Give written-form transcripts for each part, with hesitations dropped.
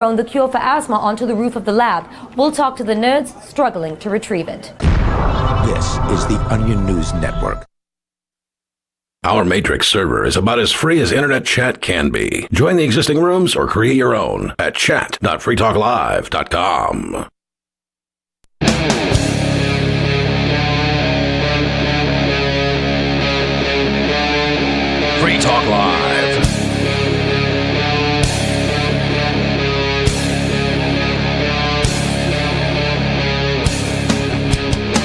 the cure for asthma onto the roof of the lab. We'll talk to the nerds struggling to retrieve it. This is the Onion News Network. Our Matrix server is about as free as internet chat can be. Join the existing rooms or create your own at chat.freetalklive.com. Free Talk Live.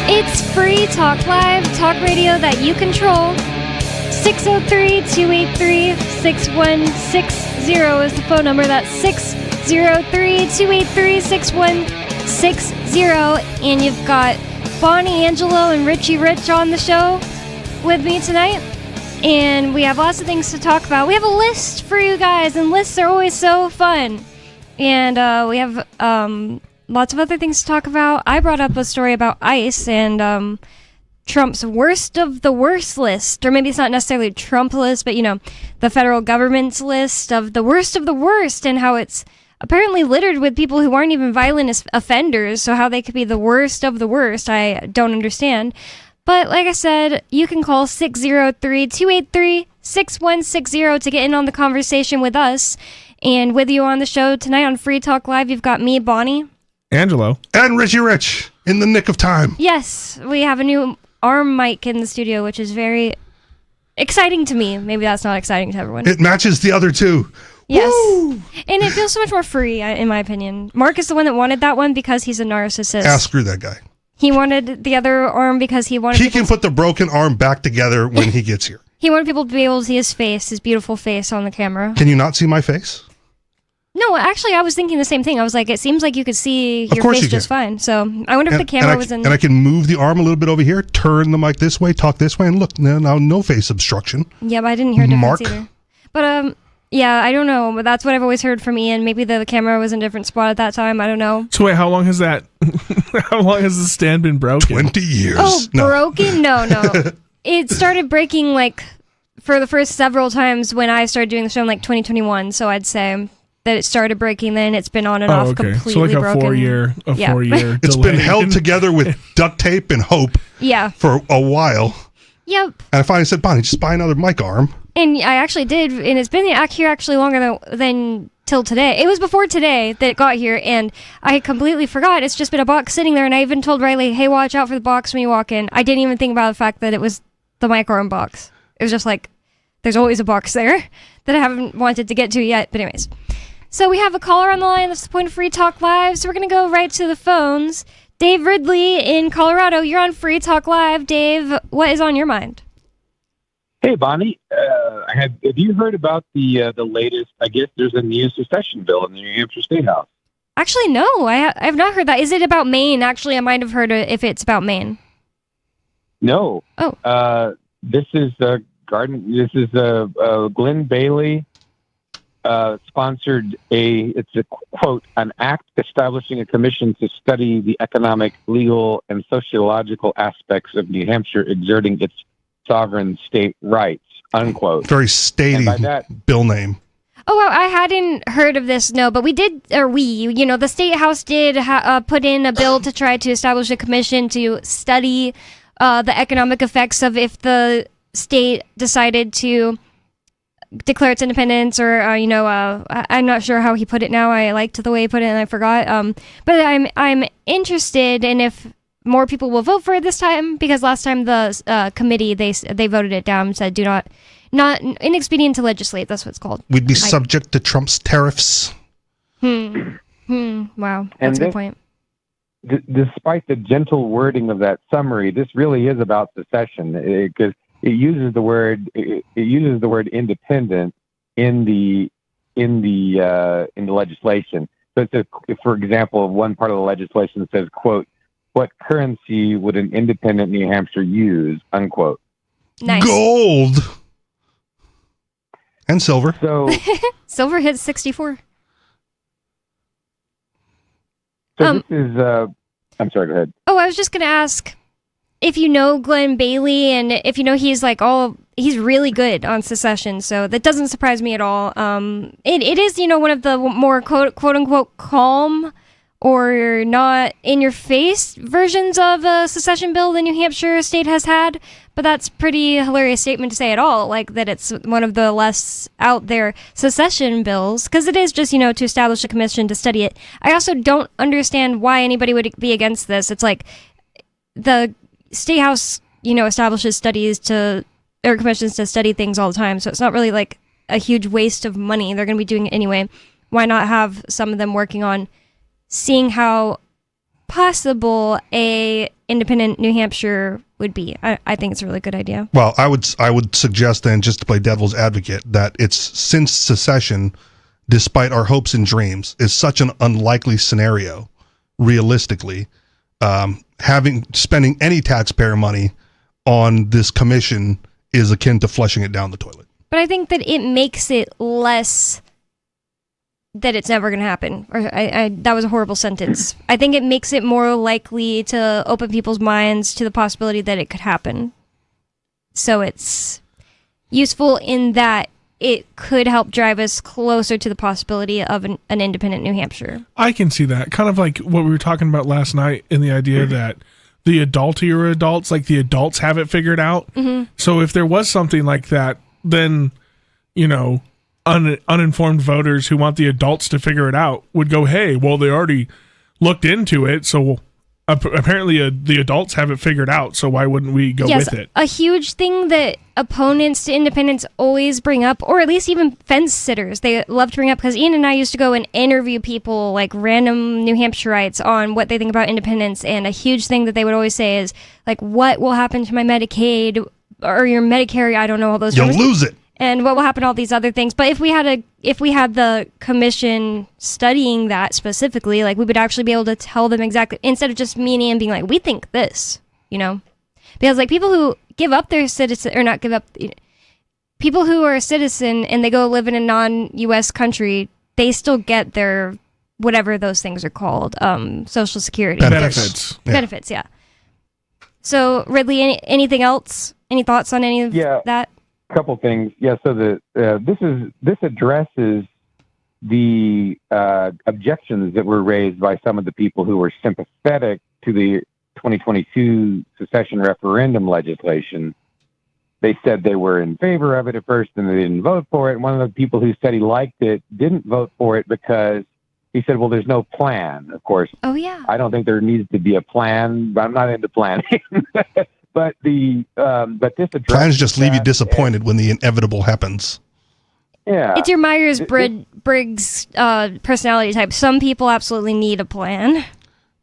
It's Free Talk Live, talk radio that you control. 603-283-6160 is the phone number. That's 603-283-6160. And you've got Bonnie, Angelo, and Richie Rich on the show with me tonight. And we have lots of things to talk about. We have a list for you guys, and lists are always so fun. And we have lots of other things to talk about. I brought up a story about ICE and Trump's worst of the worst list. Or maybe it's not necessarily Trump list, but, you know, the federal government's list of the worst, and how it's apparently littered with people who aren't even violent offenders. So how they could be the worst of the worst, I don't understand. But like I said, you can call 603-283-6160 to get in on the conversation with us. And with you on the show tonight on Free Talk Live, you've got me, Bonnie, Angelo, and Richie Rich in the nick of time. Yes, we have a new arm mic in the studio, which is very exciting to me. Maybe that's not exciting to everyone. It matches the other two. Yes. Woo! And it feels so much more free, in my opinion. Mark is the one that wanted that one because he's a narcissist. Ah, screw that guy. He wanted the other arm because he wanted... He can put the broken arm back together when he gets here. He wanted people to be able to see his face, his beautiful face on the camera. Can you not see my face? No, actually, I was thinking the same thing. I was like, it seems like you could see your face just fine. So I wonder if the camera was in... And I can move the arm a little bit over here, turn the mic this way, talk this way, and look, now no face obstruction. Yeah, but I didn't hear a difference Mark. either. But, yeah, I don't know. But that's what I've always heard from Ian. Maybe the camera was in a different spot at that time. I don't know. So wait, how long has that... how long has the stand been broken? 20 years. Oh, broken? No. It started breaking, like, for the first several times when I started doing the show in, like, 2021. So I'd say... that it started breaking, then it's been on and off completely so like a broken. 4 year It's been held together with duct tape and hope for a while. Yep. And I finally said, Bonnie, just buy another mic arm. And I actually did, and it's been here actually longer than till today. It was before today that it got here, and I completely forgot. It's just been a box sitting there, and I even told Riley, hey, watch out for the box when you walk in. I didn't even think about the fact that it was the mic arm box. It was just like, there's always a box there that I haven't wanted to get to yet, but anyways. So we have a caller on the line. That's the point of Free Talk Live. So we're going to go right to the phones. Dave Ridley in Colorado. You're on Free Talk Live. Dave, what is on your mind? Hey, Bonnie. Have you heard about the latest, I guess there's a new secession bill in the New Hampshire State House? Actually, no. I have not heard that. Is it about Maine? Actually, I might have heard it if it's about Maine. No. Oh. This is Glenn Bailey sponsored it's a quote, an act establishing a commission to study the economic, legal, and sociological aspects of New Hampshire exerting its sovereign state rights, unquote. Very statey bill name. Oh, well, I hadn't heard of this, no, but the State House did put in a bill to try to establish a commission to study the economic effects of if the state decided to declare its independence, or I'm not sure how he put it now. I liked the way he put it and I forgot. But I'm interested in if more people will vote for it this time, because last time the committee they voted it down and said not inexpedient to legislate. That's what it's called. We'd be subject to Trump's tariffs. Wow, that's a good point. Despite the gentle wording of that summary, this really is about secession, because it uses the word independent in the legislation. So it says, for example, one part of the legislation says, quote, "What currency would an independent New Hampshire use?" unquote. Nice. Gold and silver. So silver hits 64. So this is. I'm sorry. Go ahead. Oh, I was just going to ask. if you know Glenn Bailey, and if you know he's really good on secession, so that doesn't surprise me at all. It is, one of the more quote unquote calm or not in your face versions of a secession bill the New Hampshire state has had, but that's pretty hilarious statement to say at all, like that it's one of the less out there secession bills, because it is just, to establish a commission to study it. I also don't understand why anybody would be against this. It's like the State House, establishes commissions to study things all the time, so it's not really like a huge waste of money. They're going to be doing it anyway. Why not have some of them working on seeing how possible a independent New Hampshire would be? I think it's a really good idea. Well, I would suggest then, just to play devil's advocate, that it's since secession, despite our hopes and dreams, is such an unlikely scenario, realistically, spending any taxpayer money on this commission is akin to flushing it down the toilet. But I think that it makes it less that it's never going to happen. Or that was a horrible sentence. I think it makes it more likely to open people's minds to the possibility that it could happen. So it's useful in that it could help drive us closer to the possibility of an independent New Hampshire. I can see that. Kind of like what we were talking about last night in the idea that the adultier adults, like the adults have it figured out. Mm-hmm. So if there was something like that, then, uninformed voters who want the adults to figure it out would go, hey, well, they already looked into it, so apparently the adults have it figured out, so why wouldn't we go with it? A huge thing that opponents to independence always bring up, or at least even fence sitters, they love to bring up, because Ian and I used to go and interview people, like random New Hampshireites, on what they think about independence, and a huge thing that they would always say is, like, what will happen to my Medicaid, or your Medicare, I don't know all those You'll terms. lose it. And what will happen to all these other things. But if we had the commission studying that specifically, like, we would actually be able to tell them exactly, instead of just me and Ian being like, we think this, because like people who give up their citizen, or not give up, people who are a citizen and they go live in a non-US country, they still get their, whatever those things are called, Social Security. Benefits. Benefits, yeah. So Ridley, anything else? Any thoughts on any of that? Couple things. Yeah, so this addresses the objections that were raised by some of the people who were sympathetic to the 2022 secession referendum legislation. They said they were in favor of it at first, and they didn't vote for it. And one of the people who said he liked it didn't vote for it because he said, well, there's no plan. Of course. Oh, yeah. I don't think there needs to be a plan, but I'm not into planning. But this plans just leave you disappointed when the inevitable happens. Yeah, it's your Myers-Briggs personality type. Some people absolutely need a plan.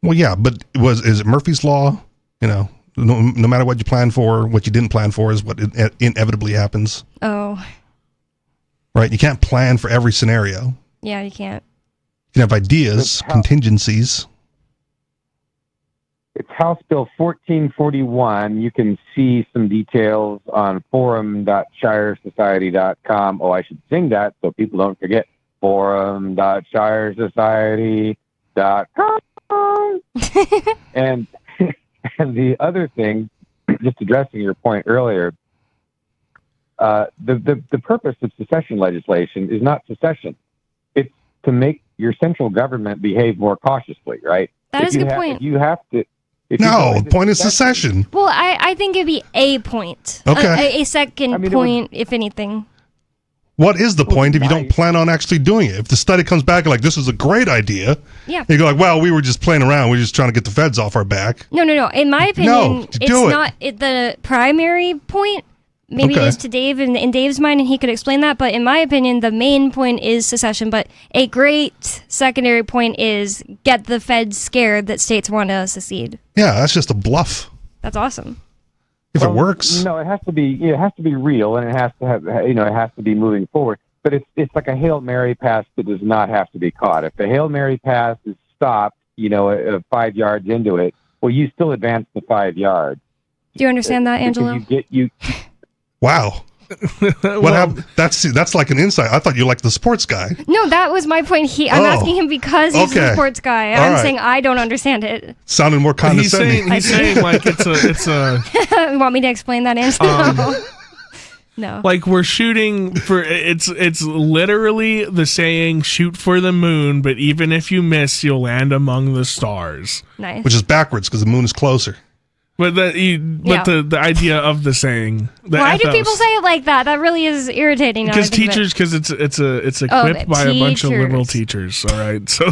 Well, yeah, but is it Murphy's Law? No matter what you plan for, what you didn't plan for is what inevitably happens. Oh, right. You can't plan for every scenario. Yeah, you can't. You can have ideas, contingencies. It's House Bill 1441. You can see some details on forum.shiresociety.com. Oh, I should sing that so people don't forget. Forum.shiresociety.com. and the other thing, just addressing your point earlier, the purpose of secession legislation is not secession. It's to make your central government behave more cautiously, right? That is a good point. You have to. No, the point is secession. Well, I think it'd be a point. Okay. A second point, if anything. What is the point if you don't plan on actually doing it? If the study comes back like, this is a great idea, you go like, well, we were just playing around. We're just trying to get the feds off our back. No. In my opinion, it's not the primary point. Maybe it is to Dave in Dave's mind, and he could explain that. But in my opinion, the main point is secession. But a great secondary point is get the feds scared that states want to secede. Yeah, that's just a bluff. That's awesome. If it works. No, it has to be. It has to be real, and it has to have. It has to be moving forward. But it's like a Hail Mary pass that does not have to be caught. If the Hail Mary pass is stopped, 5 yards into it, well, you still advance the 5 yards. Do you understand that, Angelo? You Wow. What happened? That's like an insight. I thought you liked the sports guy. No, that was my point. I'm asking him because he's okay. a sports guy. All I'm right. saying I don't understand it. Sounded more condescending. He's saying like it's a You want me to explain that, Angelo? No. like we're shooting for it's literally the saying shoot for the moon, but even if you miss, you'll land among the stars. Nice. Which is backwards because the moon is closer. But the idea of the saying. Why do people say it like that? That really is irritating. Because teachers, because it's equipped by a bunch of liberal teachers. All right, so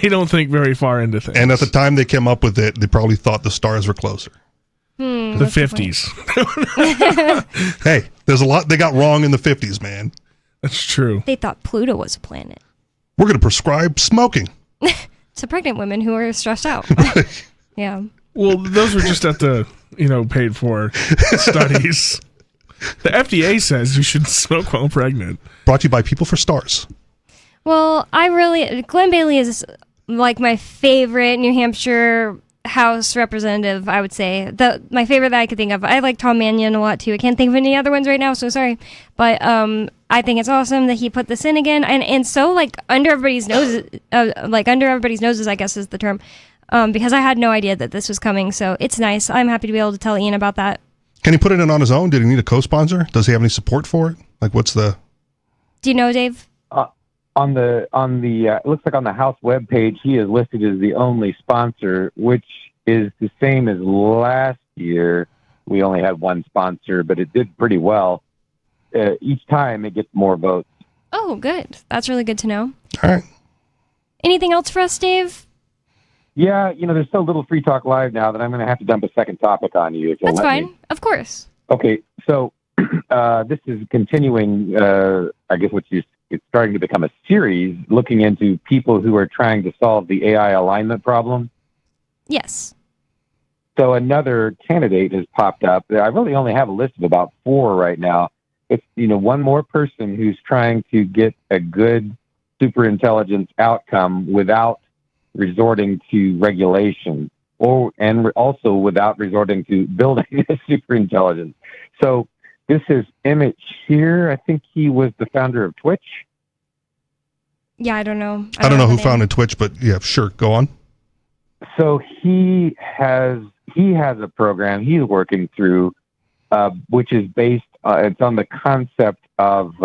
they don't think very far into things. And at the time they came up with it, they probably thought the stars were closer. The 50s. Hey, there's a lot they got wrong in the 50s, man. That's true. They thought Pluto was a planet. We're going to prescribe smoking. To pregnant women who are stressed out. Yeah. Well, those were just at the, paid for studies. The FDA says you should smoke while pregnant. Brought to you by People for Stars. Well, Glenn Bailey is like my favorite New Hampshire House representative, I would say. My favorite that I could think of. I like Tom Mannion a lot too. I can't think of any other ones right now, so sorry. But I think it's awesome that he put this in again, and so like under everybody's noses, I guess is the term, because I had no idea that this was coming. So it's nice. I'm happy to be able to tell Ian about that. Can he put it in on his own? Did he need a co-sponsor? Does he have any support for it? Like, what's the? Do you know, Dave? On the it looks like on the House webpage, he is listed as the only sponsor, which is the same as last year. We only had one sponsor, but it did pretty well. Each time it gets more votes. Oh, good. That's really good to know. All right. Anything else for us, Dave? Yeah, there's so little Free Talk Live now that I'm going to have to dump a second topic on you. If you'll That's let fine. me. Of course. Okay, so this is continuing, I guess, it's starting to become a series looking into people who are trying to solve the AI alignment problem. Yes. So another candidate has popped up. I really only have a list of about 4 right now. It's, one more person who's trying to get a good superintelligence outcome without resorting to regulation and also without resorting to building a superintelligence. So this is Emmett Shear. I think he was the founder of Twitch. Yeah, I don't know. I don't know who founded Twitch, but yeah, sure. Go on. So he has a program he's working through, which is based. It's on the concept of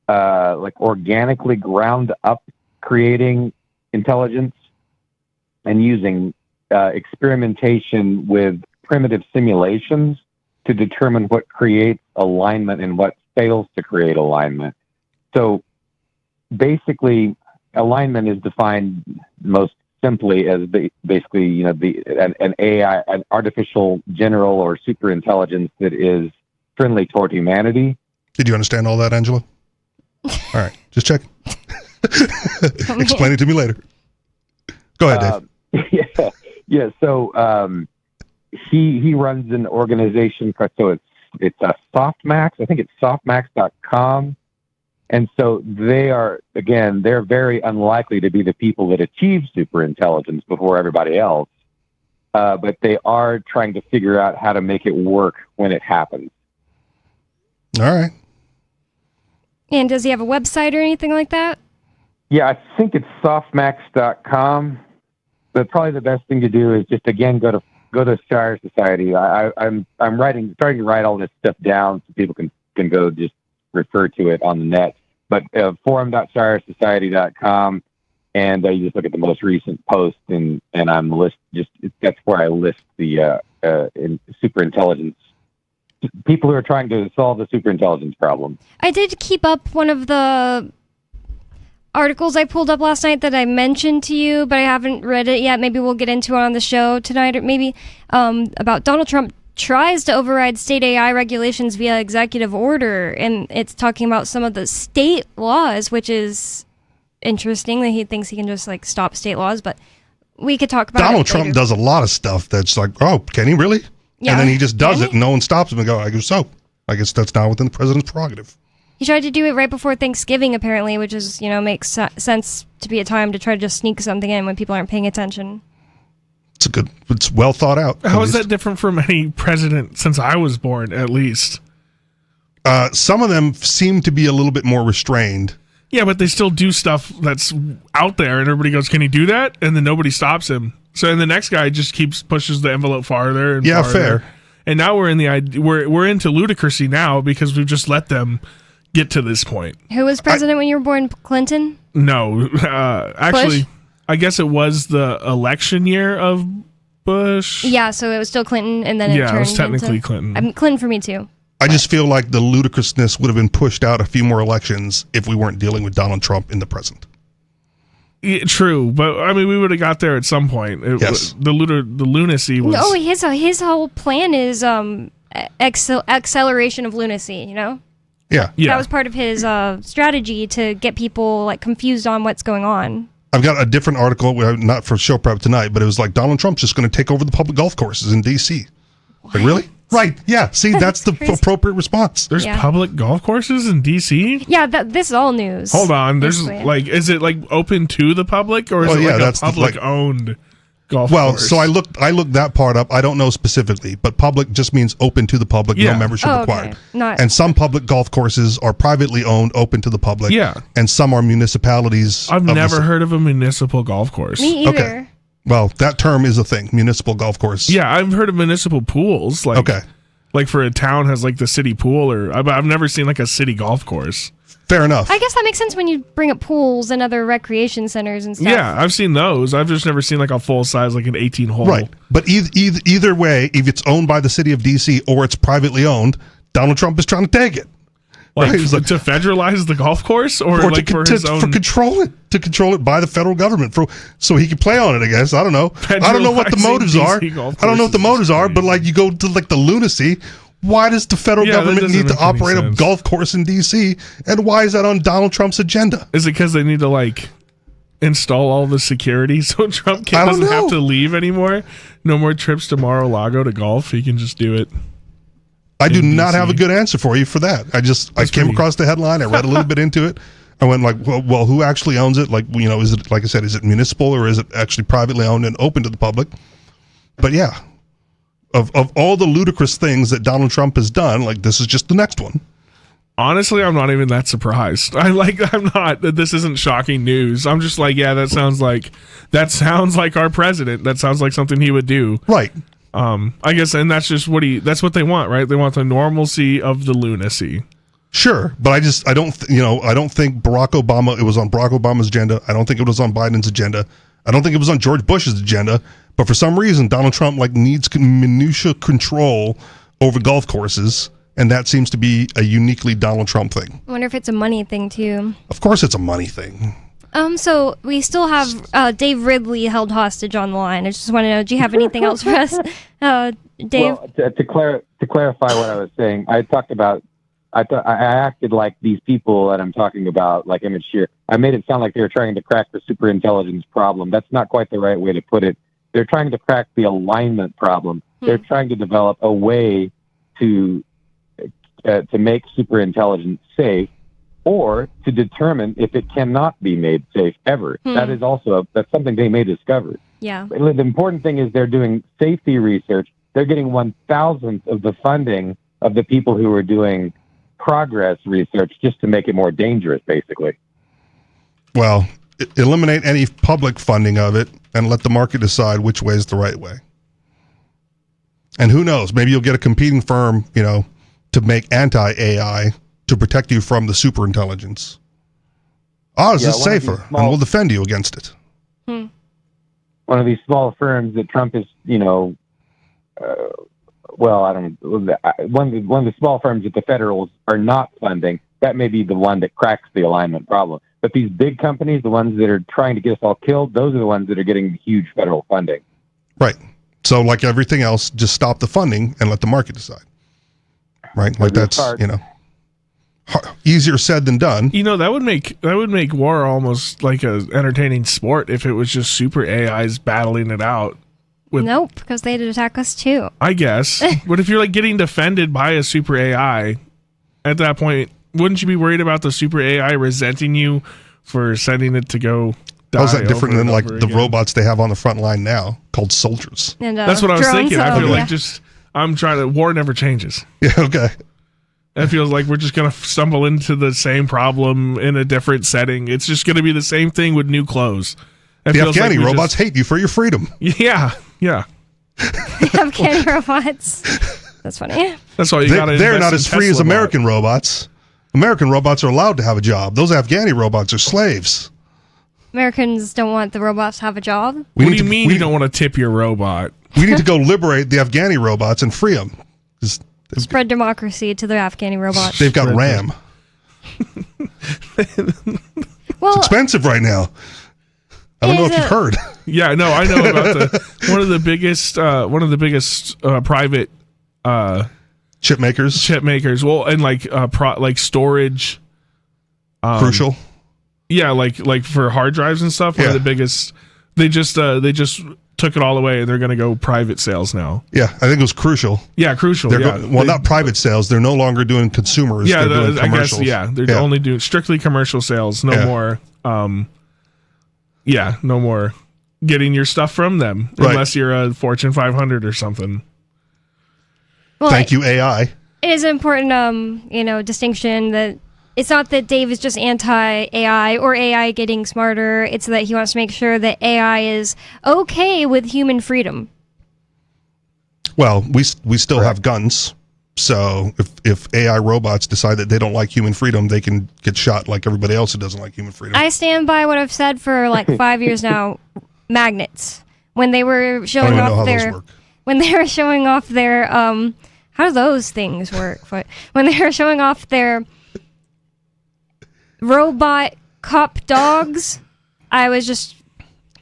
like organically ground up creating intelligence and using experimentation with primitive simulations to determine what creates alignment and what fails to create alignment. So basically, alignment is defined most simply as basically, an AI, an artificial general or super intelligence that is friendly toward humanity. Did you understand all that, Angela? All right, just check. Explain it to me later. Go ahead, Dave. Yeah. So he runs an organization. So it's a Softmax. I think it's softmax.com. And so they're very unlikely to be the people that achieve superintelligence before everybody else. But they are trying to figure out how to make it work when it happens. All right. And does he have a website or anything like that? Yeah, I think it's softmax.com. But probably the best thing to do is just, again, go to Shire Society. I'm starting to write all this stuff down so people can go just refer to it on the net. But forum.shiresociety.com, and you just look at the most recent post, and I'm that's where I list the superintelligence people who are trying to solve the superintelligence problem. I did keep up one of the articles I pulled up last night that I mentioned to you, but I haven't read it yet. Maybe we'll get into it on the show tonight, or maybe about Donald Trump tries to override state AI regulations via executive order, and it's talking about some of the state laws, which is interesting that he thinks he can just like stop state laws, but we could talk about Donald it Trump later. does a lot of stuff that's like, oh, can he really? Yeah. And then he just does Can it and no one stops him and go, I guess so. I guess that's not within the president's prerogative. He tried to do it right before Thanksgiving, apparently, which is, makes sense to be a time to try to just sneak something in when people aren't paying attention. It's well thought out. How is that different from any president since I was born, at least? Some of them seem to be a little bit more restrained. Yeah, but they still do stuff that's out there, and everybody goes, "Can he do that?" And then nobody stops him. So, and the next guy just pushes the envelope farther and farther. Fair. And now we're we're into ludicrousy now because we've just let them get to this point. Who was president when you were born? Clinton? No, actually, Bush? I guess it was the election year of Bush. Yeah, so it was still Clinton, and then it turned it was technically into, Clinton. Clinton for me too. I just feel like the ludicrousness would have been pushed out a few more elections if we weren't dealing with Donald Trump in the present. Yeah, true, but I mean, we would have got there at some point. Yes. The lunacy was. No, his whole plan is acceleration of lunacy. You know, Yeah. Yeah. that was part of his strategy to get people like confused on what's going on. I've got a different article, not for show prep tonight, but it was like Donald Trump's just going to take over the public golf courses in D.C. Like, really? Right. Yeah. See, that's the crazy. appropriate response. There's Yeah. public golf courses in DC. Yeah, this is all news. Hold on, there's basically. like, is it like open to the public or is Well, it yeah, like that's a public owned golf Well, course? so I looked that part up. I don't know specifically, but public just means open to the public, Yeah. no membership Oh, required. okay. Not And some public golf courses are privately owned, open to the public. Yeah. And some are municipalities. I've of the never ci- heard of a municipal golf course. me either. Okay. Well, that term is a thing, municipal golf course. Yeah, I've heard of municipal pools. Like, Okay. like for a town has like the city pool, or I've never seen like a city golf course. Fair enough. I guess that makes sense when you bring up pools and other recreation centers and stuff. Yeah, I've seen those. I've just never seen like a full size, like an 18 hole. Right. But either way, if it's owned by the city of D.C. or it's privately owned, Donald Trump is trying to take it. Like, Right, he's like- to federalize the golf course, or Or like for his own. to control it by the federal government so he can play on it, I guess. I don't know. I don't know what the Federalizing motives are. DC golf I don't know what the courses is motives are, but crazy. like you go to like the lunacy. Why does the federal Yeah, that government doesn't need to make any operate a sense. golf course in D.C. and why is that on Donald Trump's agenda? Is it because they need to like install all the security so Trump I don't doesn't have know. to leave anymore? No more trips to Mar-a-Lago to golf. He can just do it. I do in not DC. have a good answer for you for that. I came pretty- across the headline. I read a little bit into it. I went like, well, who actually owns it? Like, you know, is it, like I said, is it municipal or is it actually privately owned and open to the public? But yeah, of all the ludicrous things that Donald Trump has done, like this is just the next one. Honestly, I'm not even that surprised. I'm not that this isn't shocking news. I'm just like, yeah, that sounds like our president. That sounds like something he would do. Right. I guess, and that's just that's what they want, right? They want the normalcy of the lunacy. Sure, but I don't think Barack Obama. It was on Barack Obama's agenda. I don't think it was on Biden's agenda. I don't think it was on George Bush's agenda. But for some reason, Donald Trump needs minutia control over golf courses, and that seems to be a uniquely Donald Trump thing. I wonder if it's a money thing too. Of course, it's a money thing. So we still have Dave Ridley held hostage on the line. I just want to know, do you have anything else for us, Dave? Well, to clarify what I was saying, I acted like these people that I'm talking about, like Emmett Shear. I made it sound like they were trying to crack the superintelligence problem. That's not quite the right way to put it. They're trying to crack the alignment problem. They're trying to develop a way to make superintelligence safe, or to determine if it cannot be made safe ever. That is that's something they may discover. Yeah. The important thing is they're doing safety research. They're getting 1,000th of the funding of the people who are doing progress research just to make it more dangerous, basically. Well, eliminate any public funding of it and let the market decide which way is the right way. And who knows, maybe you'll get a competing firm, to make anti-AI to protect you from the superintelligence. Ours is one of these safer, small- and we'll defend you against it. One of these small firms that Trump is, one of the small firms that the federals are not funding, that may be the one that cracks the alignment problem. But these big companies, the ones that are trying to get us all killed, those are the ones that are getting huge federal funding. Right. So like everything else, just stop the funding and let the market decide. Right? Like that's, easier said than done. That would make war almost like a entertaining sport if it was just super AIs battling it out. Nope, because they'd attack us too. I guess. But if you're like getting defended by a super AI, at that point, wouldn't you be worried about the super AI resenting you for sending it to go die? How's that different over than and like over the again? robots they have on the front line now called soldiers? And, That's what I was drones, thinking. I feel yeah. like I'm trying to, war never changes. Yeah, okay. It feels like we're just going to stumble into the same problem in a different setting. It's just going to be the same thing with new clothes. The Afghani robots hate you for your freedom. Yeah. Afghani robots. That's funny. That's why you got to. They're not as free as American robots. American robots are allowed to have a job. Those Afghani robots are slaves. Americans don't want the robots to have a job. What do you mean you don't want to tip your robot? We need to go liberate the Afghani robots and free them. Spread democracy to the Afghani robots. They've got RAM. Well, it's expensive right now. I don't know if you've heard. Yeah, no, I know about one of the biggest private chip makers. Well, and like storage, crucial. Yeah, like for hard drives and stuff. One of the biggest. They just took it all away, and they're going to go private sales now. Yeah, I think it was Crucial. Yeah, Crucial. Not private sales. They're no longer doing consumers. Yeah, they're doing commercials. I guess. They're only doing strictly commercial sales. No more. No more getting your stuff from them unless you're a Fortune 500 or something. Well, Thank you, AI. It is an important, distinction that it's not that Dave is just anti-AI or AI getting smarter. It's that he wants to make sure that AI is okay with human freedom. Well, we still have guns. So if AI robots decide that they don't like human freedom, they can get shot like everybody else who doesn't like human freedom. I stand by what I've said for like 5 years now. Magnets. When they were showing off their how do those things work? When they were showing off their robot cop dogs, I was just,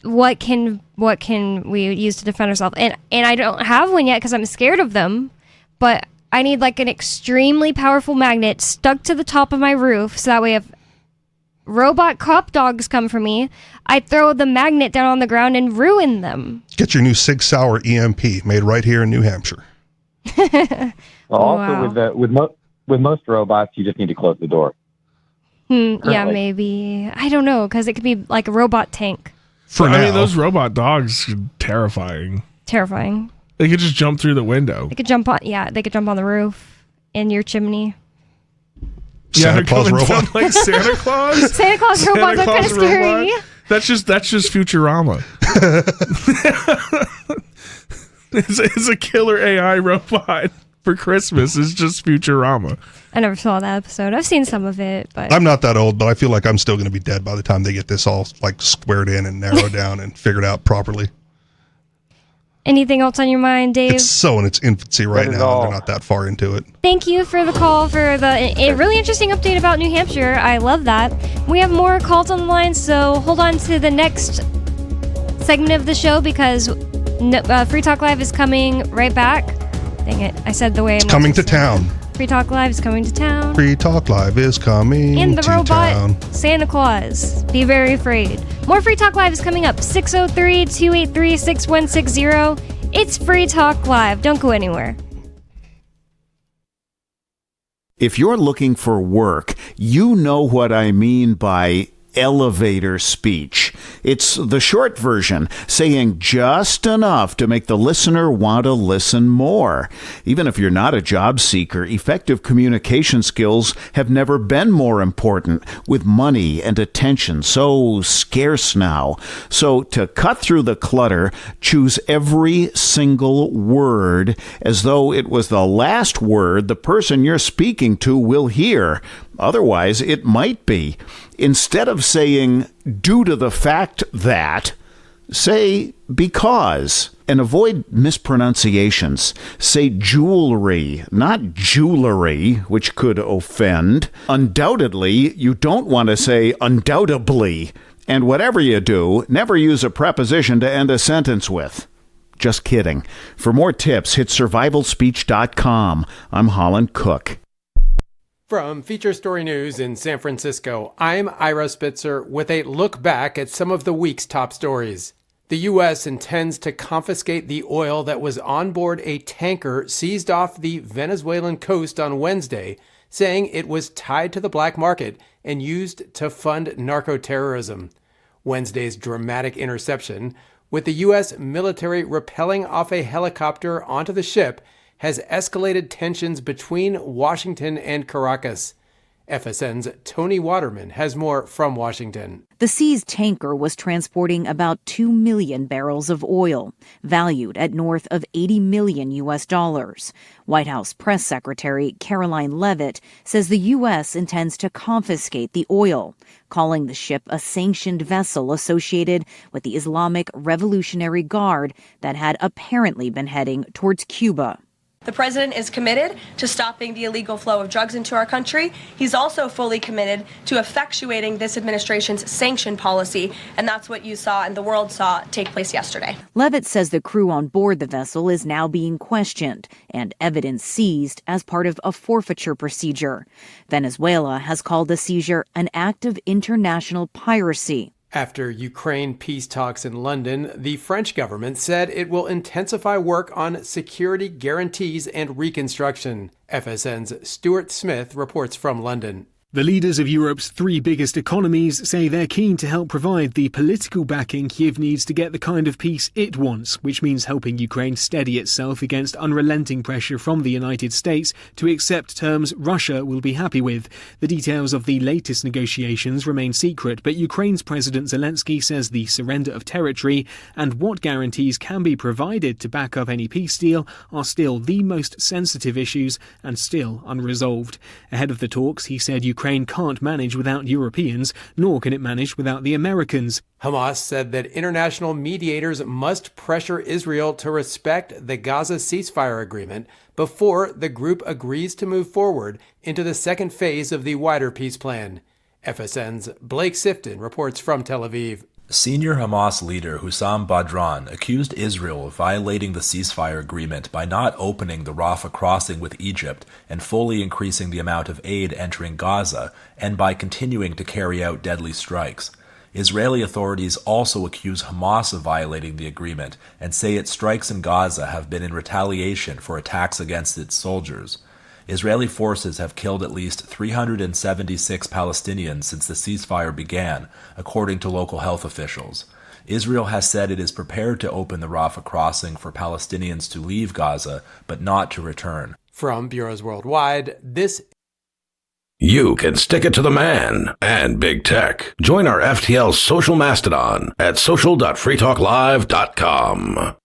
what can we use to defend ourselves? And I don't have one yet because I'm scared of them, but I need like an extremely powerful magnet stuck to the top of my roof so that way if robot cop dogs come for me, I throw the magnet down on the ground and ruin them. Get your new Sig Sauer EMP made right here in New Hampshire. Also, with most robots, you just need to close the door. Yeah, maybe. I don't know, because it could be like a robot tank. I mean, those robot dogs are terrifying. Terrifying. They could just jump through the window. They could jump on the roof in your chimney. Santa Claus robot. Like Santa Claus? Santa Claus robots are kind of scary. That's just Futurama. It's a killer AI robot for Christmas. It's just Futurama. I never saw that episode. I've seen some of it, but I'm not that old, but I feel like I'm still going to be dead by the time they get this all like squared in and narrowed down and figured out properly. Anything else on your mind, Dave? It's so in its infancy right now. They're not that far into it. Thank you for the call for a really interesting update about New Hampshire. I love that. We have more calls on the line, so hold on to the next segment of the show because Free Talk Live is coming right back. Dang it, I said the way it's coming to town. Free Talk Live is coming to town. Free Talk Live is coming and the to robot town. Santa Claus. Be very afraid. More Free Talk Live is coming up. 603-283-6160. It's Free Talk Live. Don't go anywhere. If you're looking for work, you know what I mean by elevator speech. It's the short version, saying just enough to make the listener want to listen more. Even if you're not a job seeker, effective communication skills have never been more important, with money and attention so scarce now. So to cut through the clutter, choose every single word as though it was the last word the person you're speaking to will hear. Otherwise, it might be. Instead of saying, due to the fact that, say, because. And avoid mispronunciations. Say jewelry, not jewelry, which could offend. Undoubtedly, you don't want to say undoubtedly. And whatever you do, never use a preposition to end a sentence with. Just kidding. For more tips, hit survivalspeech.com. I'm Holland Cook. From Feature Story News in San Francisco, I'm Ira Spitzer with a look back at some of the week's top stories. The U.S. intends to confiscate the oil that was on board a tanker seized off the Venezuelan coast on Wednesday, saying it was tied to the black market and used to fund narco-terrorism. Wednesday's dramatic interception, with the U.S. military rappelling off a helicopter onto the ship, has escalated tensions between Washington and Caracas. FSN's Tony Waterman has more from Washington. The seized tanker was transporting about 2 million barrels of oil, valued at north of $80 million US. White House Press Secretary Caroline Leavitt says the U.S. intends to confiscate the oil, calling the ship a sanctioned vessel associated with the Islamic Revolutionary Guard that had apparently been heading towards Cuba. The president is committed to stopping the illegal flow of drugs into our country. He's also fully committed to effectuating this administration's sanction policy, and that's what you saw and the world saw take place yesterday. Leavitt says the crew on board the vessel is now being questioned and evidence seized as part of a forfeiture procedure. Venezuela has called the seizure an act of international piracy. After Ukraine peace talks in London, the French government said it will intensify work on security guarantees and reconstruction. FSN's Stuart Smith reports from London. The leaders of Europe's three biggest economies say they're keen to help provide the political backing Kyiv needs to get the kind of peace it wants, which means helping Ukraine steady itself against unrelenting pressure from the United States to accept terms Russia will be happy with. The details of the latest negotiations remain secret, but Ukraine's President Zelensky says the surrender of territory and what guarantees can be provided to back up any peace deal are still the most sensitive issues and still unresolved. Ahead of the talks, he said Ukraine can't manage without Europeans, nor can it manage without the Americans. Hamas said that international mediators must pressure Israel to respect the Gaza ceasefire agreement before the group agrees to move forward into the second phase of the wider peace plan. FSN's Blake Sifton reports from Tel Aviv. Senior Hamas leader Hussam Badran accused Israel of violating the ceasefire agreement by not opening the Rafah crossing with Egypt and fully increasing the amount of aid entering Gaza, and by continuing to carry out deadly strikes. Israeli authorities also accuse Hamas of violating the agreement and say its strikes in Gaza have been in retaliation for attacks against its soldiers. Israeli forces have killed at least 376 Palestinians since the ceasefire began, according to local health officials. Israel has said it is prepared to open the Rafah crossing for Palestinians to leave Gaza, but not to return. From Bureaus Worldwide, this You can stick it to the man and big tech. Join our FTL social mastodon at social.freetalklive.com.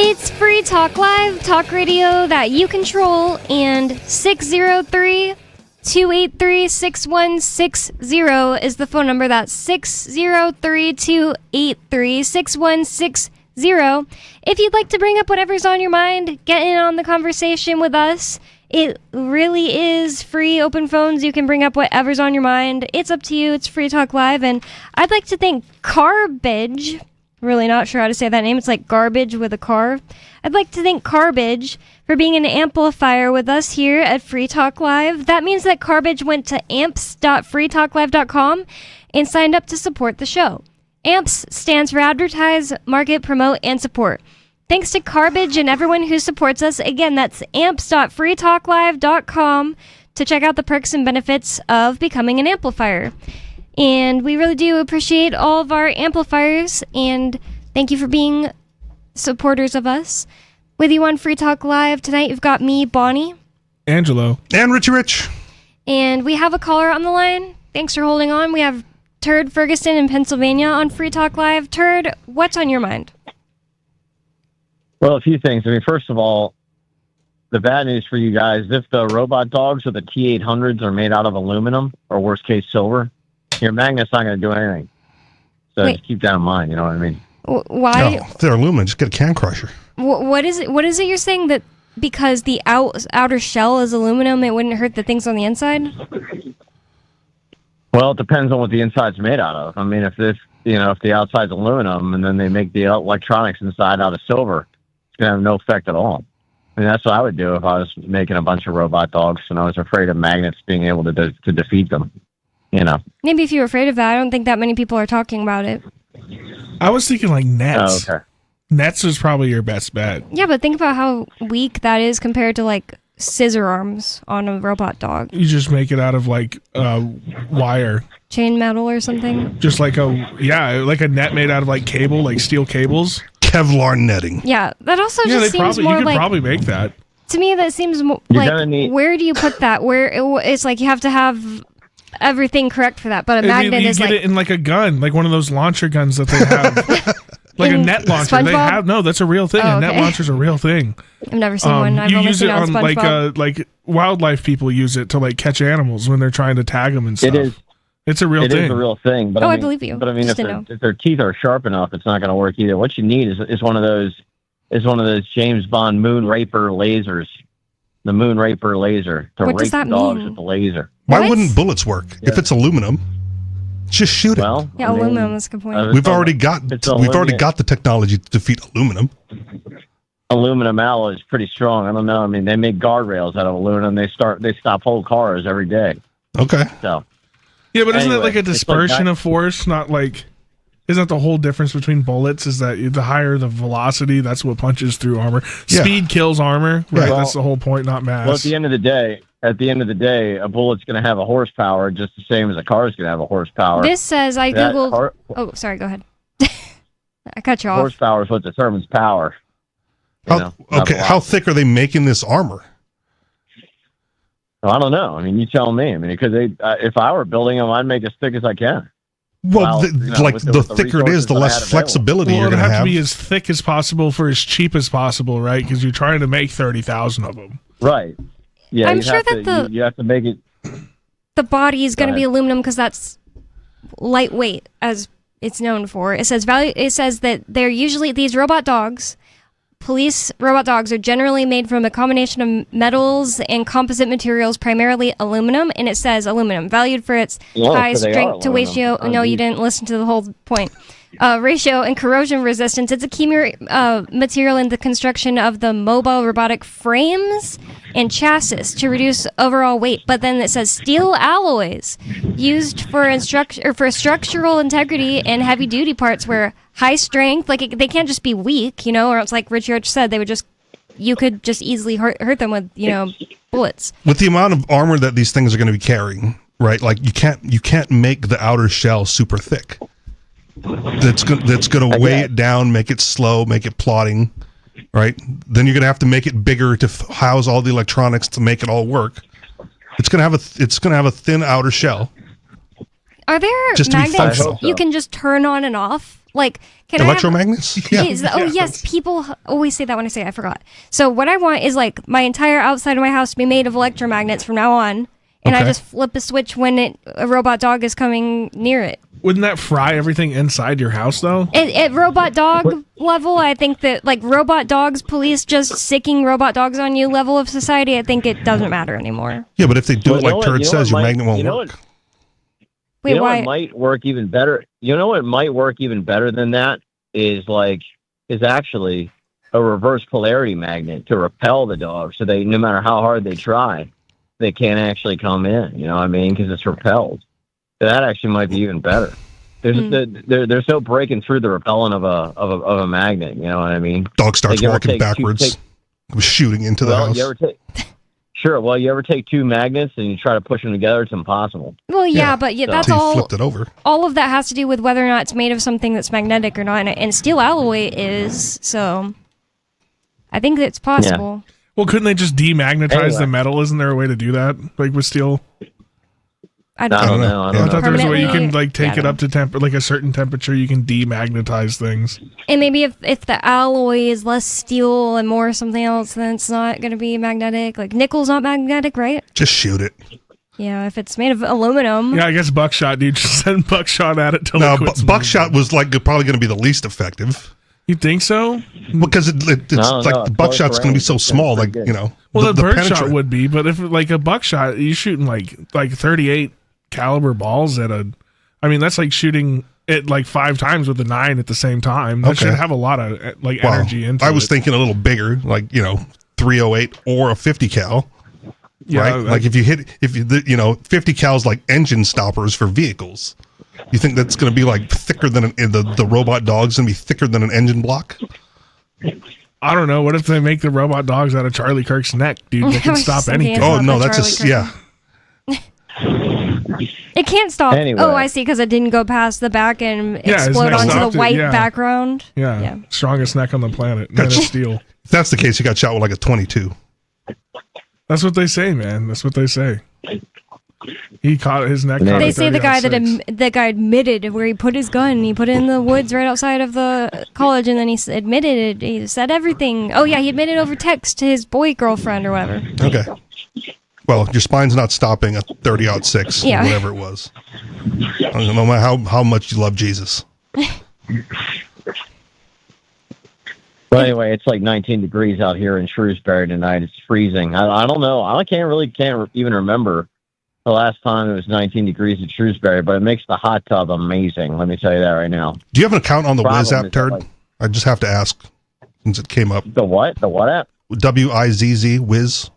It's Free Talk Live, talk radio that you control, and 603-283-6160 is the phone number. That's 603-283-6160. If you'd like to bring up whatever's on your mind, get in on the conversation with us. It really is free, open phones. You can bring up whatever's on your mind. It's up to you. It's Free Talk Live, and I'd like to thank Carbage. Really not sure how to say that name. It's like garbage with a car. I'd like to thank Carbage for being an amplifier with us here at Free Talk Live. That means that Carbage went to amps.freetalklive.com and signed up to support the show. AMPS stands for Advertise, Market, Promote, and Support. Thanks to Carbage and everyone who supports us. Again, that's amps.freetalklive.com to check out the perks and benefits of becoming an amplifier. And we really do appreciate all of our amplifiers, and thank you for being supporters of us. With you on Free Talk Live tonight, you've got me, Bonnie, Angelo, and Richie Rich. And we have a caller on the line. Thanks for holding on. We have Turd Ferguson in Pennsylvania on Free Talk Live. Turd, what's on your mind? Well, a few things. I mean, first of all, the bad news for you guys, if the robot dogs or the T-800s are made out of aluminum or worst case silver, your magnet's not going to do anything. So just keep that in mind, you know what I mean? Why? No, if they're aluminum, just get a can crusher. What is it? What is it you're saying, that because the outer shell is aluminum, it wouldn't hurt the things on the inside? Well, it depends on what the inside's made out of. I mean, if the outside's aluminum and then they make the electronics inside out of silver, it's going to have no effect at all. I mean, that's what I would do if I was making a bunch of robot dogs and I was afraid of magnets being able to defeat them. You know. Maybe if you're afraid of that, I don't think that many people are talking about it. I was thinking like nets. Oh, okay. Nets is probably your best bet. Yeah, but think about how weak that is compared to like scissor arms on a robot dog. You just make it out of like wire. Chain metal or something. Just like a net made out of like cable, like steel cables. Kevlar netting. Yeah, that also just seems more you could like... probably make that. To me, that seems like, where do you put that? It's like you have to have everything correct for that, but a magnet is like... You get it in like a gun, like one of those launcher guns that they have. Like a net launcher. SpongeBob? They have... No, that's a real thing. Oh, A net launcher's a real thing. I've never seen one. I've only seen it on SpongeBob. like wildlife people use it to like catch animals when they're trying to tag them and stuff. It is. It's a real thing. It is a real thing. But I mean, believe you. But I mean, Just if their teeth are sharp enough, it's not going to work either. What you need is one of those James Bond moon raper lasers. The moon raper laser to What does rape that dogs mean? with the laser. Why wouldn't bullets work if it's aluminum? Just shoot it. Well, Yeah, aluminum is a good point. We've already got the technology to defeat aluminum. Aluminum alloy is pretty strong. I don't know. I mean, they make guardrails out of aluminum. They stop whole cars every day. Okay. So. Yeah, but isn't Anyway, it like a it's like dispersion that- of force? Not like... Isn't that the whole difference between bullets? Is that the higher the velocity, that's what punches through armor. Yeah. Speed kills armor, right? Well- That's the whole point, not mass. Well, at the end of the day, a bullet's going to have a horsepower just the same as a car's going to have a horsepower. This says I That googled... Oh, sorry, go ahead. I cut you off. Horsepower is what determines power. You know, not Okay, a lot. how thick are they making this armor? Well, I don't know. I mean, you tell me. I mean, because if I were building them, I'd make as thick as I can. Well, Well, you know, like with the with thicker it is, resources the that I less had available. flexibility Well, you're it'd going to have have. to be as thick as possible for as cheap as possible, right? Because you're trying to make 30,000 of them. Right. Yeah. I'm you sure have that to, you have to make it. The body is going to Go be ahead. aluminum because that's lightweight, as it's known for. It says that they're usually these robot dogs. Police robot dogs are generally made from a combination of metals and composite materials, primarily aluminum. And it says aluminum, valued for its Yeah, high so they are strength to aluminum. ratio. Oh, No, you geez. didn't listen to the whole point. Ratio and corrosion resistance. It's a key material in the construction of the mobile robotic frames and chassis to reduce overall weight. But then it says steel alloys used for structural integrity and heavy duty parts where high strength, like they can't just be weak, or else like Richie Rich said, you could just easily hurt them with, bullets. With the amount of armor that these things are going to be carrying, right? Like you can't make the outer shell super thick. That's going to weigh it down, make it slow, make it plodding, right? Then you're going to have to make it bigger to house all the electronics to make it all work. It's going to have a thin outer shell. Are there Just to be magnets functional. you can just turn on and off? Like, can Electromagnets? I Yeah. have... Yes, people always say that when I say it. I forgot. So what I want is like my entire outside of my house to be made of electromagnets from now on, and I Okay. just flip a switch when a robot dog is coming near it. Wouldn't that fry everything inside your house, though? At robot dog level, I think that like robot dogs, police just sicking robot dogs on you level of society, I think it doesn't matter anymore. Yeah, but if they do Well, it you know like what- Turd you know says, what your might- magnet won't you know work. Wait, you know why? what might work even better? You know what might work even better than that is actually a reverse polarity magnet to repel the dog, so they no matter how hard they try, they can't actually come in. You know what I mean? Because it's repelled. So that actually might be even better. There's no breaking through the repellent of a magnet. You know what I mean? Dog starts Like, you ever walking take backwards, shooting into the house. You ever take two magnets and you try to push them together? It's impossible. Well, yeah, but So- that's Until you all. flipped it over. All of that has to do with whether or not it's made of something that's magnetic or not, and steel alloy is. So, I think it's possible. Well, couldn't they just demagnetize Anyway. the metal? Isn't there a way to do that, like with steel? I I don't know. I thought there was a way you can Permanently? like take Yeah, it up to like a certain temperature. You can demagnetize things. And maybe if the alloy is less steel and more something else, then it's not going to be magnetic. Like nickel's not magnetic, right? Just shoot it. Yeah, if it's made of aluminum. Yeah, I guess buckshot, dude. Just send buckshot at it till Now, it quits. buckshot was like probably going to be the least effective. You think so? Because it's No, like no, the buckshot's going to be so close range. small, It's like pretty good. Well, the birdshot penetrant- would be, but if like a buckshot, you're shooting like 38 caliber balls at a. I mean, that's like shooting it like 5 times with a 9 at the same time. That Okay. should have a lot of like Well, energy into it. I was thinking a little bigger, like .308 or a 50 cal. Right? Like if you 50 cal's like engine stoppers for vehicles. You think that's going to be like thicker than the robot dog's going to be thicker than an engine block? I don't know. What if they make the robot dogs out of Charlie Kirk's neck, dude? They can stop anything. Oh no, that's just It can't stop. Anyway. Oh, I see, because it didn't go past the back and explode onto the white background. Yeah. Strongest neck on the planet. Made of steel. If that's the case, he got shot with like a 22. That's what they say, man. That's what they say. He caught his neck. They say the guy admitted where he put his gun. He put it in the woods right outside of the college, and then he admitted it. He said everything. Oh yeah, he admitted over text to his boy girlfriend or whatever. Okay. Well, your spine's not stopping at 30/6, Yeah. whatever it was. No matter how much you love Jesus. But anyway, it's like 19 degrees out here in Shrewsbury tonight. It's freezing. I don't know. I can't even remember the last time it was 19 degrees in Shrewsbury, but it makes the hot tub amazing. Let me tell you that right now. Do you have an account on the Problem Wiz app, is Turd? like- I just have to ask since it came up. The what? The what app? WIZZ, Wiz.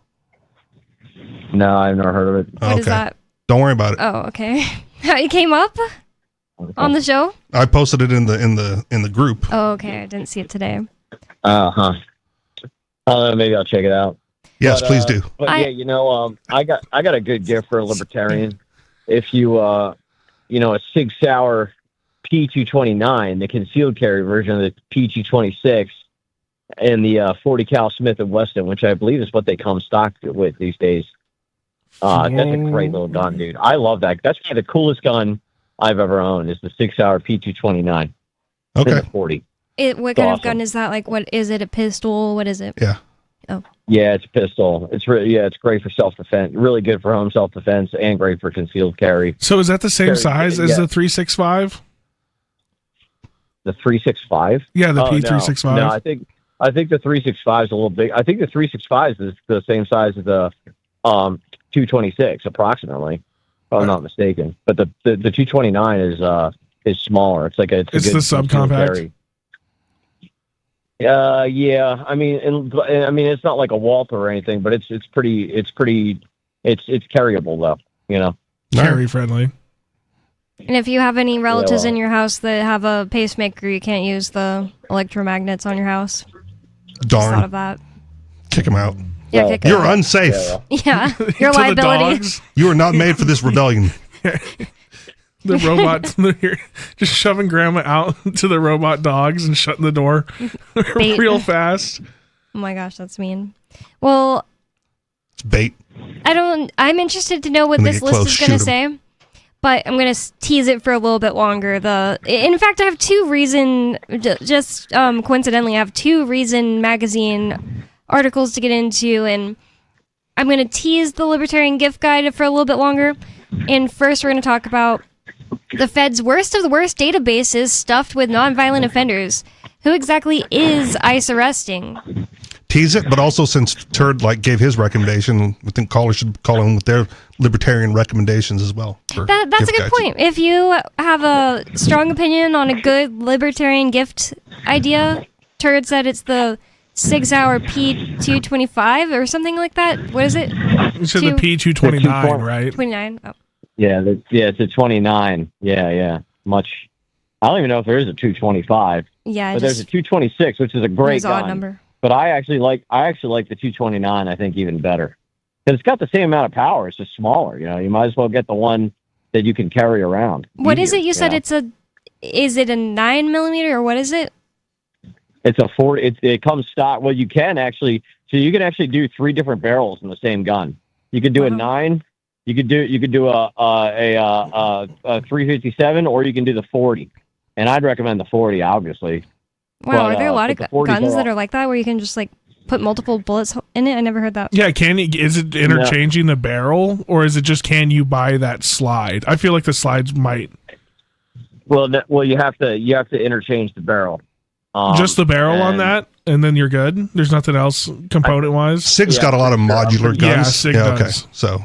No, I've never heard of it. What is that? Don't worry about it. Oh, okay. It came up on the show. I posted it in the group. Oh, okay. I didn't see it today. I don't know. Maybe I'll check it out. Yes, please do. But yeah, I got a good gift for a libertarian. If you, a Sig Sauer P229, the concealed carry version of the P226, and the 40 cal Smith & Wesson, which I believe is what they come stock with these days. That's a great little gun, dude. I love that. That's probably the coolest gun I've ever owned. Is the 6 Sauer P229. Okay. The 40. What kind of gun is that? Like, what is it? A pistol? What is it? Yeah. Oh. Yeah, it's a pistol. It's it's great for self-defense. Really good for home self-defense and great for concealed carry. So is that the same size as the 365? The 365? Yeah, the P365. No, I think the 365 is a little big. I think the 365 is the same size as the 226 approximately, if I'm not mistaken. But the 229 is smaller. It's like it's the subcompact. Yeah. I mean, it's not like a Walther or anything, but it's carryable though. You know, carry friendly. And if you have any relatives in your house that have a pacemaker, you can't use the electromagnets on your house. Just Darn. thought of that. Kick him out. Yeah, kick him You're out. unsafe. Yeah, your liability. You are not made for this rebellion. The robots, they're just shoving grandma out to the robot dogs and shutting the door Bait. real fast. Oh my gosh, that's mean. Well, It's bait. I'm interested to know what When they this get list close, is going to shoot 'em. say, but I'm going to tease it for a little bit longer. In fact, I have coincidentally, I have two Reason magazine articles to get into, and I'm going to tease the Libertarian gift guide for a little bit longer. And first, we're going to talk about the Fed's worst of the worst databases stuffed with nonviolent offenders. Who exactly is ICE arresting? Tease it, but also since Turd gave his recommendation, I think callers should call in with their libertarian recommendations as well. That's a good point. If you have a strong opinion on a good libertarian gift idea, Turd said it's the 6 Sauer P225 or something like that. What is it? You said the P229, right? 29. Oh. Yeah, it's a 29. Yeah. Much. I don't even know if there is a 225. Yeah, but there's a 226, which is a great gun. Odd number. But I actually like the 229. I think even better because it's got the same amount of power. It's just smaller. You know, you might as well get the one that you can carry around. What is it? You said it's a. Is it a 9mm or what is it? It's a 40. It comes stock. Well, you can actually. So you can actually do 3 different barrels in the same gun. You could do a 9. You could do a 357, or you can do the 40. And I'd recommend the 40, obviously. Wow, But, are there a lot of but the 40s guns are that are like that where you can just put multiple bullets in it? I never heard that. Yeah, is it interchanging the barrel, or is it just can you buy that slide? I feel like the slides might. Well, you have to interchange the barrel. Just the barrel on that, and then you're good. There's nothing else component wise. SIG's got a lot of modular guns. Yeah, SIG does. Okay, so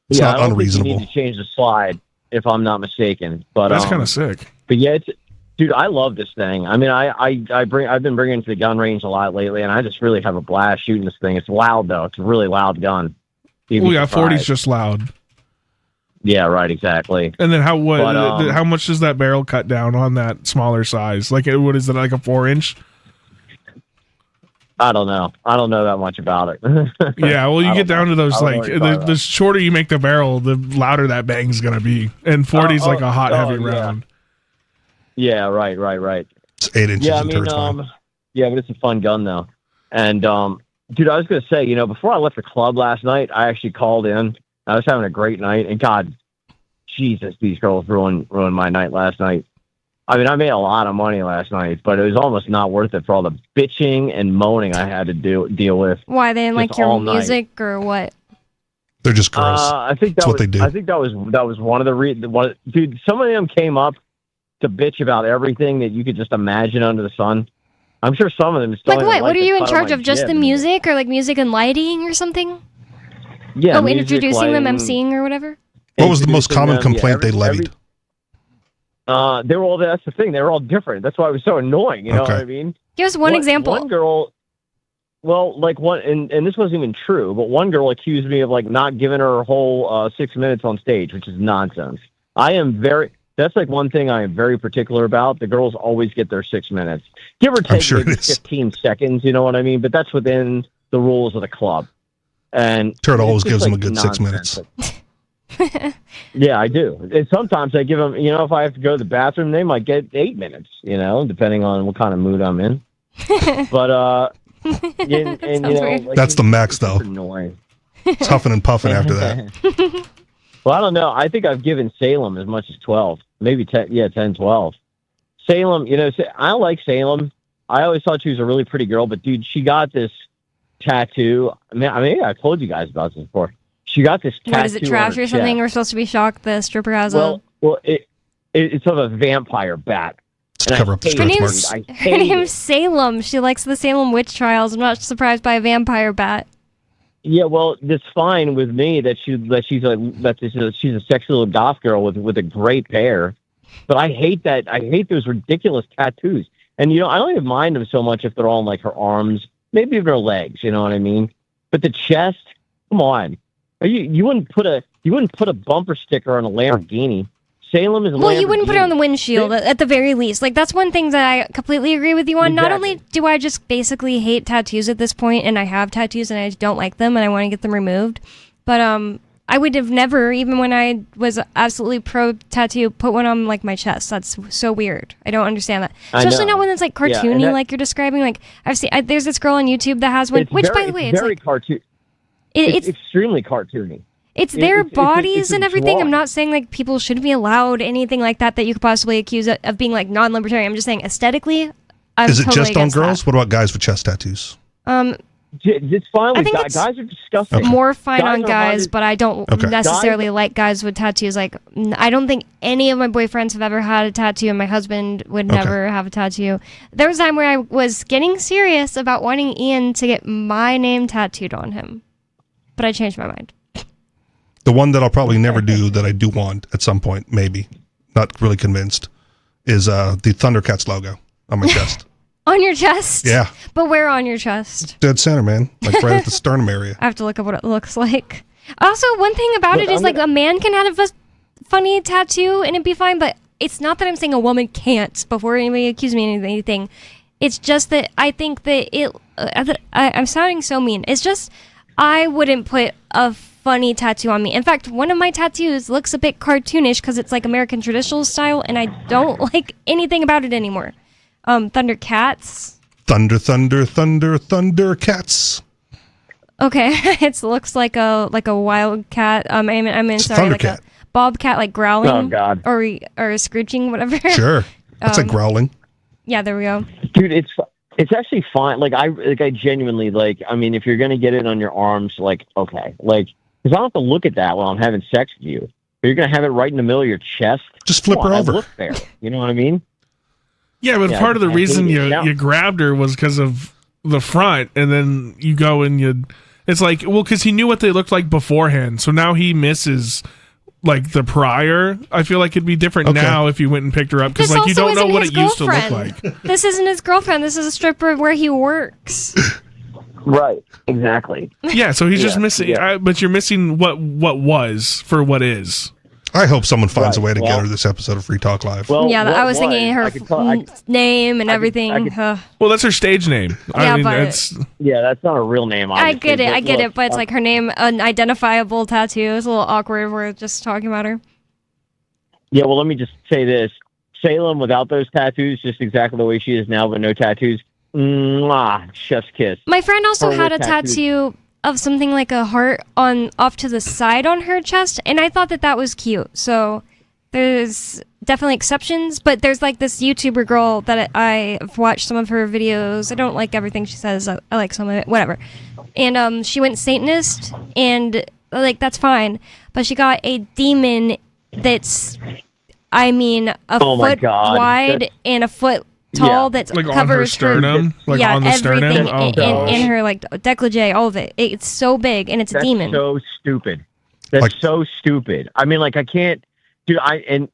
it's I not don't unreasonable. think you need to change the slide, if I'm not mistaken. But that's kind of sick. But yeah, Dude, I love this thing. I mean, I've been bringing it to the gun range a lot lately, and I just really have a blast shooting this thing. It's loud though. It's a really loud gun. Oh yeah, 40's just loud. Yeah, right, exactly. And then how much does that barrel cut down on that smaller size? Like, what is it, like a 4-inch? I don't know. I don't know that much about it. Yeah, well, you get down to those, like, the shorter you make the barrel, the louder that bang's going to be. And 40's like a hot, heavy round. Yeah, right. It's 8 inches. Yeah, I mean, yeah, but it's a fun gun, though. And, dude, I was going to say, before I left the club last night, I actually called in. I was having a great night. And, God, Jesus, these girls ruined my night last night. I mean, I made a lot of money last night, but it was almost not worth it for all the bitching and moaning I had to deal with. Why, they didn't like your music or what? They're just girls. I think that's what they do. I think that was one of the reasons. Dude, some of them came up to bitch about everything that you could just imagine under the sun. I'm sure some of them still like what? What are you in charge of? Just the music, or like music and lighting or something? Yeah. Oh, introducing them, emceeing or whatever. What was the most common complaint they levied? They were all. That's the thing. They were all different. That's why it was so annoying. You know what I mean? Give us one example. One girl. Well, like one, and this wasn't even true. But one girl accused me of like not giving her whole 6 minutes on stage, which is nonsense. That's like one thing I am very particular about. The girls always get their 6 minutes, give or take maybe 15 seconds. You know what I mean? But that's within the rules of the club. And Turtle always gives them a good 6 minutes. Yeah, I do. And sometimes I give them, if I have to go to the bathroom, they might get 8 minutes, depending on what kind of mood I'm in. But, that's the max, though. Annoying. It's huffing and puffing after that. Well, I don't know. I think I've given Salem as much as 12, maybe 10, 12. Salem, I like Salem. I always thought she was a really pretty girl, but dude, she got this tattoo. I mean, I told you guys about this before. She got this tattoo. What is it, trash or something? We're supposed to be shocked the stripper has Well, it's of a vampire bat. To cover up the stretch marks. Her name's Salem. She likes the Salem witch trials. I'm not surprised by a vampire bat. Yeah, well, it's fine with me that she's a sexy little goth girl with a great pair. But I hate that. I hate those ridiculous tattoos. And I don't even mind them so much if they're on like her arms, maybe even her legs. You know what I mean? But the chest, come on. You wouldn't put a bumper sticker on a Lamborghini. Salem is a Lamborghini. Well, you wouldn't put it on the windshield at the very least. Like, that's one thing that I completely agree with you on. Exactly. Not only do I just basically hate tattoos at this point, and I have tattoos and I don't like them and I want to get them removed, but I would have never, even when I was absolutely pro tattoo, put one on like my chest. That's so weird. I don't understand that. Especially not when it's like cartoony, like you're describing. Like I've seen, there's this girl on YouTube that has one, by the way, it's very like, cartoon. It's extremely cartoony. It's their bodies and everything. I'm not saying like people shouldn't be allowed anything like that you could possibly accuse of being like non-libertarian. I'm just saying aesthetically, Is it just on girls? What about guys with chest tattoos? It's fine with guys. Guys are disgusting. More fine on guys, but I don't necessarily like guys with tattoos. Like, I don't think any of my boyfriends have ever had a tattoo, and my husband would never have a tattoo. There was a time where I was getting serious about wanting Ian to get my name tattooed on him, but I changed my mind. The one that I'll probably never do that I do want at some point, maybe, not really convinced, is the Thundercats logo on my chest. On your chest? Yeah. But where on your chest? Dead center, man. Like right at the sternum area. I have to look up what it looks like. Also, one thing about it is like a man can have a funny tattoo and it'd be fine, but it's not that I'm saying a woman can't before anybody accuses me of anything. It's just that I think that I'm sounding so mean. It's just I wouldn't put a funny tattoo on me. In fact, one of my tattoos looks a bit cartoonish because it's like American traditional style, and I don't like anything about it anymore. Thundercats. Thundercats. Okay, it looks like a wild cat. Sorry, like a bobcat, like growling. Oh God. Or screeching, whatever. Sure, that's like growling. Yeah, there we go. Dude, it's actually fine. Like I genuinely like. I mean, if you're gonna get it on your arms, like okay, like because I don't have to look at that while I'm having sex with you. But you're gonna have it right in the middle of your chest. Just flip her over. Look there. You know what I mean? Yeah, but part of the reason you grabbed her was because of the front, and then you go and it's like, well, because he knew what they looked like beforehand, so now he misses like the prior, I feel like it'd be different now if you went and picked her up because This like you also don't know isn't what his it used to look girlfriend. like. This isn't his girlfriend. This is a stripper where he works. Right. Exactly. Yeah, so he's just Yeah, missing. yeah. But you're missing what was for what is. I hope someone finds a Right, way to well- get her this episode of Free Talk Live. Well, Yeah, what I was thinking her I could call- I- name and I could- everything. I could- Well, that's her stage name. Yeah, I mean, but- it's Yeah, that's not a real name. I Obviously, get it, I get look, it, but it's like her name, an identifiable tattoo. It's a little awkward if we're just talking about her. Yeah, well, let me just say this: Salem without those tattoos, just exactly the way she is now, but no tattoos. Mwah, chef's kiss. My friend also Her had a with tattoos. tattoo of something like a heart on off to the side on her chest, and I thought that was cute. So there's definitely exceptions, but there's like this YouTuber girl that I've watched some of her videos. I don't like everything she says. I like some of it, whatever. And she went Satanist, and like that's fine, but she got a demon that's, I mean, Oh my foot God. wide That's- and a foot tall that like on covers her sternum, like yeah, on the sternum. everything Oh, in her like décolleté, all of it. It's so big and it's a That's demon. so stupid. That's so stupid. I mean, like I can't, dude.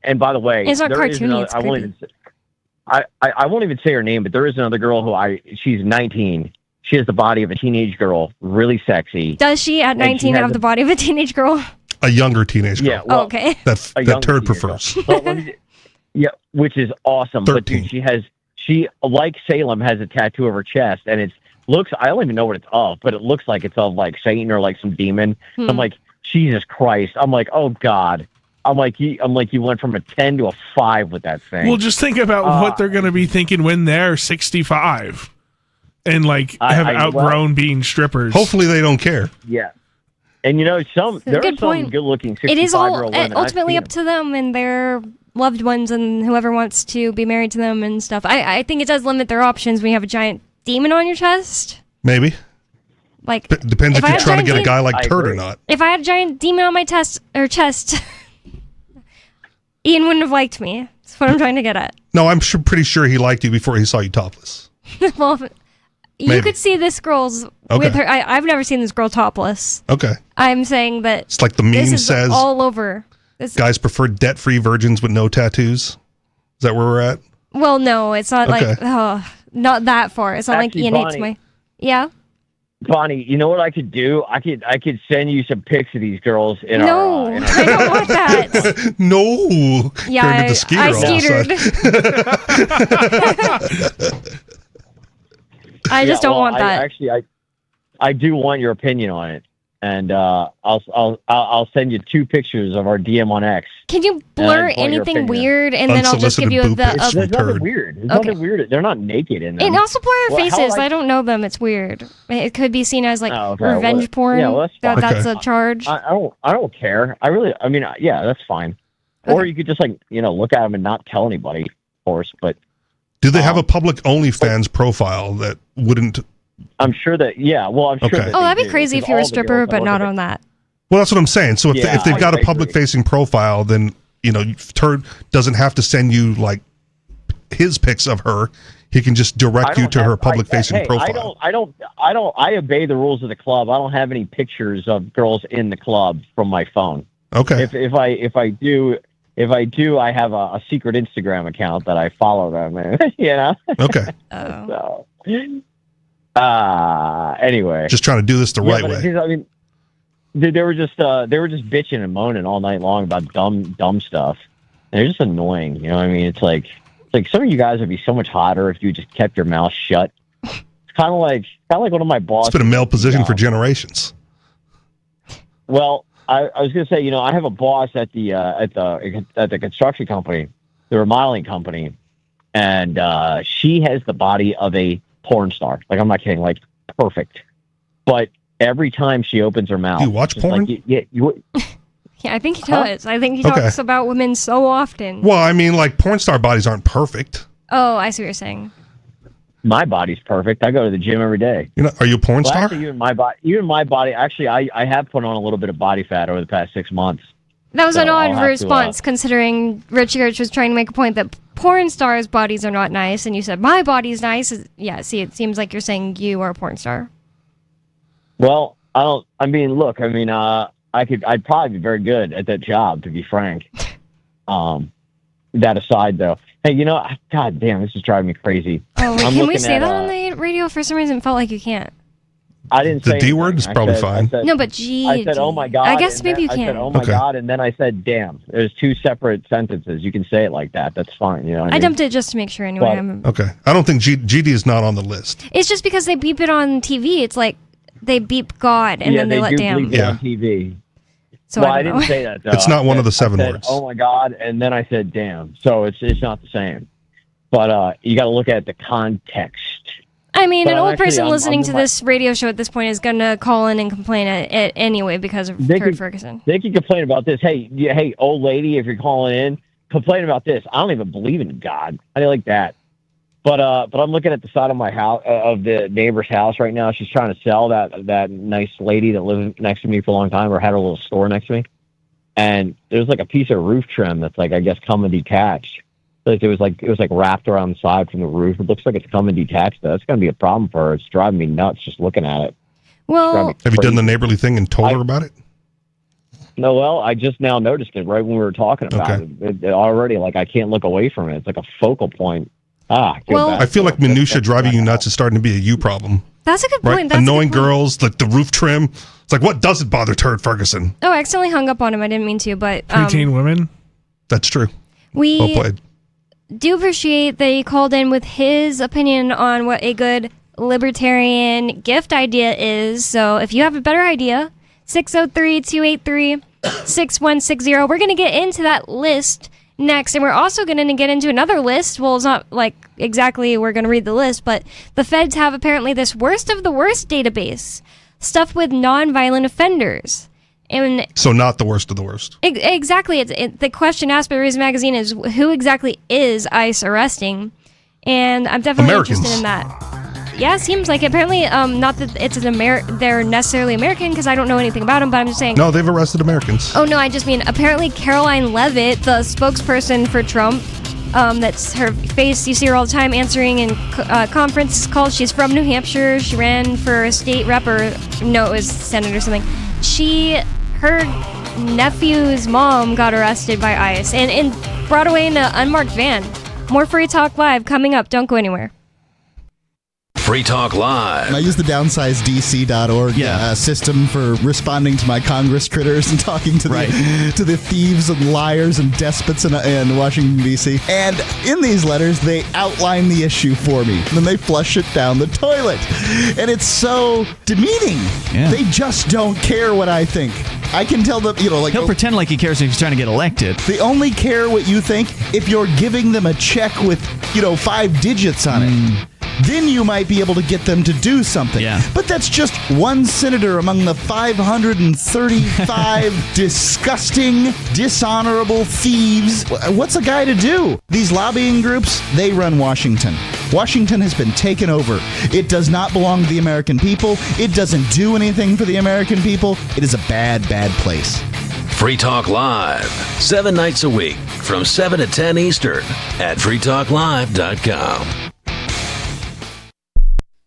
And by the way, It's not there is cartoony, another- it's I won't creepy. even. I won't even say her name, but there is another girl who she's 19. She has the body of a teenage girl, really sexy. Does she at And she 19 has have the body of a teenage girl? A younger teenage girl. Yeah, well, okay. That a that younger turd teenager. prefers. But let me- yeah, which is awesome. But dude, she like Salem has a tattoo of her chest, and it looks. I don't even know what it's of, but it looks like it's of like Satan or like some demon. Hmm. I'm like, Jesus Christ. I'm like, oh God. I'm like you went from a 10 to a 5 with that thing. Well, just think about what they're going to be thinking when they're 65 and like have outgrown being strippers. Hopefully they don't care. Yeah. And you know, there are good some point. good-looking 65-year-old It is all women. I've ultimately seen up to them and their loved ones and whoever wants to be married to them and stuff. I think it does limit their options when you have a giant demon on your chest. Maybe. Like Depends if I you're had trying to get a giant guy demon- like Turd or not. If I had a giant demon on my chest, Ian wouldn't have liked me. That's what I'm trying to get at. No, I'm pretty sure he liked you before he saw you topless. Well, you Maybe. could see this girl's Okay. with her. I've never seen this girl topless. Okay. I'm saying that It's like the meme this is says, all over. This, guys prefer debt-free virgins with no tattoos. Is that where we're at? well, no, it's not Okay. like not that far. It's not like Actually, Ian hates Bonnie- my. Yeah. Bonnie, you know what I could do? I could send you some pics of these girls in No, our. I don't want that. No. Yeah, Turned into Skeeter I all of a skeetered. I just don't want that. I do want your opinion on it, and I'll send you 2 pictures of our DM on X. Can you blur just want your anything opinion. weird, and then I'll just give you the. There's nothing weird. There's nothing weird. They're not naked in them. And also blur Well, how faces. would I don't know them. It's weird. It could be seen as like Oh, okay. revenge Well, porn. yeah, well, that's fine. That's a charge. I don't care. Yeah, that's fine. Or you could just look at them and not tell anybody, of course. But Do they have a public OnlyFans profile that wouldn't? I'm sure that. Yeah. Well, I'm sure. Okay. That Oh, that'd they be do, crazy if because you were a all the stripper, girls that but work not at- on that. Well, that's what I'm saying. So if, Yeah, if they've got a I public-facing profile, then Turd doesn't have to send you like his pics of her. He can just direct you to her public-facing profile. I obey the rules of the club. I don't have any pictures of girls in the club from my phone. Okay. If I do, I have a secret Instagram account that I follow them. Okay. So, anyway, Just trying to do this the right but way. it's- I mean, they were just bitching and moaning all night long about dumb stuff. And they're just annoying. You know what I mean? It's like some of you guys would be so much hotter if you just kept your mouth shut. It's kind of like one of my bosses. It's been a male position for generations. Well, I was going to say, I have a boss at the construction company, the remodeling company, and she has the body of a porn star. Like, I'm not kidding. Like, perfect. But every time she opens her mouth, You watch porn? Yeah, Yeah, I think he Huh? does. I think he Okay. talks about women so often. Well, I mean, like porn star bodies aren't perfect. Oh, I see what you're saying. my body's perfect. I go to the gym every day. Are you a porn star? Actually, even my body. Actually, I have put on a little bit of body fat over the past 6 months. That was So an I'll odd have to, response, considering Richie Rich was trying to make a point that porn stars' bodies are not nice, and you said my body's nice. Yeah, see, it seems like you're saying you are a porn star. Well, I don't. I mean, look. I mean, I'd probably be very good at that job, to be frank. That aside, though, hey, God damn, this is driving me crazy. Oh, wait, can we say that on the radio? For some reason, it felt like you can't. I didn't say the D word is probably fine. No, but G. I said, oh my God. I guess maybe you I can. said, oh my God, and then I said, damn. There's two separate sentences. You can say it like that. That's fine. You know what I mean? dumped it just to make sure anyway. Okay. I don't think GD is not on the list. It's just because they beep it on TV. It's like they beep God and then they let damn. Yeah, on TV. So I didn't say that, though. It's not one of the 7 I said, words. oh my God, and then I said damn. So it's not the same. But you got to look at the context. I mean, But an I'm old actually- person I'm- listening I'm to my- this radio show at this point is going to call in and complain at anyway because of Kurt Ferguson. They can complain about this. Hey, old lady, if you're calling in, complain about this. I don't even believe in God. I didn't like that. But I'm looking at the side of my house, of the neighbor's house right now. She's trying to sell that nice lady that lived next to me for a long time, or had a little store next to me. And there's like a piece of roof trim that's like, I guess, coming detached. Like it was like wrapped around the side from the roof. It looks like it's coming detached. Though. That's going to be a problem for her. It's driving me nuts just looking at it. Well, have you done the neighborly thing and told her about it? No, well, I just now noticed it right when we were talking about it already. Like I can't look away from it. It's like a focal point. I feel like minutia driving you nuts is starting to be a you problem. That's a good Right? point. That's Annoying a good point. girls, like the roof trim. It's like, what doesn't bother Turd Ferguson? Oh, I accidentally hung up on him. I didn't mean to, but Preteen women. That's true. we Well played. do appreciate that he called in with his opinion on what a good libertarian gift idea is. So if you have a better idea, 603-283-6160. We're going to get into that list next, and we're also going to get into another list. Well, it's not like exactly we're going to read the list, but the feds have apparently this worst of the worst database stuffed with non-violent offenders. And So not the worst of the worst. exactly, the question asked by Reason Magazine is, who exactly is ICE arresting? And I'm definitely Americans. interested in that. Yeah, seems like it. Apparently, not that it's they're necessarily American, because I don't know anything about them, but I'm just saying. No, they've arrested Americans. Oh no, I just mean apparently Caroline Levitt, the spokesperson for Trump, that's her face. You see her all the time answering in conference calls. She's from New Hampshire. She ran for a state rep, or no, it was Senate or something. Her nephew's mom got arrested by ICE and brought away in an unmarked van. More Free Talk Live coming up. Don't go anywhere. Free Talk Live. I use the downsizedc.org system for responding to my Congress critters and talking to the thieves and liars and despots in Washington, D.C. And in these letters, they outline the issue for me. Then they flush it down the toilet. And it's so demeaning. Yeah. They just don't care what I think. I can tell them, He'll pretend like he cares if he's trying to get elected. They only care what you think if you're giving them a check with, 5 digits on it. Then you might be able to get them to do something. Yeah. But that's just one senator among the 535 disgusting, dishonorable thieves. What's a guy to do? These lobbying groups, they run Washington. Washington has been taken over. It does not belong to the American people. It doesn't do anything for the American people. It is a bad, bad place. Free Talk Live, 7 nights a week from 7 to 10 Eastern at freetalklive.com.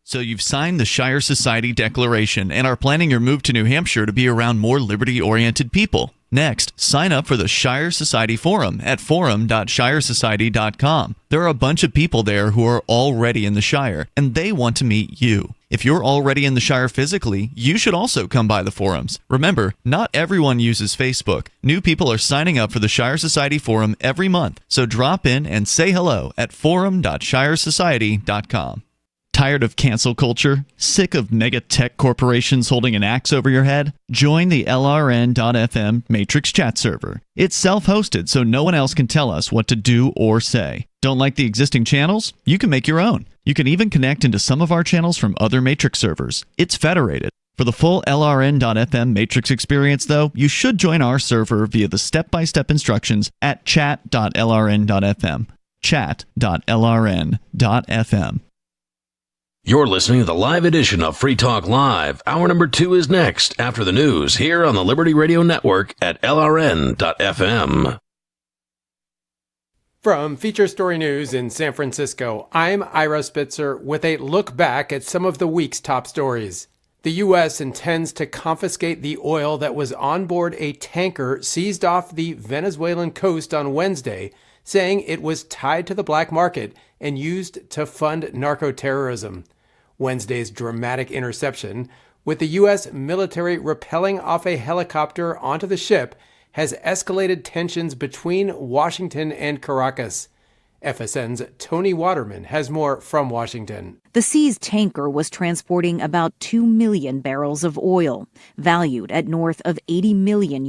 So you've signed the Shire Society Declaration and are planning your move to New Hampshire to be around more liberty-oriented people. Next, sign up for the Shire Society Forum at forum.shiresociety.com. There are a bunch of people there who are already in the Shire, and they want to meet you. If you're already in the Shire physically, you should also come by the forums. Remember, not everyone uses Facebook. New people are signing up for the Shire Society Forum every month, so drop in and say hello at forum.shiresociety.com. Tired of cancel culture? Sick of mega tech corporations holding an axe over your head? Join the LRN.FM Matrix chat server. It's self-hosted, so no one else can tell us what to do or say. Don't like the existing channels? You can make your own. You can even connect into some of our channels from other Matrix servers. It's federated. For the full LRN.FM Matrix experience, though, you should join our server via the step-by-step instructions at chat.lrn.fm. Chat.lrn.fm. You're listening to the live edition of Free Talk Live. Hour number 2 is next after the news here on the Liberty Radio Network at LRN.FM. From Feature Story News in San Francisco, I'm Ira Spitzer with a look back at some of the week's top stories. The U.S. intends to confiscate the oil that was on board a tanker seized off the Venezuelan coast on Wednesday, saying it was tied to the black market and used to fund narco-terrorism. Wednesday's dramatic interception, with the U.S. military rappelling off a helicopter onto the ship, has escalated tensions between Washington and Caracas. FSN's Tony Waterman has more from Washington. The seized tanker was transporting about 2 million barrels of oil, valued at north of $80 million.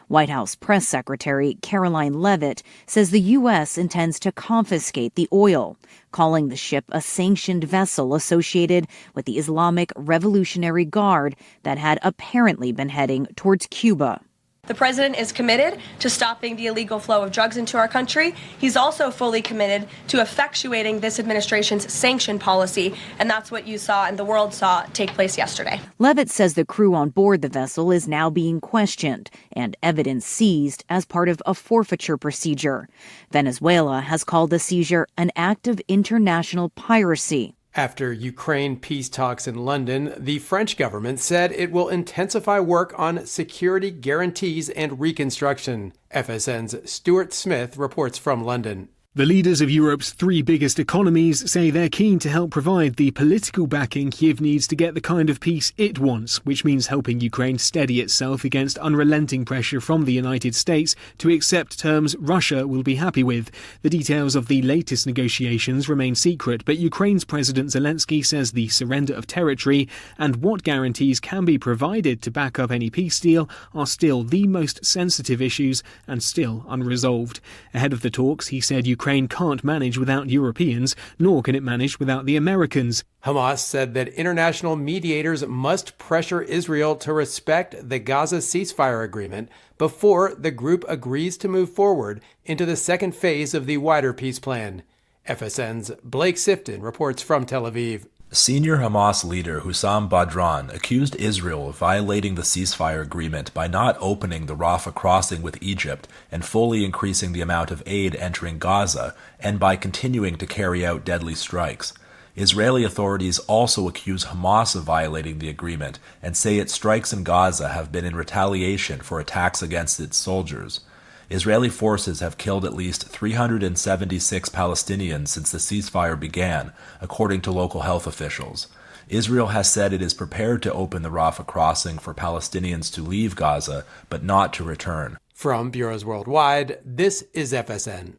White House Press Secretary Caroline Leavitt says the U.S. intends to confiscate the oil, calling the ship a sanctioned vessel associated with the Islamic Revolutionary Guard that had apparently been heading towards Cuba. The president is committed to stopping the illegal flow of drugs into our country. He's also fully committed to effectuating this administration's sanction policy, and that's what you saw and the world saw take place yesterday. Leavitt says the crew on board the vessel is now being questioned and evidence seized as part of a forfeiture procedure. Venezuela has called the seizure an act of international piracy. After Ukraine peace talks in London, the French government said it will intensify work on security guarantees and reconstruction. FSN's Stuart Smith reports from London. The leaders of Europe's three biggest economies say they're keen to help provide the political backing Kyiv needs to get the kind of peace it wants, which means helping Ukraine steady itself against unrelenting pressure from the United States to accept terms Russia will be happy with. The details of the latest negotiations remain secret, but Ukraine's President Zelensky says the surrender of territory and what guarantees can be provided to back up any peace deal are still the most sensitive issues and still unresolved. Ahead of the talks, he said Ukraine can't manage without Europeans, nor can it manage without the Americans. Hamas said that international mediators must pressure Israel to respect the Gaza ceasefire agreement before the group agrees to move forward into the second phase of the wider peace plan. FSN's Blake Sifton reports from Tel Aviv. Senior Hamas leader Hussam Badran accused Israel of violating the ceasefire agreement by not opening the Rafah crossing with Egypt and fully increasing the amount of aid entering Gaza, and by continuing to carry out deadly strikes. Israeli authorities also accuse Hamas of violating the agreement and say its strikes in Gaza have been in retaliation for attacks against its soldiers. Israeli forces have killed at least 376 Palestinians since the ceasefire began, according to local health officials. Israel has said it is prepared to open the Rafah crossing for Palestinians to leave Gaza, but not to return. From Bureaus Worldwide, this is FSN.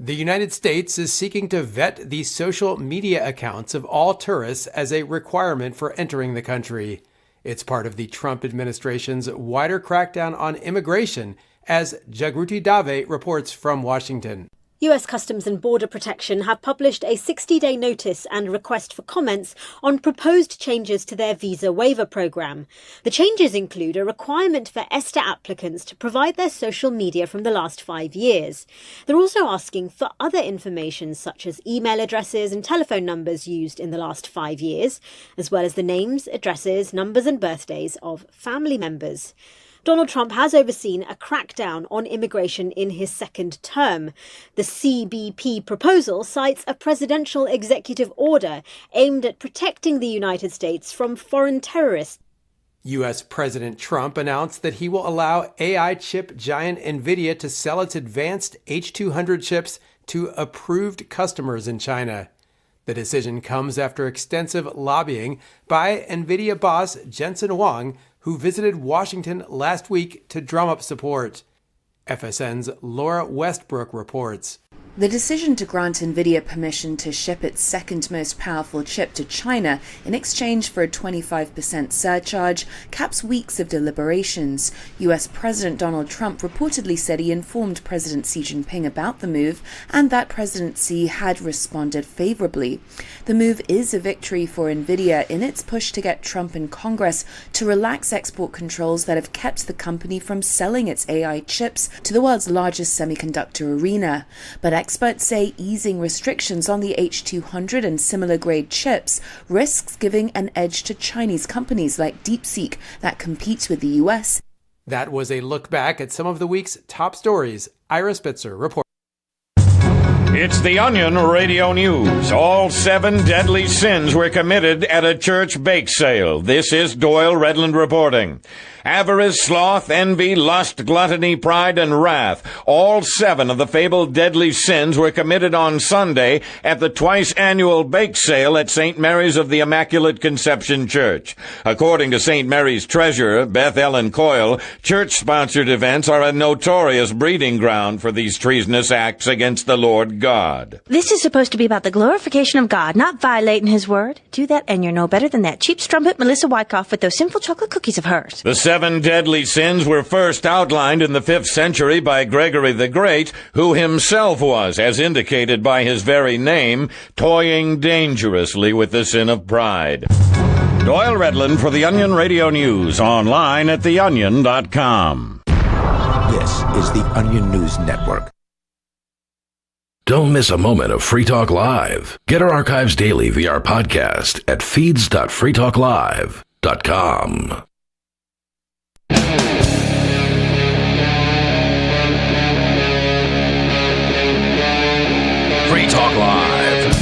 The United States is seeking to vet the social media accounts of all tourists as a requirement for entering the country. It's part of the Trump administration's wider crackdown on immigration, as Jagruti Dave reports from Washington. U.S. Customs and Border Protection have published a 60-day notice and request for comments on proposed changes to their visa waiver program. The changes include a requirement for ESTA applicants to provide their social media from the last 5 years. They're also asking for other information such as email addresses and telephone numbers used in the last 5 years, as well as the names, addresses, numbers and birthdays of family members. Donald Trump has overseen a crackdown on immigration in his second term. The CBP proposal cites a presidential executive order aimed at protecting the United States from foreign terrorists. U.S. President Trump announced that he will allow AI chip giant NVIDIA to sell its advanced H200 chips to approved customers in China. The decision comes after extensive lobbying by NVIDIA boss Jensen Huang, who visited Washington last week to drum up support. FSN's Laura Westbrook reports. The decision to grant NVIDIA permission to ship its second most powerful chip to China in exchange for a 25% surcharge caps weeks of deliberations. US President Donald Trump reportedly said he informed President Xi Jinping about the move and that President Xi had responded favorably. The move is a victory for NVIDIA in its push to get Trump and Congress to relax export controls that have kept the company from selling its AI chips to the world's largest semiconductor arena. But experts say easing restrictions on the H200 and similar grade chips risks giving an edge to Chinese companies like DeepSeek that compete with the US. That was a look back at some of the week's top stories. Ira Spitzer reports. It's the Onion Radio News. All 7 deadly sins were committed at a church bake sale. This is Doyle Redland reporting. Avarice, sloth, envy, lust, gluttony, pride, and wrath. All 7 of the fabled deadly sins were committed on Sunday at the twice-annual bake sale at St. Mary's of the Immaculate Conception Church. According to St. Mary's treasurer, Beth Ellen Coyle, church-sponsored events are a notorious breeding ground for these treasonous acts against the Lord God. This is supposed to be about the glorification of God, not violating His word. Do that and you're no better than that cheap strumpet Melissa Wyckoff with those sinful chocolate cookies of hers. The 7 deadly sins were first outlined in the 5th century by Gregory the Great, who himself was, as indicated by his very name, toying dangerously with the sin of pride. Doyle Redland for the Onion Radio News, online at theonion.com. This is the Onion News Network. Don't miss a moment of Free Talk Live. Get our archives daily via our podcast at feeds.freetalklive.com. Free Talk Live.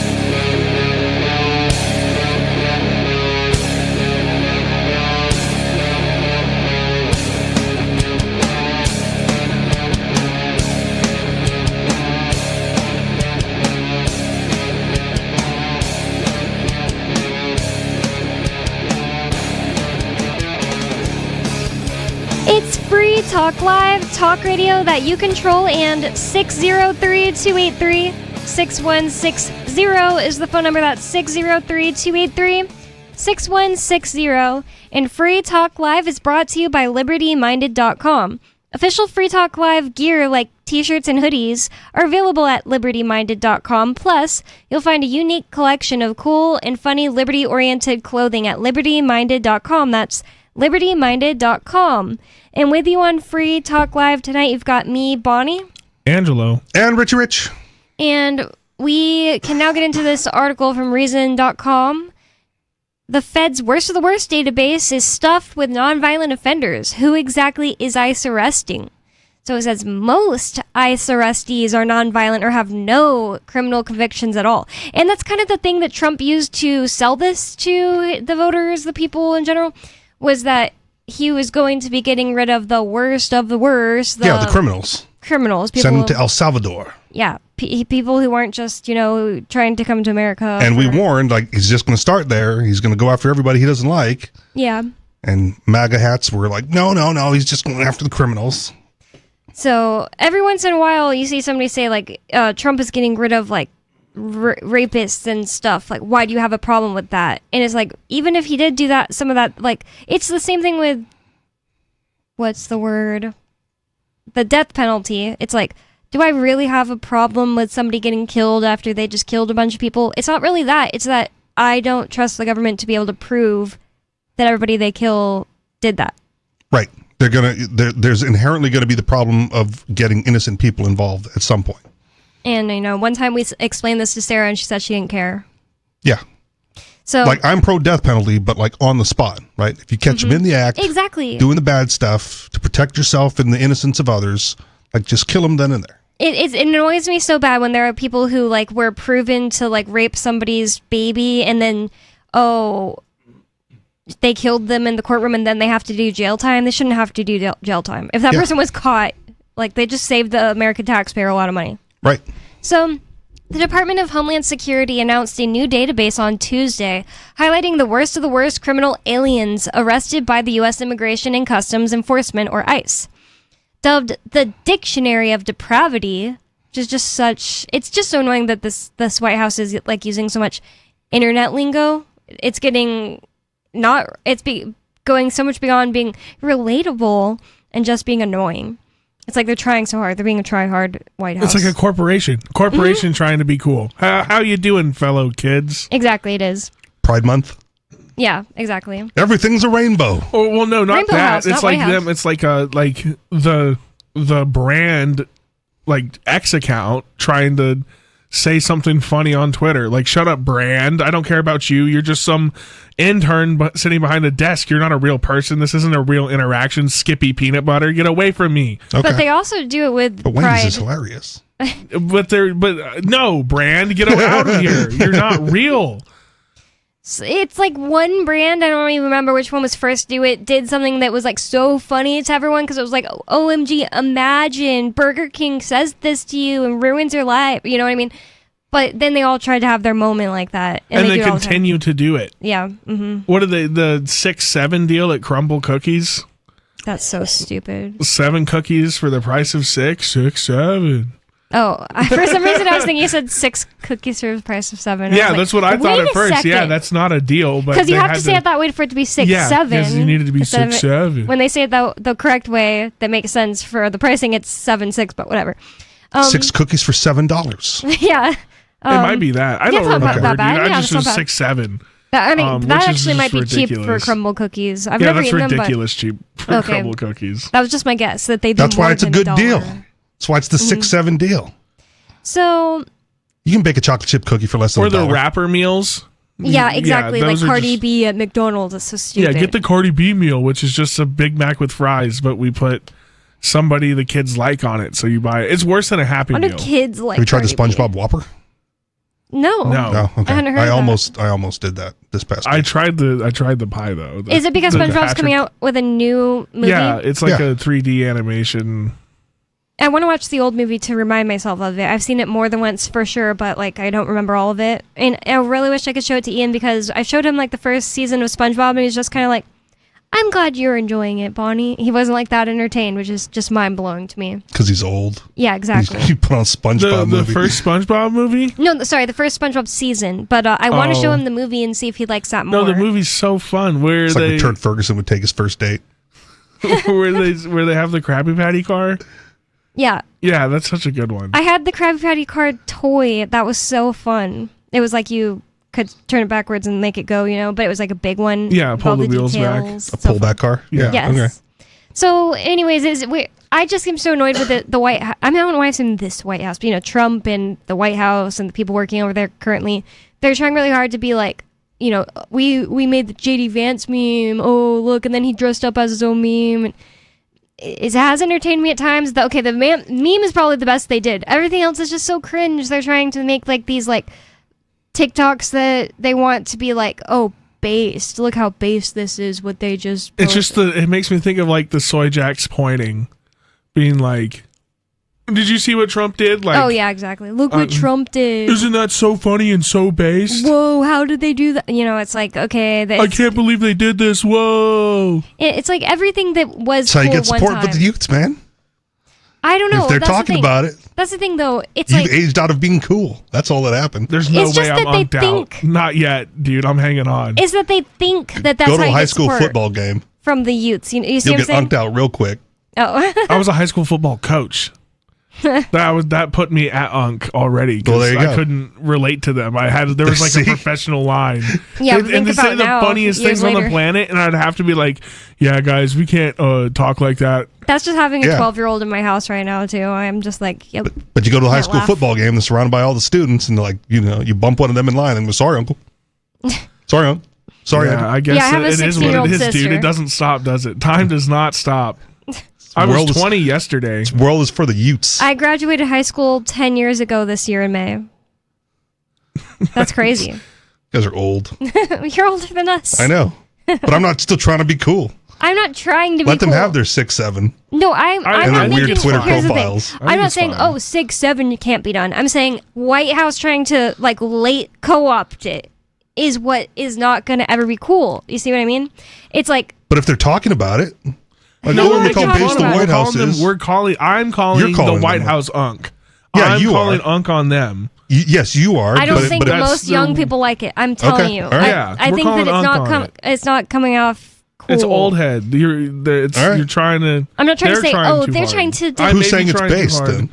It's Free Talk Live, talk radio that you control, and 603-283-6160 is the phone number. That's 603-283-6160. And Free Talk Live is brought to you by LibertyMinded.com. Official Free Talk Live gear like t-shirts and hoodies are available at LibertyMinded.com. Plus, you'll find a unique collection of cool and funny liberty-oriented clothing at LibertyMinded.com. That's LibertyMinded.com. And with you on Free Talk Live tonight, you've got me, Bonnie. Angelo. And Richie Rich. And we can now get into this article from Reason.com. The Fed's Worst of the Worst database is stuffed with nonviolent offenders. Who exactly is ICE arresting? So it says most ICE arrestees are nonviolent or have no criminal convictions at all. And that's kind of the thing that Trump used to sell this to the voters, the people in general, was that he was going to be getting rid of the worst of the worst. The criminals. Criminals. People, Send them to El Salvador. Yeah, people who weren't just, trying to come to America. And we warned, he's just going to start there. He's going to go after everybody he doesn't like. Yeah. And MAGA hats were like, no, he's just going after the criminals. So every once in a while, you see somebody say, Trump is getting rid of, rapists and stuff. Why do you have a problem with that? And it's even if he did do that, some of that, it's the same thing with, what's the word? The death penalty. It's do I really have a problem with somebody getting killed after they just killed a bunch of people? It's not really that. It's that I don't trust the government to be able to prove that everybody they kill did that. Right. There's inherently going to be the problem of getting innocent people involved at some point. And, one time we explained this to Sarah and she said she didn't care. Yeah. So, I'm pro death penalty, but on the spot, right? If you catch them in the act, exactly, doing the bad stuff to protect yourself and the innocence of others, just kill them then and there. It annoys me so bad when there are people who were proven to rape somebody's baby and then, they killed them in the courtroom and then they have to do jail time. They shouldn't have to do jail time. If that person was caught, they just saved the American taxpayer a lot of money. Right. So, the Department of Homeland Security announced a new database on Tuesday, highlighting the worst of the worst criminal aliens arrested by the U.S. Immigration and Customs Enforcement, or ICE. Dubbed the Dictionary of Depravity, which is just it's just so annoying that this White House is using so much internet lingo. It's getting going so much beyond being relatable and just being annoying. It's they're trying so hard. They're being a try-hard White House. It's like a corporation. Trying to be cool. How you doing, fellow kids? Exactly, it is. Pride Month? Yeah, exactly. Everything's a rainbow. Oh, well, no, not Rainbow that. House, it's not White them. House. It's the brand, X account trying to say something funny on Twitter. Like, shut up, Brand. I don't care about you. You're just some intern sitting behind a desk. You're not a real person. This isn't a real interaction. Skippy peanut butter. Get away from me. But they also do it with But Wendy's pride. is hilarious. No, Brand, get out of here. You're not real. It's like one brand, I don't even remember which one was first to do it, did something that was like so funny to everyone because it was like, OMG, imagine Burger King says this to you and ruins your life. You know what I mean? But then they all tried to have their moment like that. And they do it all the time. continue to do it. Yeah. Mm-hmm. What are they, the 6-7 deal at Crumble Cookies? That's so stupid. 7 cookies for the price of 6? 6, 7. Oh, for some reason I was thinking you said 6 cookies for the price of 7. Yeah, that's what I thought at first. Second. Yeah, that's not a deal. Because you have to say it that way for it to be 6-7. Yeah, because you needed to be 6-7. When they say it the correct way that makes sense for the pricing, it's 7-6, but whatever. 6 cookies for $7. Yeah. It might be that. I don't remember, dude. I just was 6-7. I mean, that actually might be ridiculous. cheap for crumble cookies. I've yeah, never that's eaten ridiculous them, cheap for crumble cookies. That was just my guess that they do. That's why it's a good $1. deal. That's why it's the 6-7 deal. So you can bake a chocolate chip cookie for less than or the $1. wrapper meals. Yeah, exactly. Yeah, like those are Cardi just- B at McDonald's. It's so stupid. Yeah, get the Cardi B meal, which is just a Big Mac with fries, but we put somebody the kids like on it, so you buy it. It's worse than a Happy What Meal. do kids like? Have you tried the Cardi B? SpongeBob Whopper? No. No. Okay. I hadn't heard of that. I almost did that this past I tried the pie though. Is it because the SpongeBob's Patrick- coming out with a new movie? Yeah, it's like a 3D animation. I want to watch the old movie to remind myself of it. I've seen it more than once for sure, but like I don't remember all of it. And I really wish I could show it to Ian because I showed him like the first season of SpongeBob and he's just kind of like, I'm glad you're enjoying it, Bonnie. He wasn't like that entertained, which is just mind blowing to me. Because he's old. Yeah, exactly. You put on SpongeBob The movie. first SpongeBob movie? No, sorry, the first SpongeBob season. But I want to Oh. show him the movie and see if he likes that more. No, the movie's so fun. Where It's like when Turd Ferguson would take his first date. where they have the Krabby Patty car. Yeah. Yeah, that's such a good one. I had the Krabby Patty car toy. That was so fun. It was like you could turn it backwards and make it go, you know, but it was like a big one. Yeah, pull All the wheels details. A pullback car? Yeah. Yes. Okay. So, anyways, I just am so annoyed with the White House. I mean, I don't know why I've seen this White House, but, you know, Trump and the White House and the people working over there currently, they're trying really hard to be like, you know, we made the JD Vance meme. Oh, look, and then he dressed up as his own meme. It has entertained me at times. The meme is probably the best they did. Everything else is just so cringe. They're trying to make like these like TikToks that they want to be like, oh, based. Look how based this is. What they just. It's just it makes me think of like the soy jacks pointing, being like, "Did you see what Trump did?" Like, oh yeah, exactly. Look what Trump did. Isn't that so funny and so based? Whoa, how did they do that? You know, it's like okay. I can't believe they did this. Whoa. It's like everything that was. That's how you cool get support one with time. the youths, man. I don't know. If they're That's the talking thing. about it, That's the thing, though. It's you've like aged out of being cool. That's all that happened. There's no It's just way I'm that they unked think- out. Not yet, dude. I'm hanging on. is that they think that that's Go to how a you high get school support football game. from the youths. You see You'll what get I'm saying? unked out real quick. Oh, I was a high school football coach. That put me at unk already. 'cause Well, there you I go. couldn't relate to them. there was like See? a professional line. Yeah, and think to say about the now, funniest years things on later. the planet, and I'd have to be like, "Yeah, guys, we can't talk like that." that's just having a Yeah. 12-year-old in my house right now too. I'm just like, yep. But you go to a high Can't school laugh. football game that's surrounded by all the students, and like you bump one of them in line, and go, "Sorry, uncle. Sorry, uncle. Sorry, Yeah, uncle." I guess Yeah, I have a it is what 16-year-old it is, dude. sister. It doesn't stop, does it? Time does not stop. I was World is- 20 yesterday. This world is for the youths. I graduated high school 10 years ago this year in May. That's crazy. You guys are old. You're older than us. I know, but I'm not still trying to be cool. I'm not trying to Let be them cool. have their 6-7. No, I'm and not their weird making Twitter here's the thing. profiles. I'm not saying 6-7 you can't be done. I'm saying White House trying to like late co-opt it is what is not going to ever be cool. You see what I mean? It's like But if they're talking about it, like No, what we're we call making based fun the of White them. House is. I'm calling You're calling the White them- House unk. Yeah, I'm you calling are. unk on them. Yes, you are. I don't but- think but that it's- most young people like it. I'm telling you. all right. Yeah, I we're think that calling unk on it. it's not coming off cool. It's old head. You're trying to. I'm not trying to they're say, trying oh, too they're hard. trying to- I Who's may be saying it's trying too based hard. then?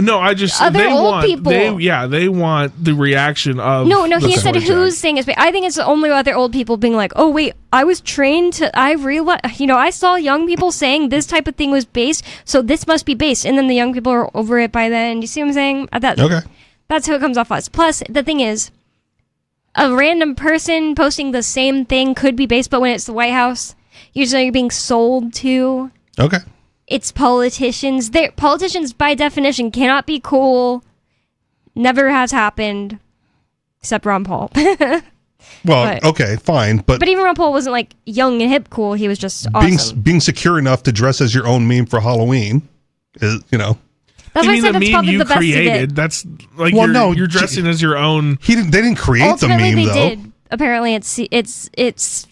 No, I just Other they old want people. they want the reaction of No, the he said soy jack. who's saying it's. I think it's only other old people being like, oh wait, I was trained to. I realized, I saw young people saying this type of thing was based, so this must be based, and then the young people are over it by then. You see what I'm saying? Okay. That's who it comes off as. Plus, the thing is, a random person posting the same thing could be based, but when it's the White House, usually you're being sold to. Okay. It's politicians. Politicians, by definition, cannot be cool. Never has happened, except Ron Paul. Well, okay, fine, but even Ron Paul wasn't like young and hip cool. He was just awesome. being secure enough to dress as your own meme for Halloween is, That's why I said the that's meme probably you the best he created? did. That's like Well, you're dressing as your own. They didn't create Ultimately, the meme they though. did. Apparently, it's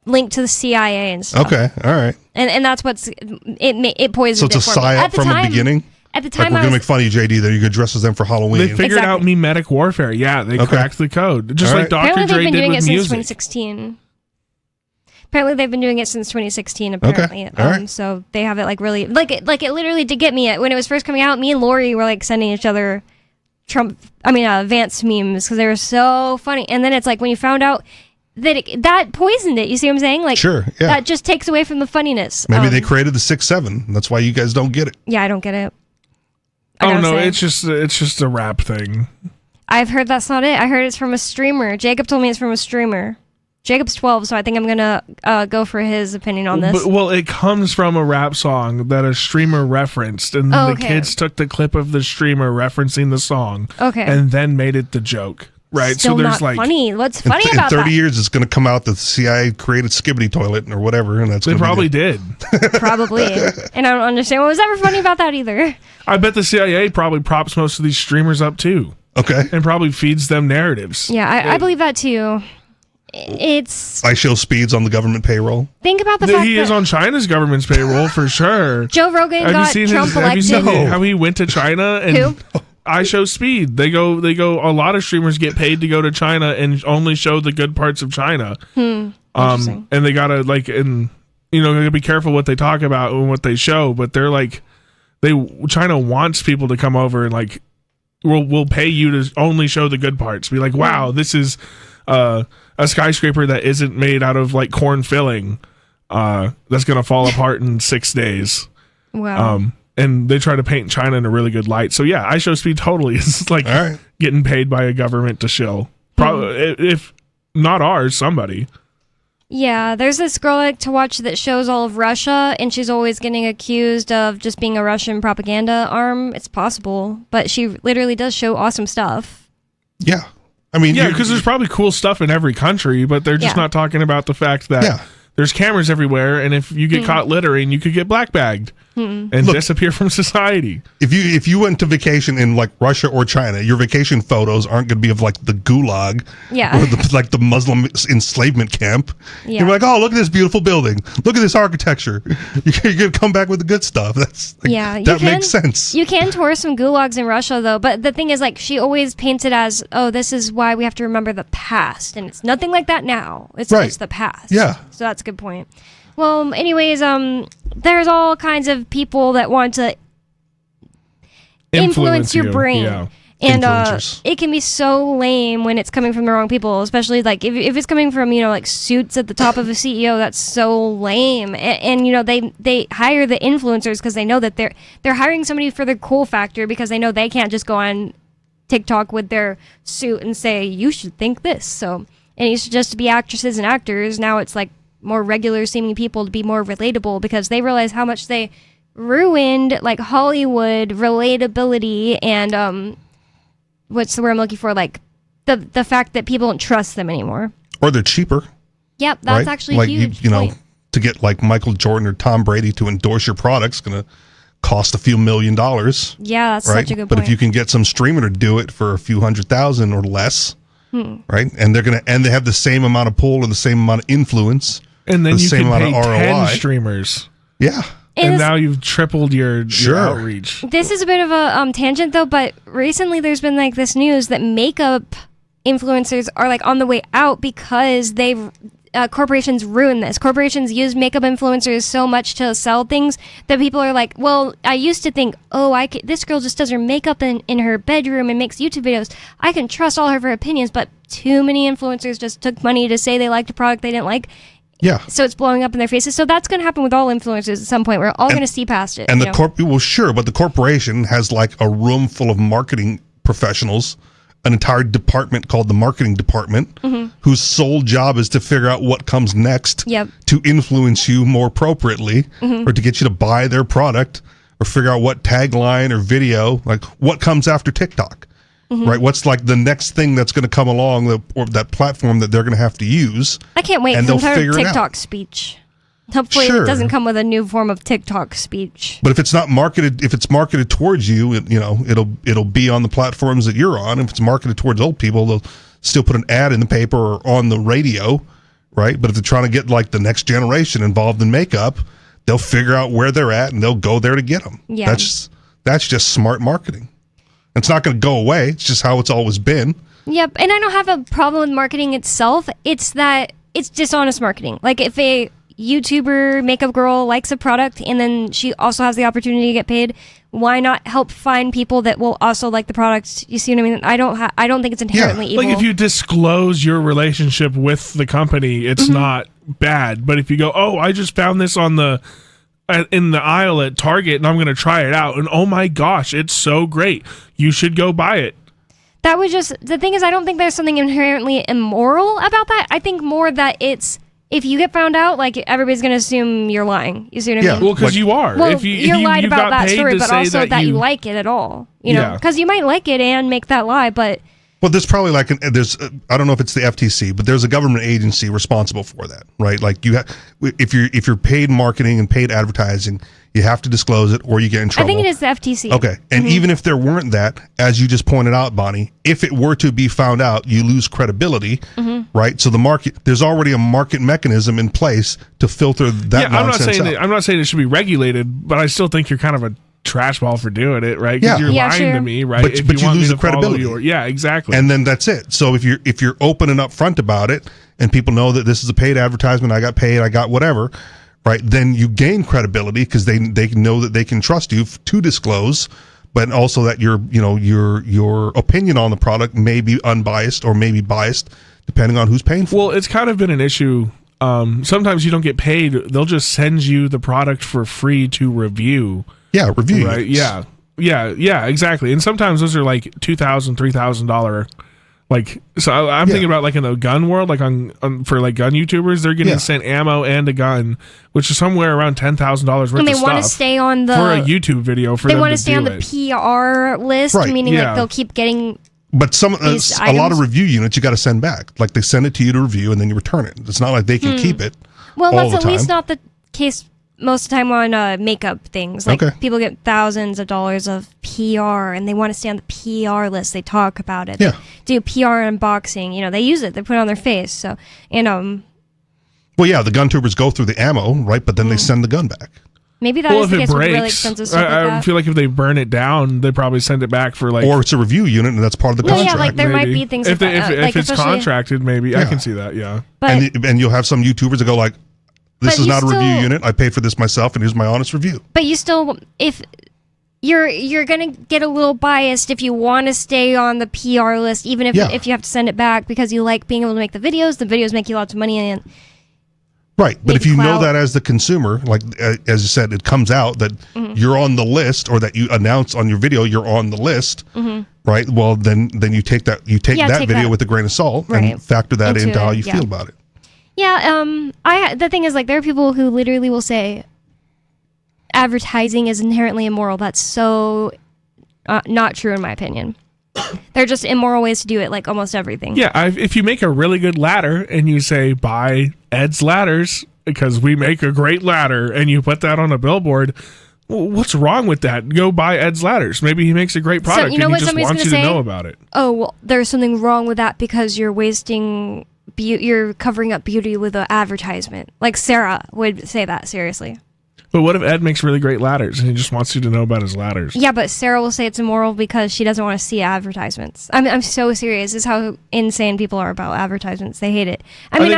linked to the CIA and stuff. Okay, all right. And that's what's it poisoned. So it's a it for me. psyop At the from time- the beginning. At the Like time, we're I gonna was make fun of you, JD. That you could dress as them for Halloween. They figured out memetic warfare. Yeah, they cracked the code, just All like right. Dr. apparently Dre they've been did doing with it since music. 2016. Apparently they've been doing it since 2016. Apparently, All right. So they have it like really like it literally did get me. When it was first coming out, me and Lori were like sending each other Vance memes because they were so funny. And then it's like when you found out that that poisoned it. You see what I'm saying? Like, Sure, yeah. that just takes away from the funniness. Maybe they created the 6-7. That's why you guys don't get it. Yeah, I don't get it. Oh gotta no, say. it's just a rap thing. I've heard that's not it. I heard it's from a streamer. Jacob told me it's from a streamer. Jacob's 12, so I think I'm gonna go for his opinion on this. Well, it comes from a rap song that a streamer referenced, and Oh, the okay. kids took the clip of the streamer referencing the song, Okay. and then made it the joke. Right? Still so there's not funny. What's funny in about 30 that? years, it's going to come out that the CIA created Skibbity Toilet or whatever, and that's They gonna probably be did. Probably. And I don't understand what was ever funny about that either. I bet the CIA probably props most of these streamers up too. Okay. And probably feeds them narratives. Yeah, I believe that too. It's I show speeds on the government payroll. think about the fact He is that on China's government's payroll for sure. Joe Rogan got Trump have you seen elected. how he went to China and Who? I show speed. They go a lot of streamers get paid to go to China and only show the good parts of China. And they gotta they gotta be careful what they talk about and what they show, but they're like China wants people to come over and like we'll pay you to only show the good parts. Be like, wow, this is a skyscraper that isn't made out of like corn filling that's gonna fall apart in 6 days. Wow. And they try to paint China in a really good light. So yeah, I show speed totally is like getting paid by a government to show. If not ours, somebody. Yeah, there's this girl I like to watch that shows all of Russia, and she's always getting accused of just being a Russian propaganda arm. It's possible, but she literally does show awesome stuff. Yeah. I mean, yeah, because there's probably cool stuff in every country, but they're just Yeah. not talking about the fact that there's cameras everywhere, and if you get caught littering, you could get black bagged and disappear from society. If you went to vacation in like Russia or China, your vacation photos aren't going to be of like the gulag, Yeah. or like the Muslim enslavement camp. Yeah. You're like, oh, look at this beautiful building, look at this architecture. You're going to come back with the good stuff. That's like, Yeah, that makes sense. You can tour some gulags in Russia, though. But the thing is, like, she always paints it as, oh, this is why we have to remember the past, and it's nothing like that now. It's Right. just the past. Yeah. So that's a good point. Well, anyways, there's all kinds of people that want to influence your you, brain. yeah. And Influencers. it can be so lame when it's coming from the wrong people, especially like if it's coming from, like suits at the top of a CEO, that's so lame. And they hire the influencers because they know that they're hiring somebody for their cool factor because they know they can't just go on TikTok with their suit and say, you should think this. So, and it used to just be actresses and actors. Now it's like more regular seeming people to be more relatable because they realize how much they ruined like Hollywood relatability and what's the word I'm looking for? Like the fact that people don't trust them anymore. Or they're cheaper. Yep, that's right? actually like huge. you know, point. to get like Michael Jordan or Tom Brady to endorse your product's going to cost a few $1 million. Yeah, that's right? such a good But point. if you can get some streamer to do it for a few $100,000 or less, right? And they have the same amount of pull and the same amount of influence, And then the you same can amount pay of 10 ROI. streamers. Yeah. And And this- now you've tripled your Sure. outreach. This is a bit of a tangent though, but recently there's been like this news that makeup influencers are like on the way out because they've corporations ruin this. Corporations use makeup influencers so much to sell things that people are like, well, I used to think, oh, this girl just does her makeup in her bedroom and makes YouTube videos. I can trust all of her opinions, but too many influencers just took money to say they liked a product they didn't like. Yeah. So it's blowing up in their faces. So that's going to happen with all influencers at some point. We're all going to see past it. And you the know? well, sure, but the corporation has like a room full of marketing professionals, an entire department called the marketing department, whose sole job is to figure out what comes next to influence you more appropriately, or to get you to buy their product, or figure out what tagline or video, like what comes after TikTok, right? What's like the next thing that's going to come along, or that platform that they're going to have to use. I can't wait and for they'll some figure it out. TikTok speech. Hopefully Sure. it doesn't come with a new form of TikTok speech. But if it's not marketed, if it's marketed towards you, it'll be on the platforms that you're on. If it's marketed towards old people, they'll still put an ad in the paper or on the radio, right? But if they're trying to get like the next generation involved in makeup, they'll figure out where they're at and they'll go there to get them. Yeah. That's just smart marketing. It's not going to go away. It's just how it's always been. Yep, and I don't have a problem with marketing itself. It's that it's dishonest marketing. Like if a YouTuber makeup girl likes a product and then she also has the opportunity to get paid, why not help find people that will also like the product? You see what I mean? I don't think it's inherently evil. Like if you disclose your relationship with the company, it's not bad. But if you go, oh, I just found this on in the aisle at Target and I'm going to try it out, and oh my gosh, it's so great, you should go buy it. That was just the thing. Is I don't think there's something inherently immoral about that. I think more that it's, if you get found out, like everybody's going to assume you're lying. You see what I mean? Well, because you are. Well, if you're lied you about got that paid story, to but say also that you like it at all. You know, because you might like it and make that lie, but Well, there's probably like I don't know if it's the FTC, but there's a government agency responsible for that, right? Like if you're paid marketing and paid advertising, you have to disclose it or you get in trouble. I think it is the FTC. Okay, and even if there weren't that, as you just pointed out, Bonnie, if it were to be found out, you lose credibility, right? So there's already a market mechanism in place to filter that nonsense out. I'm not saying it should be regulated, but I still think you're kind of a trash ball for doing it, right? Because you're lying to me, right? But you lose the credibility. Exactly. And then that's it. So if you're open and upfront about it, and people know that this is a paid advertisement, I got paid, I got whatever, right? Then you gain credibility because they know that they can trust you to disclose, but also that your opinion on the product may be unbiased or may be biased depending on who's paying for it. Well, it's kind of been an issue. Sometimes you don't get paid; they'll just send you the product for free to review. Yeah, review. Right? Yeah, exactly. And sometimes those are like $2,000, $3,000. Like, so I'm thinking about like in the gun world, like for like gun YouTubers, they're getting sent ammo and a gun, which is somewhere around $10,000 worth of stuff. And they want to stay on for a YouTube video for they them want to to stay on the PR list, meaning like they'll keep getting. But a lot of review units you got to send back. Like they send it to you to review and then you return it. It's not like they can keep it. Well, all that's the at time. least not the case most of the time on makeup things. Like people get thousands of dollars of PR and they want to stay on the PR list. They talk about it. Yeah. They do PR unboxing. They use it. They put it on their face. So Well, yeah, the gun tubers go through the ammo, right? But then they send the gun back. Maybe that is the case with really expensive stuff like I that. feel like if they burn it down, they probably send it back for like. Or it's a review unit, and that's part of the Well, yeah, contract. like there might be things if like that, if like it's especially- contracted, maybe I can see that. Yeah, and you'll have some YouTubers that go like, "This But is you not a review still- unit. I paid for this myself, and here's my honest review." But you still, if you're gonna get a little biased if you want to stay on the PR list, even if if you have to send it back because you like being able to make the videos make you lots of money and. Right, but Make if you know clout. that as the consumer, like as you said, it comes out that you're on the list, or that you announce on your video you're on the list, right? Well, then you take that take video that- with a grain of salt Right. and factor that into how you yeah. feel about it. Yeah, the thing is, like, there are people who literally will say advertising is inherently immoral. That's so not true in my opinion. They're just immoral ways to do it, like almost everything. yeah. If you make a really good ladder and you say buy Ed's ladders because we make a great ladder, and you put that on a billboard, well, what's wrong with that? Go buy Ed's ladders. Maybe he makes a great product, you know and what he just somebody's wants you gonna to say? know about it. Oh, well, there's something wrong with that because you're wasting. You're covering up beauty with an advertisement. Like Sarah would say that seriously. But what if Ed makes really great ladders and he just wants you to know about his ladders? Yeah, but Sarah will say it's immoral because she doesn't want to see advertisements. I'm so serious. This is how insane people are about advertisements. They hate it. I mean,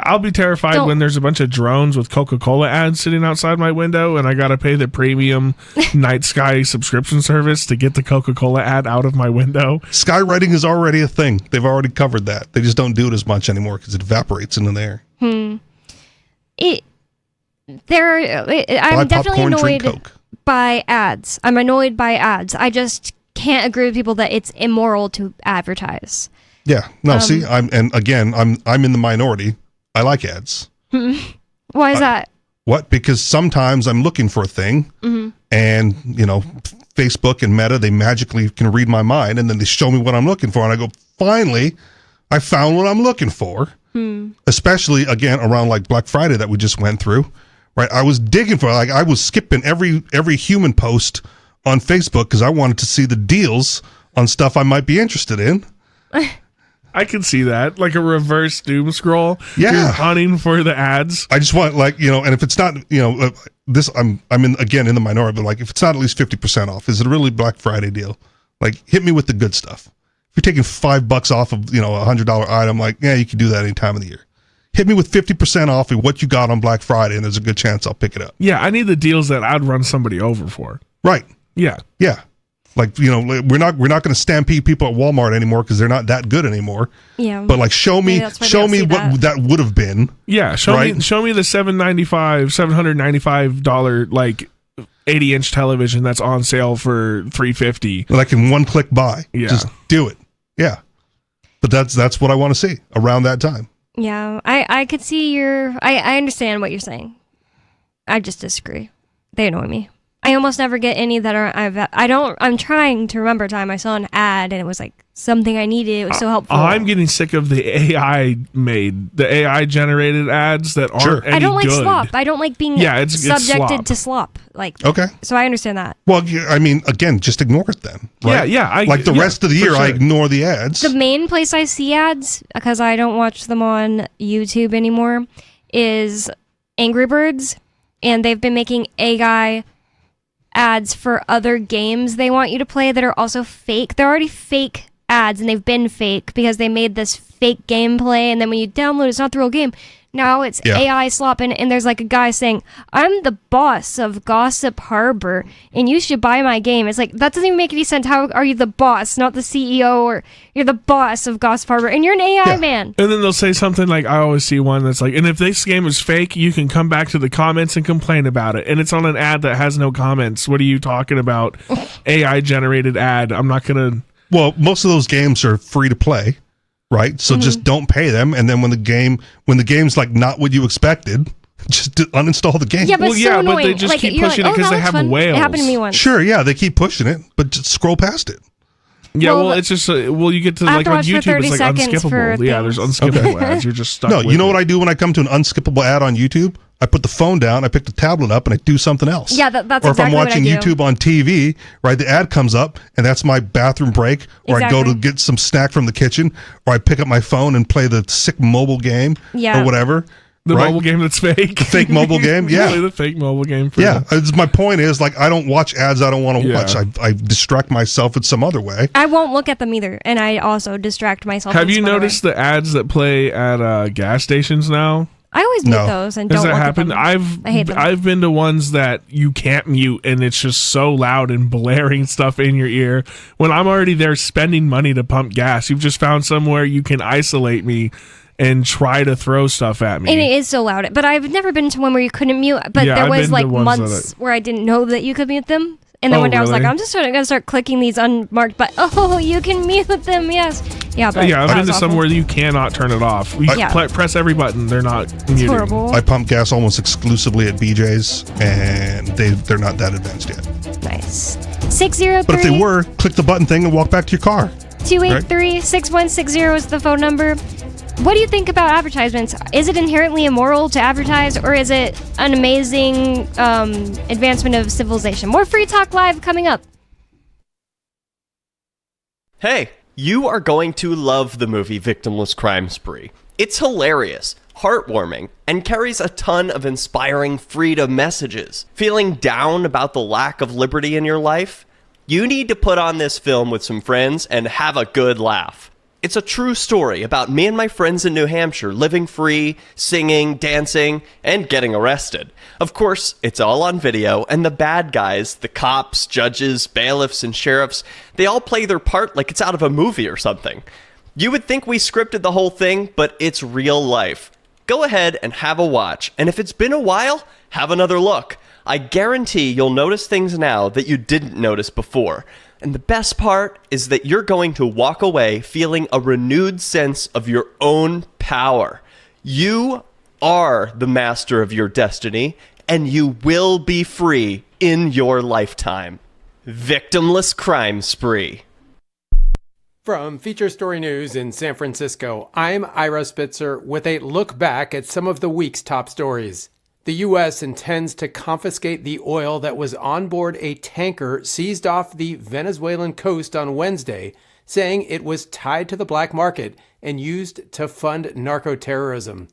I'll be terrified don't- when there's a bunch of drones with Coca-Cola ads sitting outside my window and I got to pay the premium Night Sky subscription service to get the Coca-Cola ad out of my window. Skywriting is already a thing. They've already covered that. They just don't do it as much anymore because it evaporates into the air. I'm Buy definitely popcorn, drink annoyed Coke. by ads. I'm annoyed by ads. I just can't agree with people that it's immoral to advertise. Yeah. No, see, I'm in the minority. I like ads. Why is that? What? Because sometimes I'm looking for a thing, and Facebook and Meta, they magically can read my mind, and then they show me what I'm looking for, and I go, finally, I found what I'm looking for. Especially again around like Black Friday that we just went through, right? I was digging for, like, I was skipping every human post on Facebook because I wanted to see the deals on stuff I might be interested in. I can see that, like a reverse doom scroll. Yeah, you're hunting for the ads. I just want, like, and if it's not, this, I'm in the minority, but like if it's not at least 50% off, is it a really Black Friday deal? Like, hit me with the good stuff. If you're taking $5 off of, a $100 item, like, yeah, you can do that any time of the year. Hit me with 50% off of what you got on Black Friday, and there's a good chance I'll pick it up. Yeah, I need the deals that I'd run somebody over for. Right. Yeah. Yeah. Like, we're not going to stampede people at Walmart anymore because they're not that good anymore. Yeah. But like, show me what that would have been. Yeah. Show me the $795 like 80-inch television that's on sale for $350. That I can one click buy. Yeah. Just do it. Yeah. But that's what I want to see around that time. Yeah. I could see I understand what you're saying. I just disagree. They annoy me. I almost never get any that are I'm trying to remember a time I saw an ad and it was like something I needed. It was so helpful. I'm getting sick of the AI generated ads that aren't any I don't like good. slop. I don't like being it's subjected slop. to slop. Like, okay. So I understand that. Well, I mean, again, just ignore it then. Right? Yeah. Like the rest of the year, I ignore the ads. The main place I see ads, because I don't watch them on YouTube anymore, is Angry Birds, and they've been making AI ads for other games they want you to play that are also fake. They're already fake ads, and they've been fake because they made this fake gameplay, and then when you download it's not the real game. Now it's AI slop, and there's like a guy saying, I'm the boss of Gossip Harbor, and you should buy my game. It's like, that doesn't even make any sense. How are you the boss, not the CEO, or you're the boss of Gossip Harbor, and you're an AI man? And then they'll say something like, I always see one that's like, and if this game is fake, you can come back to the comments and complain about it. And it's on an ad that has no comments. What are you talking about? AI generated ad. I'm not going to... Well, most of those games are free to play. Right, so just don't pay them, and then when the game's like not what you expected, just uninstall the game. Yeah, but but they just keep pushing it because they have whales. It happened to me once. Sure, yeah, they keep pushing it, but just scroll past it. Yeah, well it's just you get to like on YouTube, it's like unskippable. Yeah, there's unskippable ads. You're just stuck. No, you know what I do when I come to an unskippable ad on YouTube? I put the phone down, I pick the tablet up, and I do something else. Yeah, that's or if exactly I'm watching what I do. YouTube on TV, right, the ad comes up, and that's my bathroom break, or I go to get some snack from the kitchen, or I pick up my phone and play the sick mobile game, or whatever. The mobile game that's fake. The fake mobile game, yeah. Play the fake mobile game. My point is, like, I don't watch ads I don't want to watch. I distract myself in some other way. I won't look at them either, and I also distract myself. Have you noticed the ads that play at gas stations now? I always mute those and don't look at them. I hate them. I've been to ones that you can't mute, and it's just so loud and blaring stuff in your ear. When I'm already there spending money to pump gas, you've just found somewhere you can isolate me and try to throw stuff at me. And it is so loud. But I've never been to one where you couldn't mute. But there was like months where I didn't know that you could mute them. And then one day I was like, I'm just going to start clicking these unmarked buttons. Oh, you can mute them, yes. Yeah, but I've been to somewhere you cannot turn it off. You press every button. They're not muting. Horrible. I pump gas almost exclusively at BJ's, and they're not that advanced yet. Nice. 603. But if they were, click the button thing and walk back to your car. 283-6160 is the phone number. What do you think about advertisements? Is it inherently immoral to advertise, or is it an amazing advancement of civilization? More Free Talk Live coming up. Hey, you are going to love the movie Victimless Crime Spree. It's hilarious, heartwarming, and carries a ton of inspiring freedom messages. Feeling down about the lack of liberty in your life? You need to put on this film with some friends and have a good laugh. It's a true story about me and my friends in New Hampshire living free, singing, dancing, and getting arrested. Of course, it's all on video, and the bad guys, the cops, judges, bailiffs, and sheriffs, they all play their part like it's out of a movie or something. You would think we scripted the whole thing, but it's real life. Go ahead and have a watch, and if it's been a while, have another look. I guarantee you'll notice things now that you didn't notice before. And the best part is that you're going to walk away feeling a renewed sense of your own power. You are the master of your destiny, and you will be free in your lifetime. Victimless crime spree. From Feature Story News in San Francisco, I'm Ira Spitzer with a look back at some of the week's top stories. The U.S. intends to confiscate the oil that was on board a tanker seized off the Venezuelan coast on Wednesday, saying it was tied to the black market and used to fund narco-terrorism.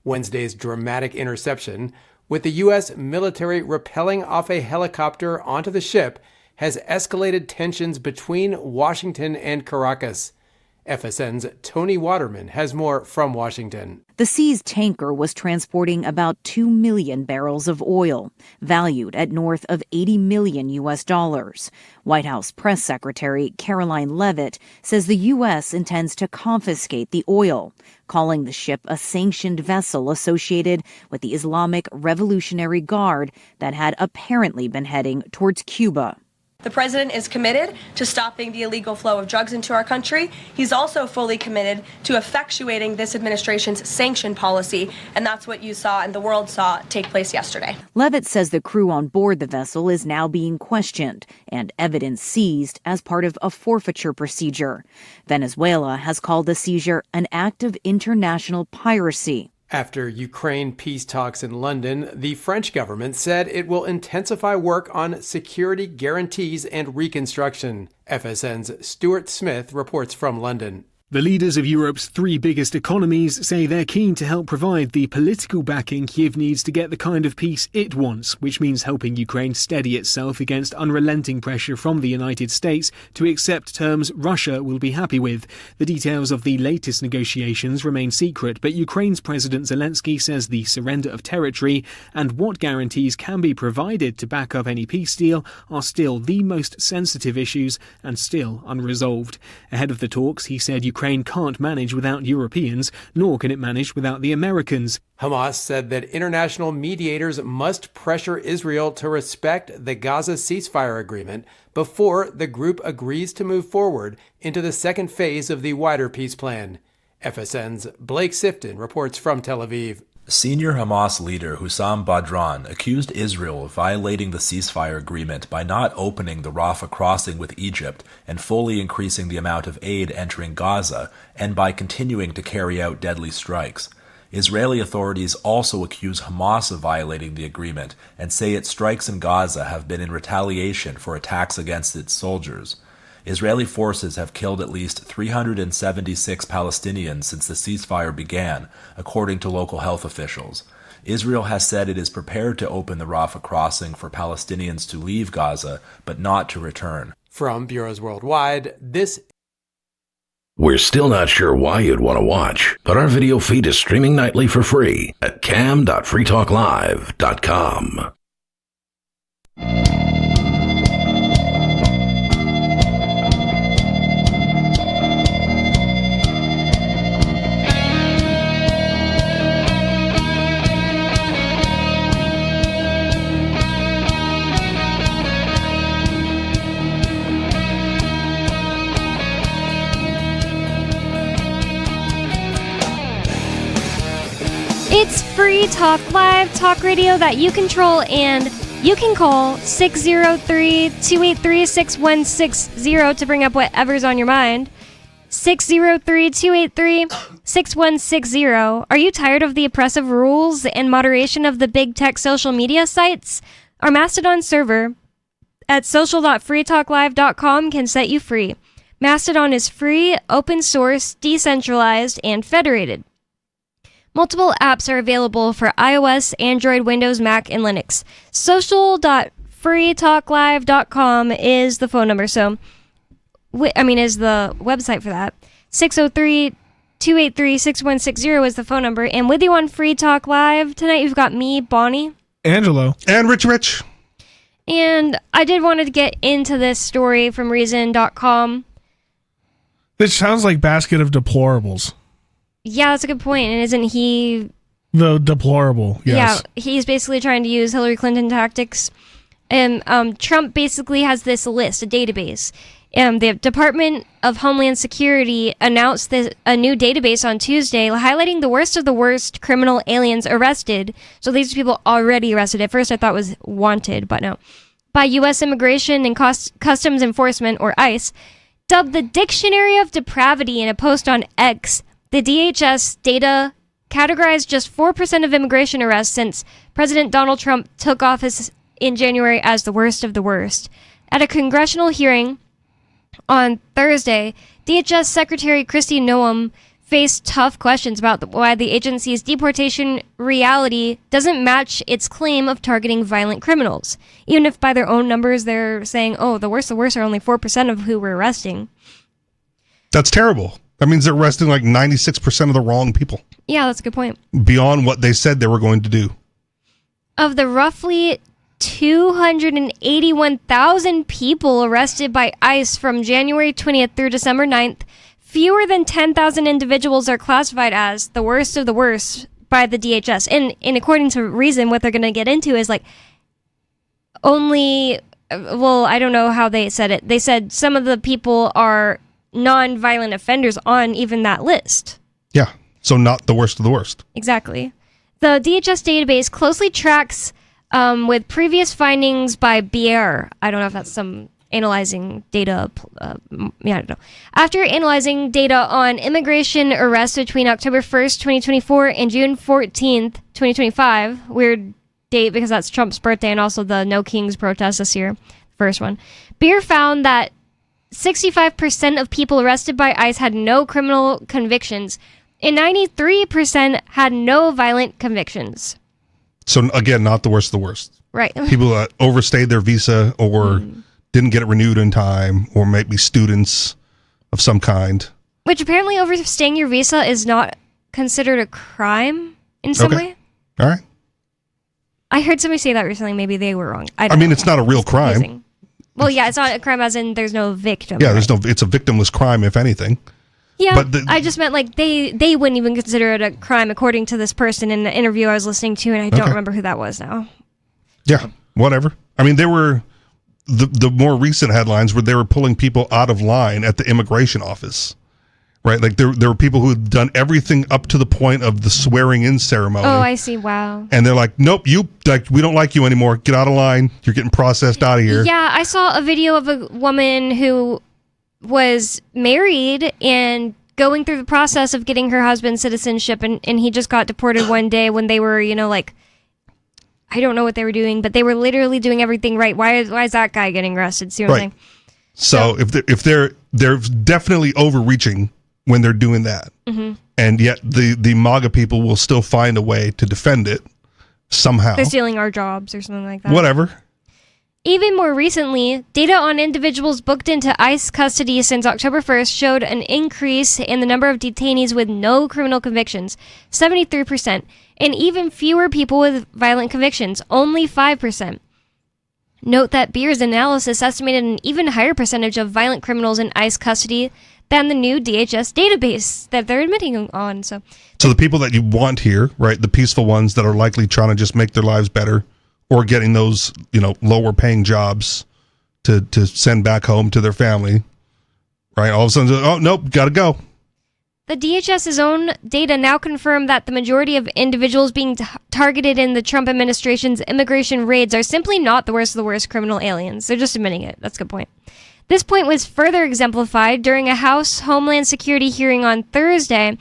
Wednesday's dramatic interception, with the U.S. military rappelling off a helicopter onto the ship, has escalated tensions between Washington and Caracas. FSN's Tony Waterman has more from Washington. The seized tanker was transporting about 2 million barrels of oil, valued at north of $80 million. White House Press Secretary Caroline Leavitt says the U.S. intends to confiscate the oil, calling the ship a sanctioned vessel associated with the Islamic Revolutionary Guard that had apparently been heading towards Cuba. The president is committed to stopping the illegal flow of drugs into our country. He's also fully committed to effectuating this administration's sanction policy, and that's what you saw and the world saw take place yesterday. Leavitt says the crew on board the vessel is now being questioned and evidence seized as part of a forfeiture procedure. Venezuela has called the seizure an act of international piracy. After Ukraine peace talks in London, the French government said it will intensify work on security guarantees and reconstruction. FSN's Stuart Smith reports from London. The leaders of Europe's three biggest economies say they're keen to help provide the political backing Kyiv needs to get the kind of peace it wants, which means helping Ukraine steady itself against unrelenting pressure from the United States to accept terms Russia will be happy with. The details of the latest negotiations remain secret, but Ukraine's President Zelensky says the surrender of territory and what guarantees can be provided to back up any peace deal are still the most sensitive issues and still unresolved. Ahead of the talks, he said Ukraine can't manage without Europeans, nor can it manage without the Americans. Hamas said that international mediators must pressure Israel to respect the Gaza ceasefire agreement before the group agrees to move forward into the second phase of the wider peace plan. FSN's Blake Sifton reports from Tel Aviv. Senior Hamas leader Hussam Badran accused Israel of violating the ceasefire agreement by not opening the Rafah crossing with Egypt and fully increasing the amount of aid entering Gaza, and by continuing to carry out deadly strikes. Israeli authorities also accuse Hamas of violating the agreement and say its strikes in Gaza have been in retaliation for attacks against its soldiers. Israeli forces have killed at least 376 Palestinians since the ceasefire began, according to local health officials. Israel has said it is prepared to open the Rafah crossing for Palestinians to leave Gaza, but not to return. From Bureaus Worldwide, this. We're still not sure why you'd want to watch, but our video feed is streaming nightly for free at cam.freetalklive.com. It's Free Talk Live, talk radio that you control, and you can call 603-283-6160 to bring up whatever's on your mind. 603-283-6160. Are you tired of the oppressive rules and moderation of the big tech social media sites? Our Mastodon server at social.freetalklive.com can set you free. Mastodon is free, open source, decentralized, and federated. Multiple apps are available for iOS, Android, Windows, Mac, and Linux. Social.freetalklive.com is the phone number, is the website for that. 603-283-6160 is the phone number. And with you on Free Talk Live tonight, you've got me, Bonnie, Angelo, and Rich. And I did want to get into this story from Reason.com. This sounds like basket of deplorables. Yeah, that's a good point. And isn't he... The deplorable, yes. Yeah, he's basically trying to use Hillary Clinton tactics And Trump basically has this list, a database. The Department of Homeland Security announced a new database on Tuesday, highlighting the worst of the worst criminal aliens arrested. So these are people already arrested. At first I thought was wanted, but no. By U.S. Immigration and Customs Enforcement, or ICE. Dubbed the Dictionary of Depravity in a post on X, the DHS data categorized just 4% of immigration arrests since President Donald Trump took office in January as the worst of the worst. At a congressional hearing on Thursday, DHS Secretary Kristi Noem faced tough questions about why the agency's deportation reality doesn't match its claim of targeting violent criminals. Even if by their own numbers they're saying, oh, the worst are only 4% of who we're arresting. That's terrible. That means they're arresting like 96% of the wrong people. Yeah, that's a good point. Beyond what they said they were going to do. Of the roughly 281,000 people arrested by ICE from January 20th through December 9th, fewer than 10,000 individuals are classified as the worst of the worst by the DHS. And according to Reason, what they're going to get into is like only, well, I don't know how they said it. They said some of the people are non-violent offenders on even that list. Yeah, so not the worst of the worst. Exactly. The DHS database closely tracks with previous findings by Bier. I don't know if that's some analyzing data. I don't know. After analyzing data on immigration arrests between October 1st, 2024 and June 14th, 2025, weird date because that's Trump's birthday and also the No Kings protest this year, first one, Bier found that 65% of people arrested by ICE had no criminal convictions and 93% had no violent convictions. So again, not the worst of the worst. Right. People that overstayed their visa or didn't get it renewed in time, or maybe students of some kind. Which apparently overstaying your visa is not considered a crime in some way. All right. I heard somebody say that recently. Maybe they were wrong. I mean, it's not a real crime. Confusing. Well, yeah, it's not a crime as in there's no victim. Yeah, it's a victimless crime, if anything. Yeah, but I just meant like they wouldn't even consider it a crime according to this person in the interview I was listening to, and I don't remember who that was now. Yeah, whatever. I mean, they were the more recent headlines where they were pulling people out of line at the immigration office, right? Like there were people who had done everything up to the point of the swearing in ceremony. Oh, I see. Wow. And they're like, nope, we don't like you anymore. Get out of line. You're getting processed out of here. Yeah, I saw a video of a woman who was married and going through the process of getting her husband's citizenship, and he just got deported one day when they were, like, I don't know what they were doing, but they were literally doing everything right. Why is that guy getting arrested? See what I'm saying? So if they're definitely overreaching when they're doing that, and yet the MAGA people will still find a way to defend it somehow. They're stealing our jobs or something like that. Whatever. Even more recently, data on individuals booked into ICE custody since October 1st showed an increase in the number of detainees with no criminal convictions, 73%, and even fewer people with violent convictions, only 5%. Note that Bier's analysis estimated an even higher percentage of violent criminals in ICE custody than the new DHS database that they're admitting on. So the people that you want here, right, the peaceful ones that are likely trying to just make their lives better, or getting those, lower paying jobs to send back home to their family, right? All of a sudden, oh, nope, gotta go. The DHS's own data now confirm that the majority of individuals being targeted in the Trump administration's immigration raids are simply not the worst of the worst criminal aliens. They're just admitting it. That's a good point. This point was further exemplified during a House Homeland Security hearing on Thursday,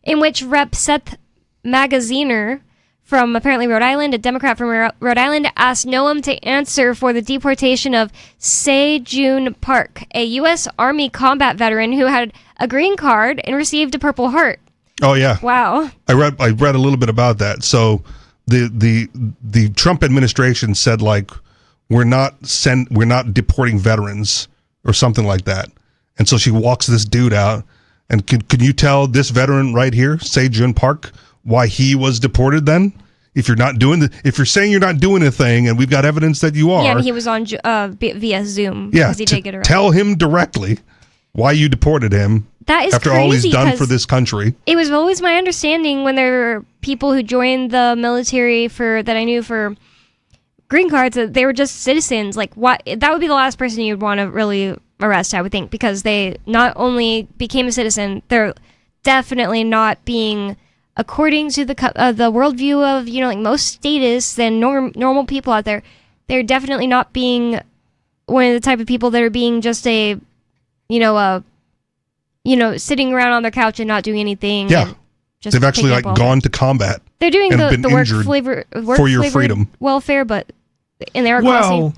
in which Rep. Seth Magaziner from apparently Rhode Island, a Democrat from Rhode Island, asked Noem to answer for the deportation of Se-Jun Park, a U.S. Army combat veteran who had a green card and received a Purple Heart. Oh yeah. Wow. I read a little bit about that. So the Trump administration said like we're not deporting veterans or something like that. And so she walks this dude out, and can you tell this veteran right here, Se-Jun Park, why he was deported then? If you're saying you're not doing a thing, and we've got evidence that you are. Yeah, and he was on via Zoom. Yeah, he did get arrested. Tell him directly why you deported him. That is after crazy, all he's done for this country. It was always my understanding when there were people who joined the military that I knew for green cards, that they were just citizens. Like, what? That would be the last person you'd want to really arrest, I would think, because they not only became a citizen, they're definitely not being, according to the worldview of, you know, like most statists and normal people out there, they're definitely not being one of the type of people that are being just a, sitting around on their couch and not doing anything. Yeah. They've actually like gone to combat. They're doing the work for your freedom. Welfare, but in their crossing.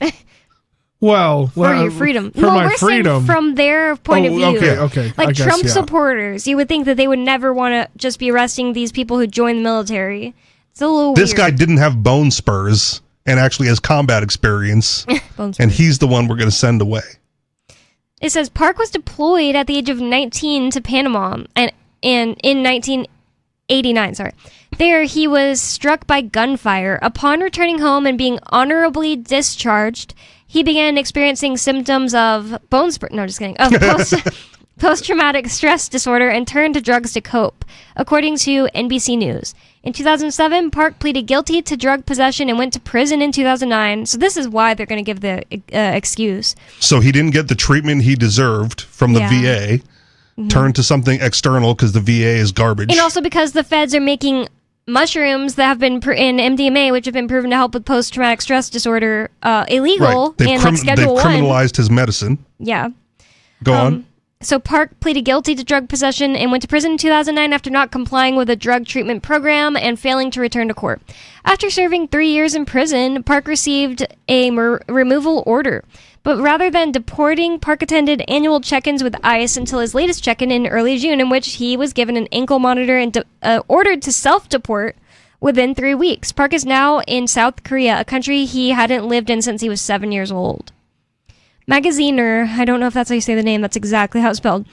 For your freedom. For my freedom. From their point of view. Okay. Like I guess, Trump supporters, you would think that they would never want to just be arresting these people who join the military. It's a little This weird. guy didn't have bone spurs and actually has combat experience, and he's the one we're going to send away. It says Park was deployed at the age of 19 to Panama, and in 1989, There, he was struck by gunfire. Upon returning home and being honorably discharged, he began experiencing symptoms of post-traumatic stress disorder and turned to drugs to cope, according to NBC News. In 2007, Park pleaded guilty to drug possession and went to prison in 2009. So this is why they're going to give the excuse. So he didn't get the treatment he deserved from the VA. Turned to something external because the VA is garbage. And also because the feds are making mushrooms that have been in MDMA, which have been proven to help with post-traumatic stress disorder, illegal in Schedule 1. They've criminalized his medicine. Yeah. Go on. So Park pleaded guilty to drug possession and went to prison in 2009 after not complying with a drug treatment program and failing to return to court. After serving 3 years in prison, Park received a removal order. But rather than deporting, Park attended annual check-ins with ICE until his latest check-in in early June, in which he was given an ankle monitor and ordered to self-deport within 3 weeks. Park is now in South Korea, a country he hadn't lived in since he was 7 years old. Magaziner, I don't know if that's how you say the name, that's exactly how it's spelled,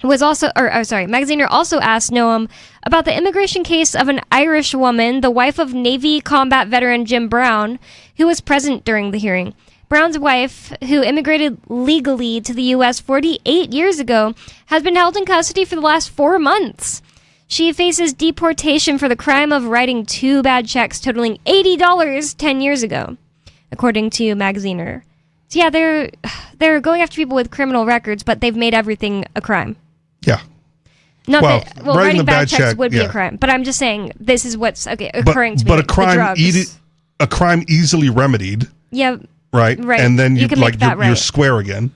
Magaziner also asked Noam about the immigration case of an Irish woman, the wife of Navy combat veteran Jim Brown, who was present during the hearing. Brown's wife, who immigrated legally to the U.S. 48 years ago, has been held in custody for the last 4 months. She faces deportation for the crime of writing 2 bad checks totaling $80 10 years ago, according to Magaziner. So yeah, they're going after people with criminal records, but they've made everything a crime. Yeah. Writing bad checks would be a crime, but I'm just saying this is what's occurring to me. But a crime easily remedied. Yeah. Right. And then you're square again.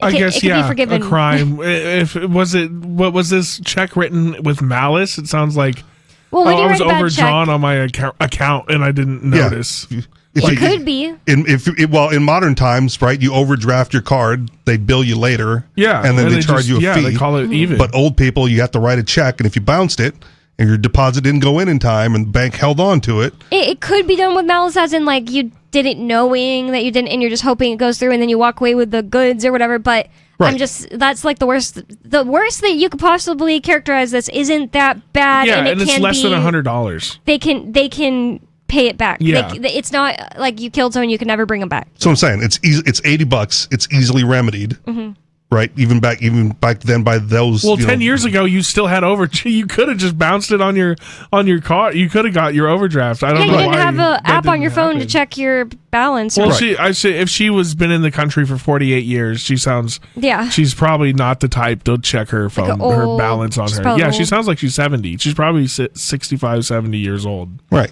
I guess, be forgiven. A crime. What was this check written with malice? It sounds like I was overdrawn on my account and I didn't notice. It could be. In modern times, right? You overdraft your card, they bill you later. Yeah. And then they charge you a fee. Yeah, they call it even. But old people, you have to write a check, and if you bounced it and your deposit didn't go in time and the bank held on to it. It could be done with malice, as in like you did it knowing that you didn't, and you're just hoping it goes through, and then you walk away with the goods or whatever. But that's like the worst. The worst that you could possibly characterize this isn't that bad. Yeah, and it's less than $100. They can pay it back. Yeah. It's not like you killed someone, you can never bring them back. So I'm saying it's $80. It's easily remedied. Mm-hmm. Right, even back then by those. Well, 10 years ago, you still had you could have just bounced it on your car. You could have got your overdraft. I don't know why. You didn't have an app on your phone to check your balance. Well, I say if she was been in the country for 48 years, she sounds. Yeah. She's probably not the type to check her phone, her balance on her. Yeah, she sounds like she's 70. She's probably 65, 70 years old. Right.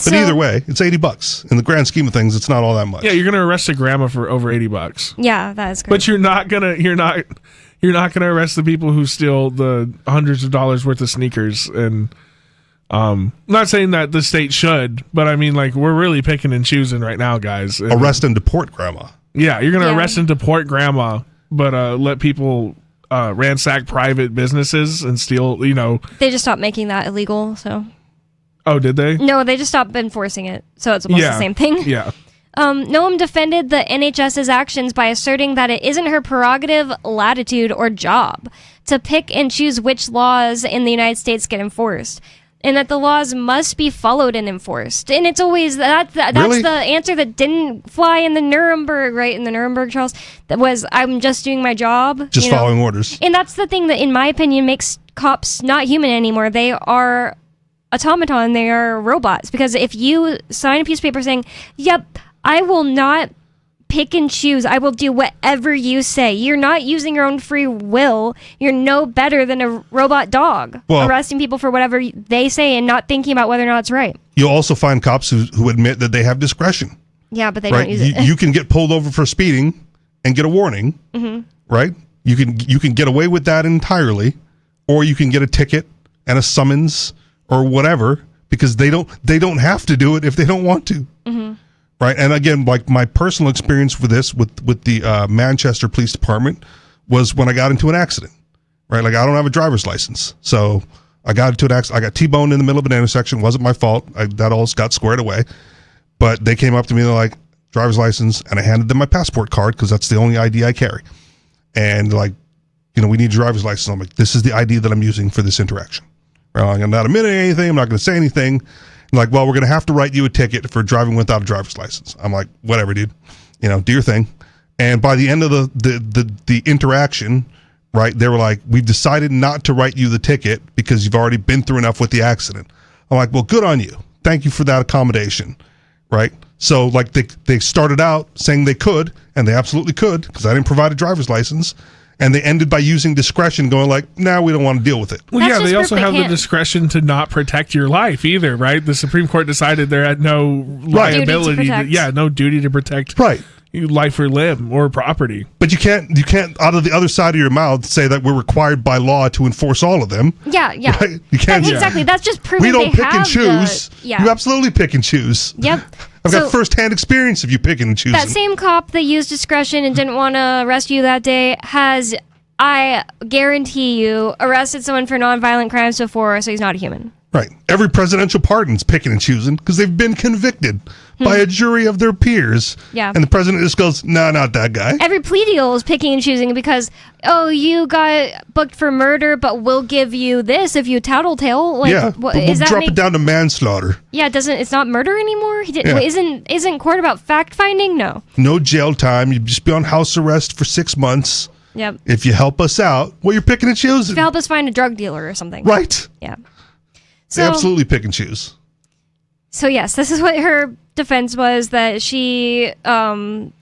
But either way, it's $80. In the grand scheme of things, it's not all that much. Yeah, you're gonna arrest a grandma for over $80. Yeah, that is great. But you're not gonna arrest the people who steal the hundreds of dollars worth of sneakers. And I'm not saying that the state should, but I mean, like, we're really picking and choosing right now, guys. And arrest and deport grandma. Yeah, you're gonna arrest and deport grandma, but let people ransack private businesses and steal. They just stopped making that illegal. So. Oh, did they? No, they just stopped enforcing it, so it's almost the same thing. Yeah. Noam defended the NHS's actions by asserting that it isn't her prerogative, latitude, or job to pick and choose which laws in the United States get enforced, and that the laws must be followed and enforced. And it's always that's Really? the answer that didn't fly in the Nuremberg, right? In the Nuremberg trials, that was I'm just doing my job, just following orders. And that's the thing that, in my opinion, makes cops not human anymore. They are automaton, they are robots. Because if you sign a piece of paper saying, yep, I will not pick and choose, I will do whatever you say, you're not using your own free will. You're no better than a robot dog arresting people for whatever they say and not thinking about whether or not it's right. You'll also find cops who admit that they have discretion. Yeah, but they don't use it. You can get pulled over for speeding and get a warning, right? You can get away with that entirely, or you can get a ticket and a summons or whatever, because they don't have to do it if they don't want to. Right. And again, like my personal experience with this, with the Manchester Police Department, was when I got into an accident. Right. Like, I don't have a driver's license. So I got into an accident. I got T-boned in the middle of an intersection. It wasn't my fault. That all got squared away. But they came up to me and they're like, driver's license. And I handed them my passport card, because that's the only ID I carry. And like, we need your driver's license. I'm like, this is the ID that I'm using for this interaction. Right? I'm not admitting anything. I'm not going to say anything. Like, well, we're going to have to write you a ticket for driving without a driver's license. I'm like, whatever, dude. Do your thing. And by the end of the interaction, right, they were like, we've decided not to write you the ticket because you've already been through enough with the accident. I'm like, well, good on you. Thank you for that accommodation, right? So, like, they started out saying they could, and they absolutely could, because I didn't provide a driver's license. And they ended by using discretion, going like, nah, we don't want to deal with it. Well, yeah, they also have the discretion to not protect your life either, right? The Supreme Court decided there had no liability. No duty to protect life or limb or property. But you can't, out of the other side of your mouth, say that we're required by law to enforce all of them. Yeah. Right? You can't. Exactly. That's just proving we don't pick and choose. You absolutely pick and choose. Yep. I've got firsthand experience of you picking and choosing. That same cop that used discretion and didn't want to arrest you that day has, I guarantee you, arrested someone for nonviolent crimes before, so he's not a human. Right. Every presidential pardon's picking and choosing because they've been convicted by a jury of their peers. Yeah. And the president just goes, no, not that guy. Every plea deal is picking and choosing because, you got booked for murder, but we'll give you this if you tattletale. Like, we'll drop it down to manslaughter. Yeah, it's not murder anymore? Isn't court about fact-finding? No. No jail time. You'd just be on house arrest for 6 months. Yep. If you help us out, well, you're picking and choosing. If you help us find a drug dealer or something. Right. Yeah. They absolutely pick and choose. So yes, this is what her defense was, that she, doesn't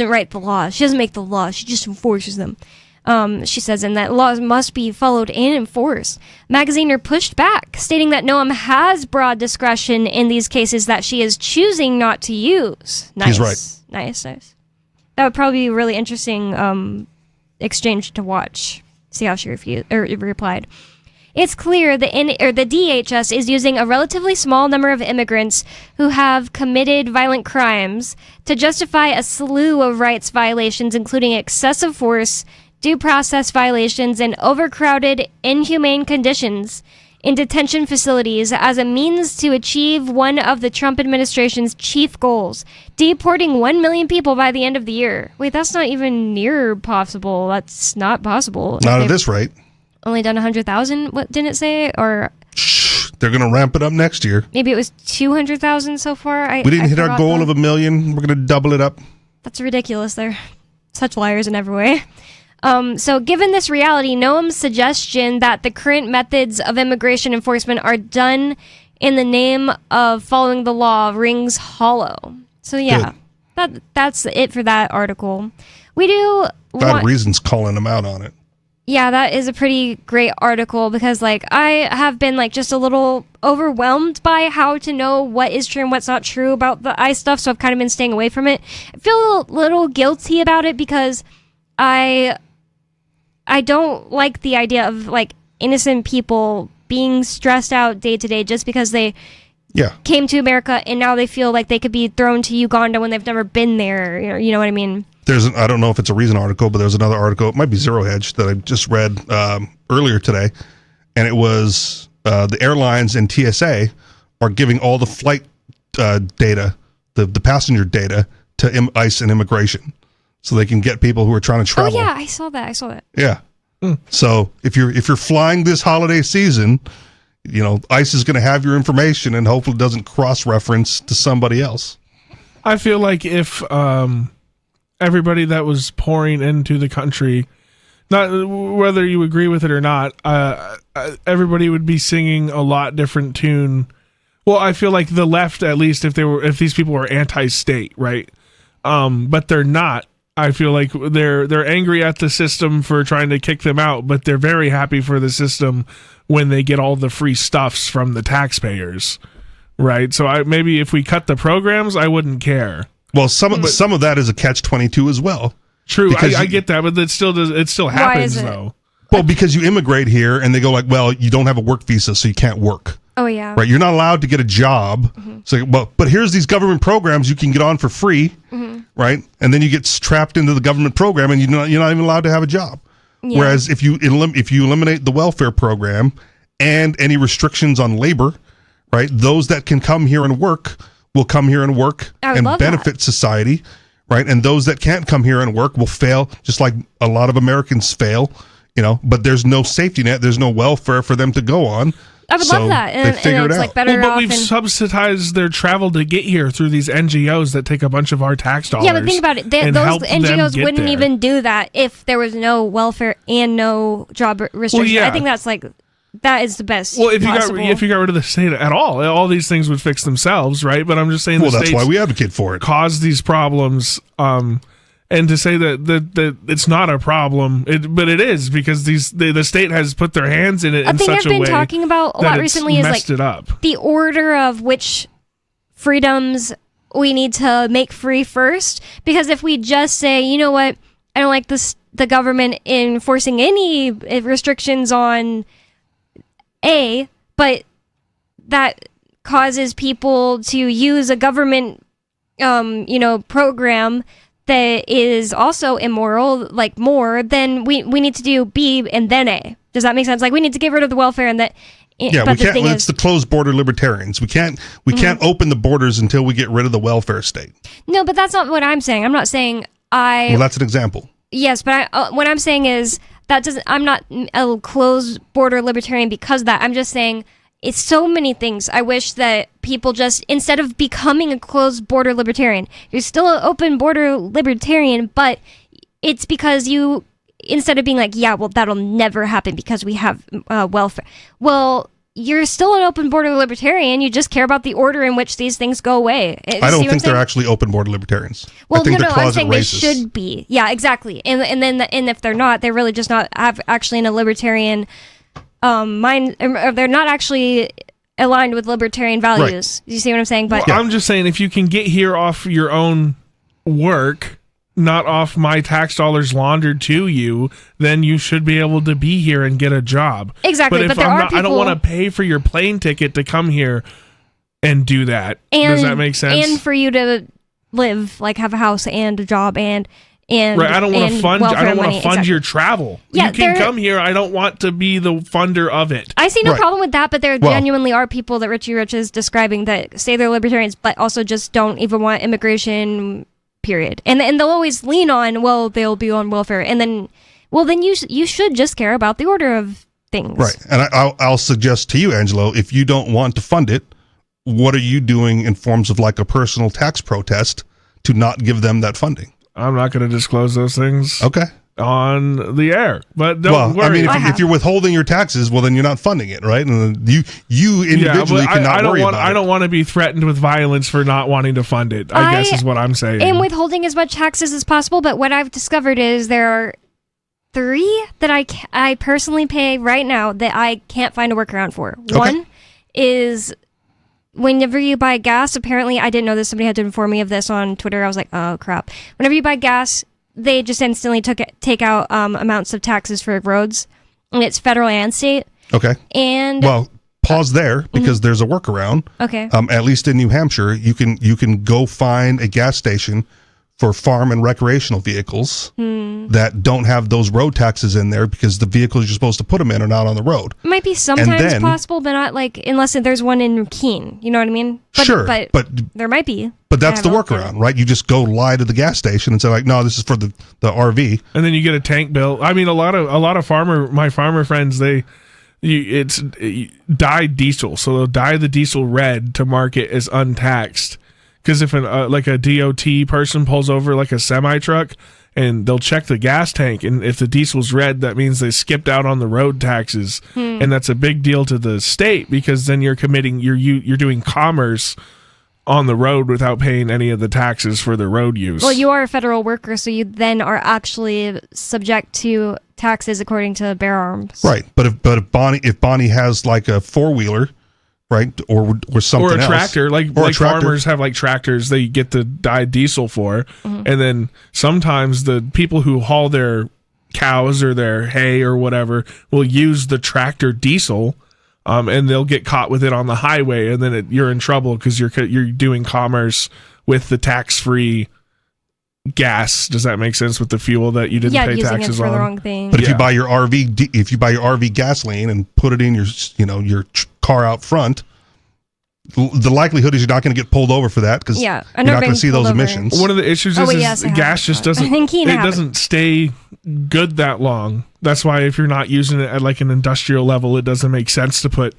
write the laws. She doesn't make the laws. She just enforces them. She says, and that laws must be followed and enforced. Magaziner pushed back, stating that Noam has broad discretion in these cases that she is choosing not to use. Nice. He's right. Nice. That would probably be a really interesting exchange to watch. See how she replied. It's clear the DHS is using a relatively small number of immigrants who have committed violent crimes to justify a slew of rights violations, including excessive force, due process violations, and overcrowded, inhumane conditions in detention facilities as a means to achieve one of the Trump administration's chief goals, deporting 1 million people by the end of the year. Wait, that's not even near possible. That's not possible. Not at this rate. Only done 100,000. What didn't it say? Or they're going to ramp it up next year. Maybe it was 200,000 so far. We didn't hit our goal of 1 million. We're going to double it up. That's ridiculous. They're such liars in every way. So given this reality, Noam's suggestion that the current methods of immigration enforcement are done in the name of following the law rings hollow. So yeah, that's it for that article. We do bad reasons calling them out on it. Yeah, that is a pretty great article because, I have been, just a little overwhelmed by how to know what is true and what's not true about the ICE stuff, so I've kind of been staying away from it. I feel a little guilty about it because I don't like the idea of, innocent people being stressed out day to day just because they came to America and now they feel like they could be thrown to Uganda when they've never been there. You know what I mean? I don't know if it's a Reason article, but there's another article. It might be Zero Hedge that I just read earlier today. And it was the airlines and TSA are giving all the flight data, the passenger data to ICE and immigration so they can get people who are trying to travel. Oh, yeah, I saw that. Yeah. So if you're flying this holiday season, ICE is going to have your information and hopefully it doesn't cross-reference to somebody else. I feel like if everybody that was pouring into the country not whether you agree with it or not, everybody would be singing a lot different tune. Well, I feel like the left, at least if these people were anti-state, right? But they're not. I feel like they're angry at the system for trying to kick them out, but they're very happy for the system when they get all the free stuffs from the taxpayers, right? So maybe if we cut the programs, I wouldn't care. Well, some of that is a catch-22 as well. True, I get that, but it still happens though. Well, because you immigrate here and they go like, well, you don't have a work visa, so you can't work. Oh yeah. Right, you're not allowed to get a job. So, but here's these government programs you can get on for free, right? And then you get trapped into the government program, and you're not even allowed to have a job. Yeah. Whereas if you eliminate the welfare program and any restrictions on labor, right? Those that can come here and work will come here and work and benefit society, right? And those that can't come here and work will fail, just like a lot of Americans fail, But there's no safety net, there's no welfare for them to go on. I would love that. And it's like better but off. We've subsidized their travel to get here through these NGOs that take a bunch of our tax dollars. Yeah, but think about it. Those NGOs wouldn't even do that if there was no welfare and no job restrictions. Well, yeah. I think that is the best. Well, if possible. you got rid of the state at all these things would fix themselves, right? But I'm just saying, that's why we advocate for it. Cause these problems. And to say that it's not a problem, but it is, because the state has put their hands in it in such a way. A thing I've been talking about a lot recently is like the order of which freedoms we need to make free first. Because if we just say, you know what, I don't like the government enforcing any restrictions on A, but that causes people to use a government, program that is also immoral, like more, then we need to do B and then A. Does that make sense? Like we need to get rid of the welfare and that. Yeah, but we can't. It's the closed border libertarians. We can't open the borders until we get rid of the welfare state. No, but that's not what I'm saying. I'm not saying Well, that's an example. Yes, but what I'm saying is I'm not a closed border libertarian because of that. I'm just saying it's so many things. I wish that people just, instead of becoming a closed border libertarian, you're still an open border libertarian, but it's because you, instead of being like, yeah, well, that'll never happen because we have welfare. Well, you're still an open border libertarian. You just care about the order in which these things go away. I don't think they're actually open border libertarians. Well, I think they're I'm saying racists. They should be. Yeah, exactly. And if they're not, they're really just not actually in a libertarian mind, or they're not actually aligned with libertarian values. Right. You see what I'm saying? But I'm just saying, if you can get here off your own work, not off my tax dollars laundered to you, then you should be able to be here and get a job. Exactly. But if I don't want to pay for your plane ticket to come here and do that. Does that make sense? And for you to live, like have a house and a job and right, I don't want to fund. I don't want to fund your travel. Yeah, you can come here. I don't want to be the funder of it. I see no problem with that, but there genuinely are people that Richie Rich is describing that say they're libertarians, but also just don't even want immigration. Period. And they'll always lean on, well, they'll be on welfare, and then you should just care about the order of things. Right. And I'll suggest to you, Angelo, if you don't want to fund it, what are you doing in forms of like a personal tax protest to not give them that funding? I'm not going to disclose those things. Okay. On the air, but don't worry. I mean, if you're withholding your taxes, well, then you're not funding it, right? And you individually cannot worry about it. I don't want to be threatened with violence for not wanting to fund it, I guess is what I'm saying. And withholding as much taxes as possible, but what I've discovered is there are 3 that I personally pay right now that I can't find a workaround for. Okay. One is whenever you buy gas, apparently, I didn't know this, somebody had to inform me of this on Twitter. I was like, oh, crap. Whenever you buy gas, they just instantly take out amounts of taxes for roads, and it's federal and state. Okay. And pause there because there's a workaround. Okay. At least in New Hampshire, you can go find a gas station for farm and recreational vehicles that don't have those road taxes in there because the vehicles you're supposed to put them in are not on the road. It might be sometimes possible, but not like unless there's one in Keene. You know what I mean? But there might be. But that's the workaround, right? You just go lie to the gas station and say like, no, this is for the RV, and then you get a tank bill. I mean, a lot of my farmer friends, it's dyed diesel, so they'll dye the diesel red to mark it as untaxed. Because if like a DOT person pulls over like a semi truck and they'll check the gas tank, and if the diesel's red, that means they skipped out on the road taxes, and that's a big deal to the state, because then you're doing commerce on the road without paying any of the taxes for the road use. Well, you are a federal worker, so you then are actually subject to taxes according to bear arms. Right, but if Bonnie has like a 4-wheeler, right, or something or a else, tractor, like farmers have like tractors they get the dyed diesel for, and then sometimes the people who haul their cows or their hay or whatever will use the tractor diesel. And they'll get caught with it on the highway, and then you're in trouble because you're doing commerce with the tax-free gas. Does that make sense? With the fuel that you didn't pay taxes on? The wrong thing. But if you buy your RV gasoline and put it in your car out front, the likelihood is you're not going to get pulled over for that, because you're not going to see those emissions. One of the issues is gas just doesn't stay good that long. That's why if you're not using it at like an industrial level, it doesn't make sense to put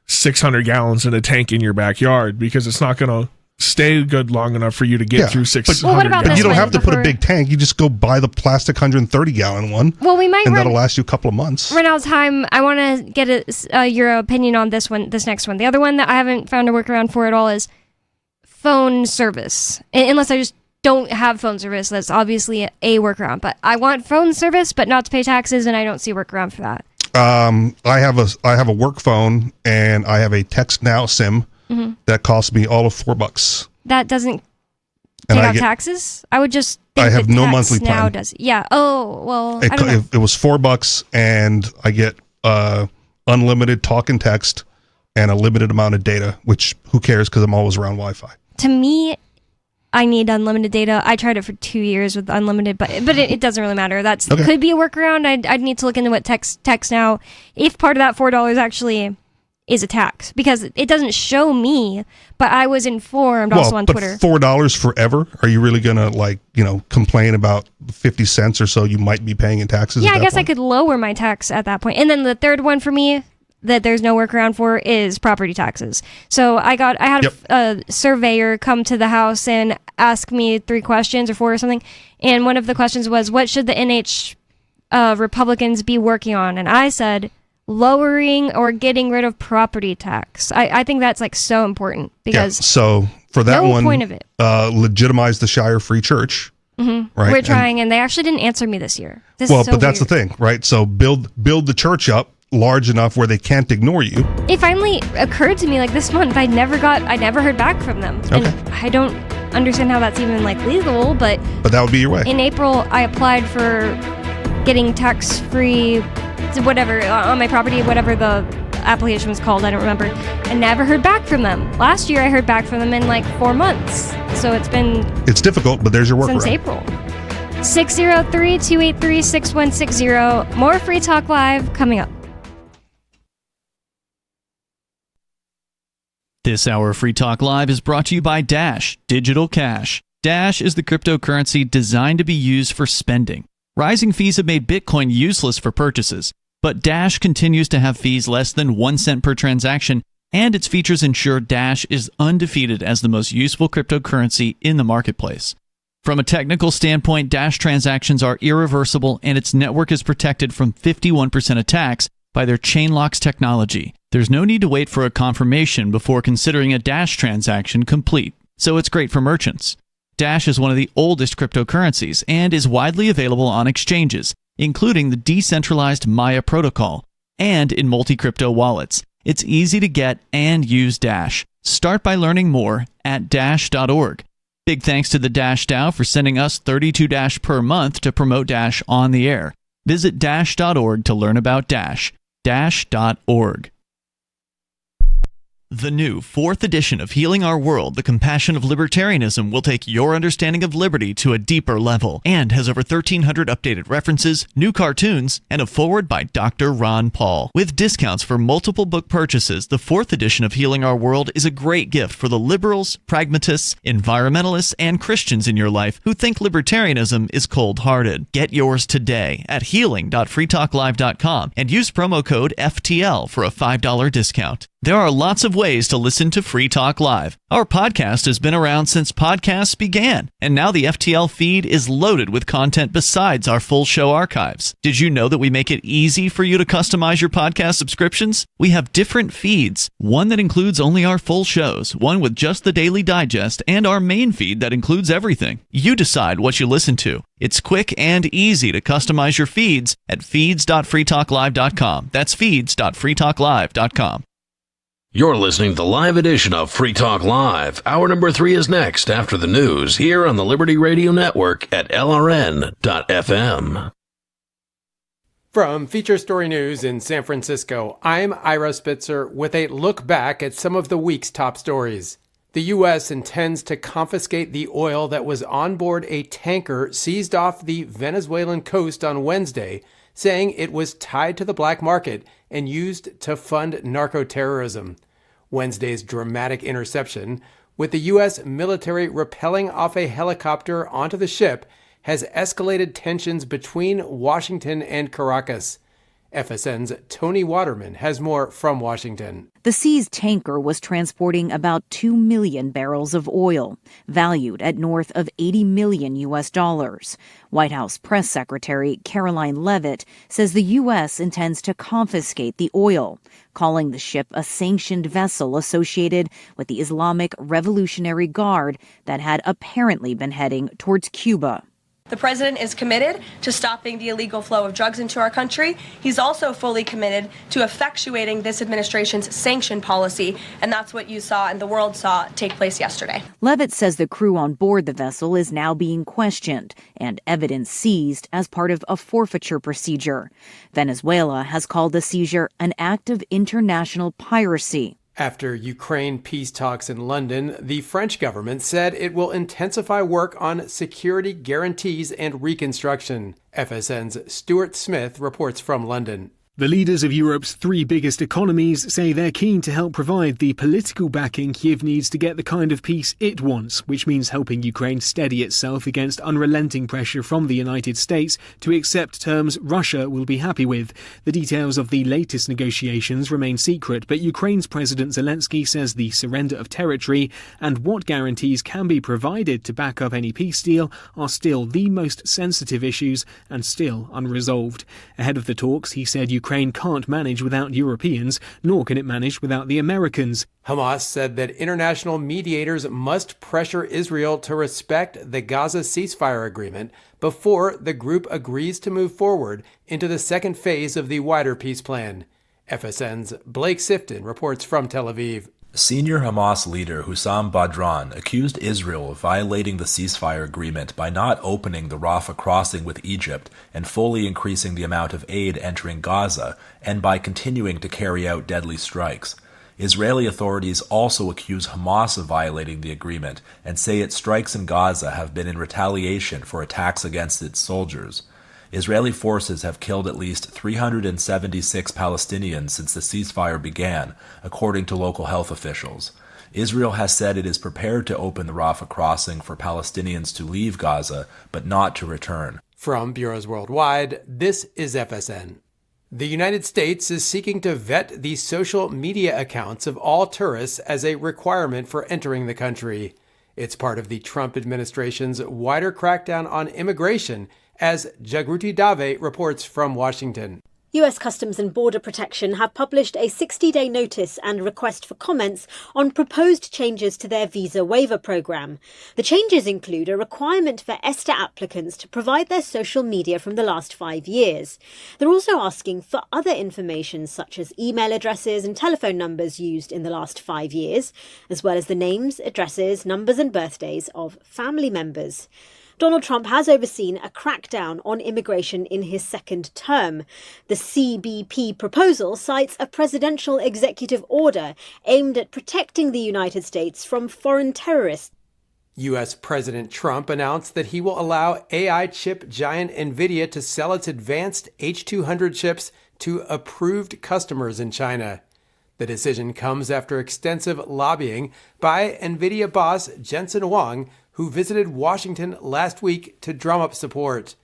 600 gallons in a tank in your backyard, because it's not going to stay good long enough for you to get through 600 gallons. But you don't have to put a big tank. You just go buy the plastic 130-gallon one. Well, we might that'll last you a couple of months. Run out of time. I want to get your opinion on this next one. The other one that I haven't found a workaround for at all is phone service. Unless I just don't have phone service, that's obviously a workaround. But I want phone service, but not to pay taxes, and I don't see a workaround for that. I have a work phone, and I have a Text Now SIM that costs me all of $4. That doesn't take out taxes? I would just think I have no monthly Now plan. does. Yeah. Oh, well, I don't know. It was $4, and I get unlimited talk and text and a limited amount of data, which who cares, because I'm always around Wi-Fi. To me, I need unlimited data. I tried it for 2 years with unlimited, but it doesn't really matter. That's could be a workaround. I'd need to look into what Text Now, if part of that $4 actually is a tax, because it doesn't show me, but I was informed also on Twitter. $4 forever? Are you really gonna complain about 50 cents or so you might be paying in taxes? Yeah, I guess I could lower my tax at that point. And then the third one for me that there's no workaround for is property taxes. So I had a surveyor come to the house and ask me 3 questions or 4 or something, and one of the questions was, what should the NH Republicans be working on? And I said, lowering or getting rid of property tax. I think that's like so important, because so for that no one, point of it. Legitimize the Shire Free Church. Right? We're trying, and they actually didn't answer me this year. But that's the thing, right? So build the church up large enough where they can't ignore you. It finally occurred to me, like this month, I never heard back from them. And I don't understand how that's even like legal, but that would be your way. In April, I applied for getting tax-free whatever on my property, whatever the application was called, I don't remember. I never heard back from them. Last year I heard back from them in like 4 months. So it's difficult, but there's your workaround. Since April. 603-283-6160. More Free Talk Live coming up. This hour of Free Talk Live is brought to you by Dash Digital Cash. Dash is the cryptocurrency designed to be used for spending. Rising fees have made Bitcoin useless for purchases, but Dash continues to have fees less than 1 cent per transaction, and its features ensure Dash is undefeated as the most useful cryptocurrency in the marketplace. From a technical standpoint, Dash transactions are irreversible, and its network is protected from 51% attacks by their Chainlocks technology. There's no need to wait for a confirmation before considering a Dash transaction complete, so it's great for merchants. Dash is one of the oldest cryptocurrencies and is widely available on exchanges, including the decentralized Maya protocol, and in multi-crypto wallets. It's easy to get and use Dash. Start by learning more at dash.org. Big thanks to the Dash DAO for sending us 32 Dash per month to promote Dash on the air. Visit dash.org to learn about Dash. Dash.org. The new 4th edition of Healing Our World, The Compassion of Libertarianism, will take your understanding of liberty to a deeper level and has over 1,300 updated references, new cartoons, and a foreword by Dr. Ron Paul. With discounts for multiple book purchases, the 4th edition of Healing Our World is a great gift for the liberals, pragmatists, environmentalists, and Christians in your life who think libertarianism is cold-hearted. Get yours today at healing.freetalklive.com and use promo code FTL for a $5 discount. There are lots of ways to listen to Free Talk Live. Our podcast has been around since podcasts began, and now the FTL feed is loaded with content besides our full show archives. Did you know that we make it easy for you to customize your podcast subscriptions? We have different feeds, one that includes only our full shows, one with just the Daily Digest, and our main feed that includes everything. You decide what you listen to. It's quick and easy to customize your feeds at feeds.freetalklive.com. That's feeds.freetalklive.com. You're listening to the live edition of Free Talk Live. Hour number 3 is next after the news here on the Liberty Radio Network at LRN.FM. From Feature Story News in San Francisco, I'm Ira Spitzer with a look back at some of the week's top stories. The U.S. intends to confiscate the oil that was on board a tanker seized off the Venezuelan coast on Wednesday, saying it was tied to the black market and used to fund narco-terrorism. Wednesday's dramatic interception, with the U.S. military rappelling off a helicopter onto the ship, has escalated tensions between Washington and Caracas. FSN's Tony Waterman has more from Washington. The seized tanker was transporting about 2 million barrels of oil, valued at north of $80 million. White House Press Secretary Caroline Leavitt says the U.S. intends to confiscate the oil, calling the ship a sanctioned vessel associated with the Islamic Revolutionary Guard that had apparently been heading towards Cuba. The president is committed to stopping the illegal flow of drugs into our country. He's also fully committed to effectuating this administration's sanction policy, and that's what you saw and the world saw take place yesterday. Leavitt says the crew on board the vessel is now being questioned and evidence seized as part of a forfeiture procedure. Venezuela has called the seizure an act of international piracy. After Ukraine peace talks in London, the French government said it will intensify work on security guarantees and reconstruction. FSN's Stuart Smith reports from London. The leaders of Europe's 3 biggest economies say they're keen to help provide the political backing Kyiv needs to get the kind of peace it wants, which means helping Ukraine steady itself against unrelenting pressure from the United States to accept terms Russia will be happy with. The details of the latest negotiations remain secret, but Ukraine's President Zelensky says the surrender of territory and what guarantees can be provided to back up any peace deal are still the most sensitive issues and still unresolved. Ahead of the talks, he said Ukraine can't manage without Europeans, nor can it manage without the Americans. Hamas said that international mediators must pressure Israel to respect the Gaza ceasefire agreement before the group agrees to move forward into the second phase of the wider peace plan. FSN's Blake Sifton reports from Tel Aviv. Senior Hamas leader Hussam Badran accused Israel of violating the ceasefire agreement by not opening the Rafah crossing with Egypt and fully increasing the amount of aid entering Gaza, and by continuing to carry out deadly strikes. Israeli authorities also accuse Hamas of violating the agreement and say its strikes in Gaza have been in retaliation for attacks against its soldiers. Israeli forces have killed at least 376 Palestinians since the ceasefire began, according to local health officials. Israel has said it is prepared to open the Rafah crossing for Palestinians to leave Gaza, but not to return. From Bureaus Worldwide, this is FSN. The United States is seeking to vet the social media accounts of all tourists as a requirement for entering the country. It's part of the Trump administration's wider crackdown on immigration, as Jagruti Dave reports from Washington. US Customs and Border Protection have published a 60-day notice and request for comments on proposed changes to their visa waiver program. The changes include a requirement for ESTA applicants to provide their social media from the last 5 years. They're also asking for other information such as email addresses and telephone numbers used in the last 5 years, as well as the names, addresses, numbers and birthdays of family members. Donald Trump has overseen a crackdown on immigration in his second term. The CBP proposal cites a presidential executive order aimed at protecting the United States from foreign terrorists. U.S. President Trump announced that he will allow AI chip giant NVIDIA to sell its advanced H200 chips to approved customers in China. The decision comes after extensive lobbying by NVIDIA boss Jensen Huang, who visited Washington last week to drum up support.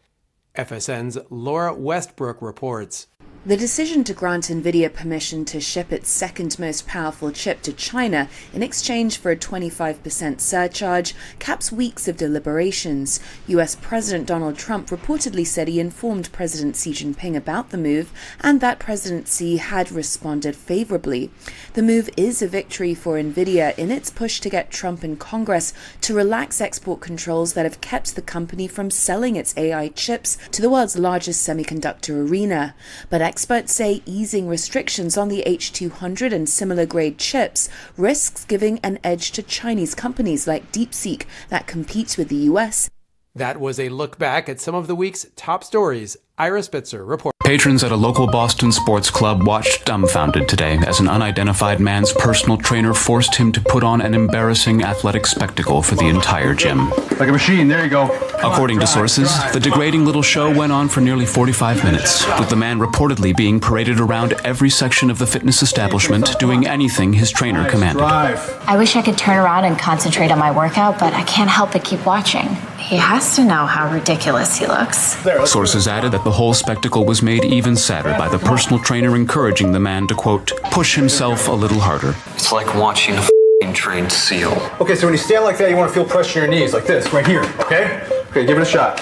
FSN's Laura Westbrook reports. The decision to grant NVIDIA permission to ship its second most powerful chip to China in exchange for a 25% surcharge caps weeks of deliberations. US President Donald Trump reportedly said he informed President Xi Jinping about the move and that President Xi had responded favorably. The move is a victory for NVIDIA in its push to get Trump and Congress to relax export controls that have kept the company from selling its AI chips to the world's largest semiconductor arena. But experts say easing restrictions on the H200 and similar grade chips risks giving an edge to Chinese companies like DeepSeek that competes with the US. That was a look back at some of the week's top stories. Ira Spitzer reports. Patrons at a local Boston sports club watched dumbfounded today as an unidentified man's personal trainer forced him to put on an embarrassing athletic spectacle for the entire gym. Like a machine, there you go. According to sources, the degrading little show went on for nearly 45 minutes, with the man reportedly being paraded around every section of the fitness establishment doing anything his trainer commanded. I wish I could turn around and concentrate on my workout, but I can't help but keep watching. He has to know how ridiculous he looks. Sources added that the whole spectacle was made even sadder by the personal trainer encouraging the man to, quote, push himself a little harder. It's like watching a f***ing trained seal. Okay, so when you stand like that, you want to feel pressure in your knees, like this, right here, okay? Okay, give it a shot.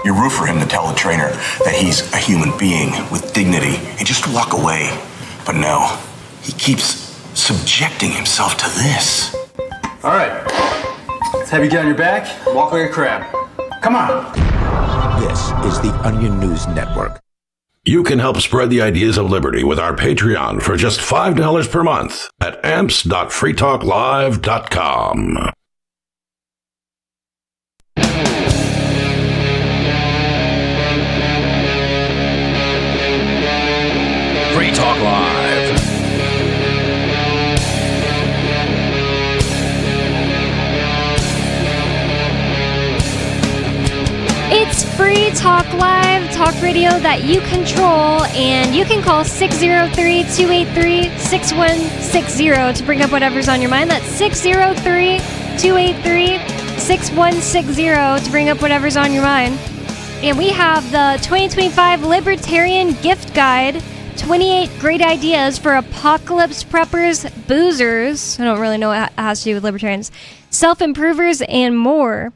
You're rude for him to tell the trainer that he's a human being with dignity and just walk away. But no, he keeps subjecting himself to this. All right, let's have you get on your back, walk like a crab. Come on. This is the Onion News Network. You can help spread the ideas of liberty with our Patreon for just $5 per month at amps.freetalklive.com. Free Talk Live. It's Free Talk Live, talk radio that you control, and you can call 603-283-6160 to bring up whatever's on your mind. That's 603-283-6160 to bring up whatever's on your mind. And we have the 2025 Libertarian Gift Guide, 28 great ideas for apocalypse preppers, boozers, I don't really know what has to do with libertarians, self-improvers, and more.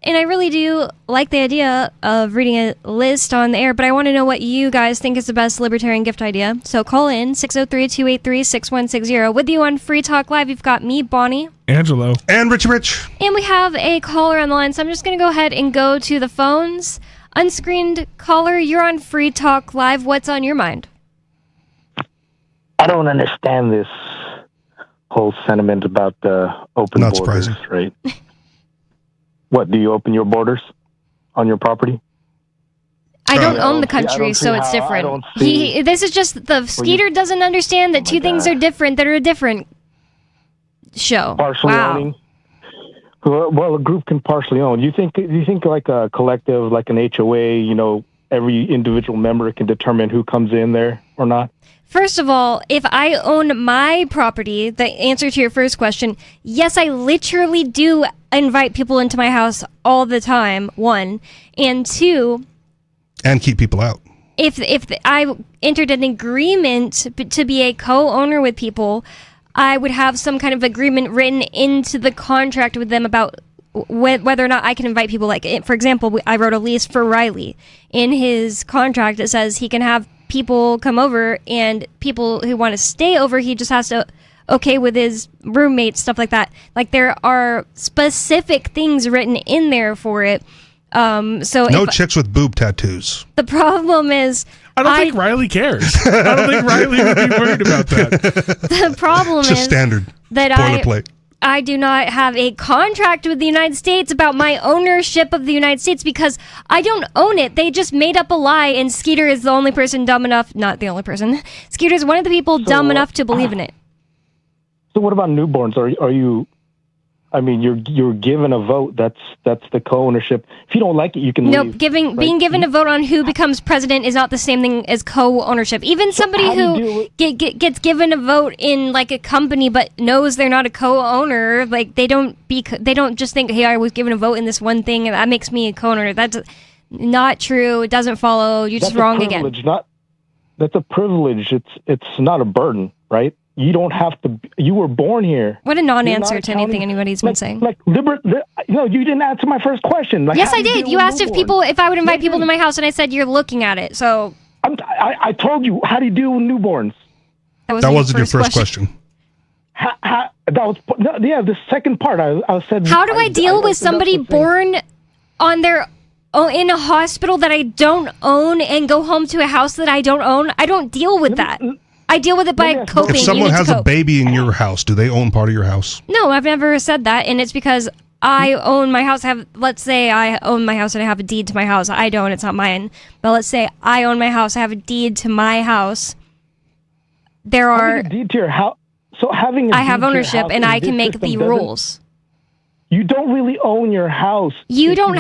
And I really do like the idea of reading a list on the air, but I want to know what you guys think is the best libertarian gift idea. So call in 603-283-6160. With you on Free Talk Live, you've got me, Bonnie, Angelo, and Richie Rich. And we have a caller on the line, so I'm just going to go ahead and go to the phones. Unscreened caller, you're on Free Talk Live. What's on your mind? I don't understand this whole sentiment about the open Not borders, surprising. right? What, do you open your borders on your property? I don't own the country, so it's different. This is just the Skeeter doesn't understand that two things are different that are a different show. Partially owning. Well, a group can partially own. Do you think like a collective, like an HOA, every individual member can determine who comes in there or not? First of all, if I own my property, the answer to your first question, yes, I literally do invite people into my house all the time, one. And two... And keep people out. If I entered an agreement to be a co-owner with people, I would have some kind of agreement written into the contract with them about whether or not I can invite people. Like, for example, I wrote a lease for Riley. In his contract, it says he can have people come over, and people who want to stay over, he just has to okay with his roommates, stuff like that. Like, there are specific things written in there for it. So no chicks with boob tattoos. The problem is, I don't think Riley cares. I don't think Riley would be worried about that. The problem It's just is standard that boilerplate. I do not have a contract with the United States about my ownership of the United States because I don't own it. They just made up a lie, and Skeeter is the only person dumb enough, not the only person, Skeeter is one of the people dumb enough to believe in it. So what about newborns? Are you... I mean, you're given a vote. That's the co-ownership. If you don't like it, you can leave. Being given a vote on who becomes president is not the same thing as co-ownership. Even somebody who gets given a vote in like a company but knows they're not a co-owner, like they don't just think, hey, I was given a vote in this one thing and that makes me a co-owner. Not true. It doesn't follow. You're just wrong again. That's a privilege. It's not a burden, right? You don't have to. You were born here. What a non-answer to anything anybody's been saying. You didn't answer my first question. Yes, I did. You asked if I would invite people to my house, and I said you're looking at it. So I told you, how do you deal with newborns? That wasn't your first question. The second part. I said. How do I deal with somebody born on their in a hospital that I don't own and go home to a house that I don't own? I don't deal with that. I deal with it by coping. If someone has a baby in your house, do they own part of your house? No, I've never said that, and it's because I own my house. Let's say I own my house and I have a deed to my house. I don't. It's not mine. But let's say I own my house. I have a deed to my house. Having a deed to your house. So I have ownership, and I can make the rules. You don't really own your house. You don't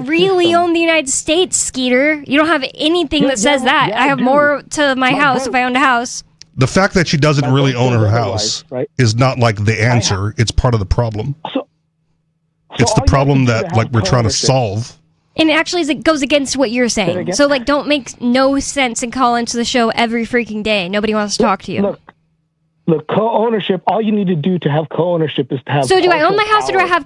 really own the United States, Skeeter. You don't have anything that says that. I have more to my house if I owned a house. The fact that she doesn't really own her house is not like the answer. It's part of the problem. It's the problem that we're trying to solve. And actually, it goes against what you're saying. So don't make no sense and call into the show every freaking day. Nobody wants to talk to you. Look, co-ownership, all you need to do to have co-ownership is to have... So do I own my house or do I have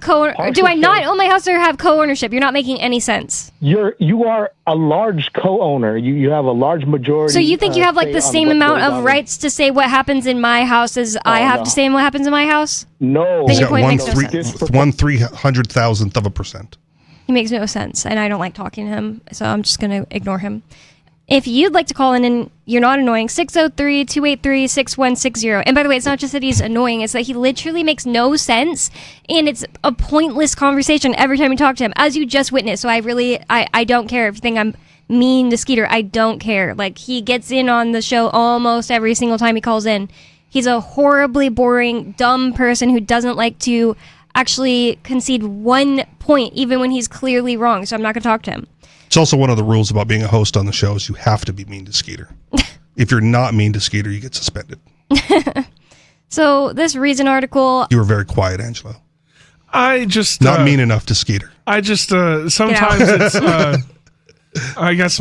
do I not own my house or have co-ownership? You're not making any sense. You are a large co-owner. You have a large majority... So you think you have the same amount of rights to say what happens in my house as I have to say what happens in my house? No. He's got 1/300,000th of a percent. He makes no sense, and I don't like talking to him, so I'm just going to ignore him. If you'd like to call in and you're not annoying, 603-283-6160. And by the way, it's not just that he's annoying, it's that he literally makes no sense, and it's a pointless conversation every time you talk to him, as you just witnessed. So I don't care if you think I'm mean to Skeeter. I don't care. He gets in on the show almost every single time he calls in. He's a horribly boring, dumb person who doesn't like to actually concede one point, even when he's clearly wrong. So I'm not going to talk to him. It's also one of the rules about being a host on the show is you have to be mean to Skeeter. If you're not mean to Skeeter, you get suspended. So this Reason article... You were very quiet, Angelo. I just... Not mean enough to Skeeter. I just... sometimes it's... I guess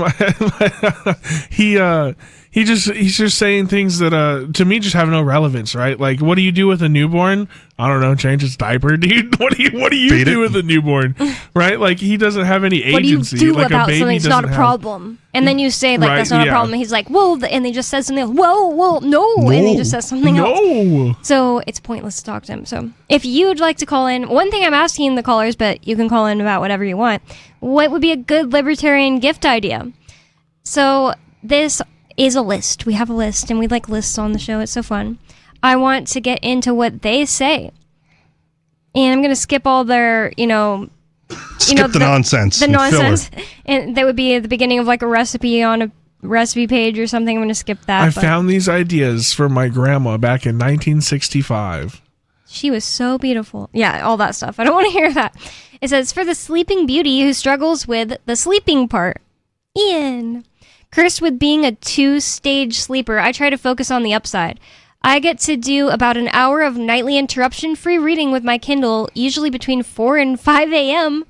he's just saying things that to me just have no relevance, right? What do you do with a newborn? I don't know, change its diaper, dude. What do you do with a newborn? Right? He doesn't have any agency. What do you do about something that's not a problem? And then you say that's not a problem. He's like, well, and he just says something else. Well, no, and he just says something else. So it's pointless to talk to him. So if you'd like to call in, one thing I'm asking the callers, but you can call in about whatever you want. What would be a good libertarian gift idea? So this is a list. We have a list, and we like lists on the show. It's so fun. I want to get into what they say, and I'm going to skip all their, the nonsense. The nonsense, and that would be at the beginning of a recipe on a recipe page or something. I'm going to skip that. I found these ideas for my grandma back in 1965. She was so beautiful. Yeah, all that stuff. I don't want to hear that. It says, for the sleeping beauty who struggles with the sleeping part. Ian. Cursed with being a 2-stage sleeper, I try to focus on the upside. I get to do about an hour of nightly interruption-free reading with my Kindle, usually between 4 and 5 a.m.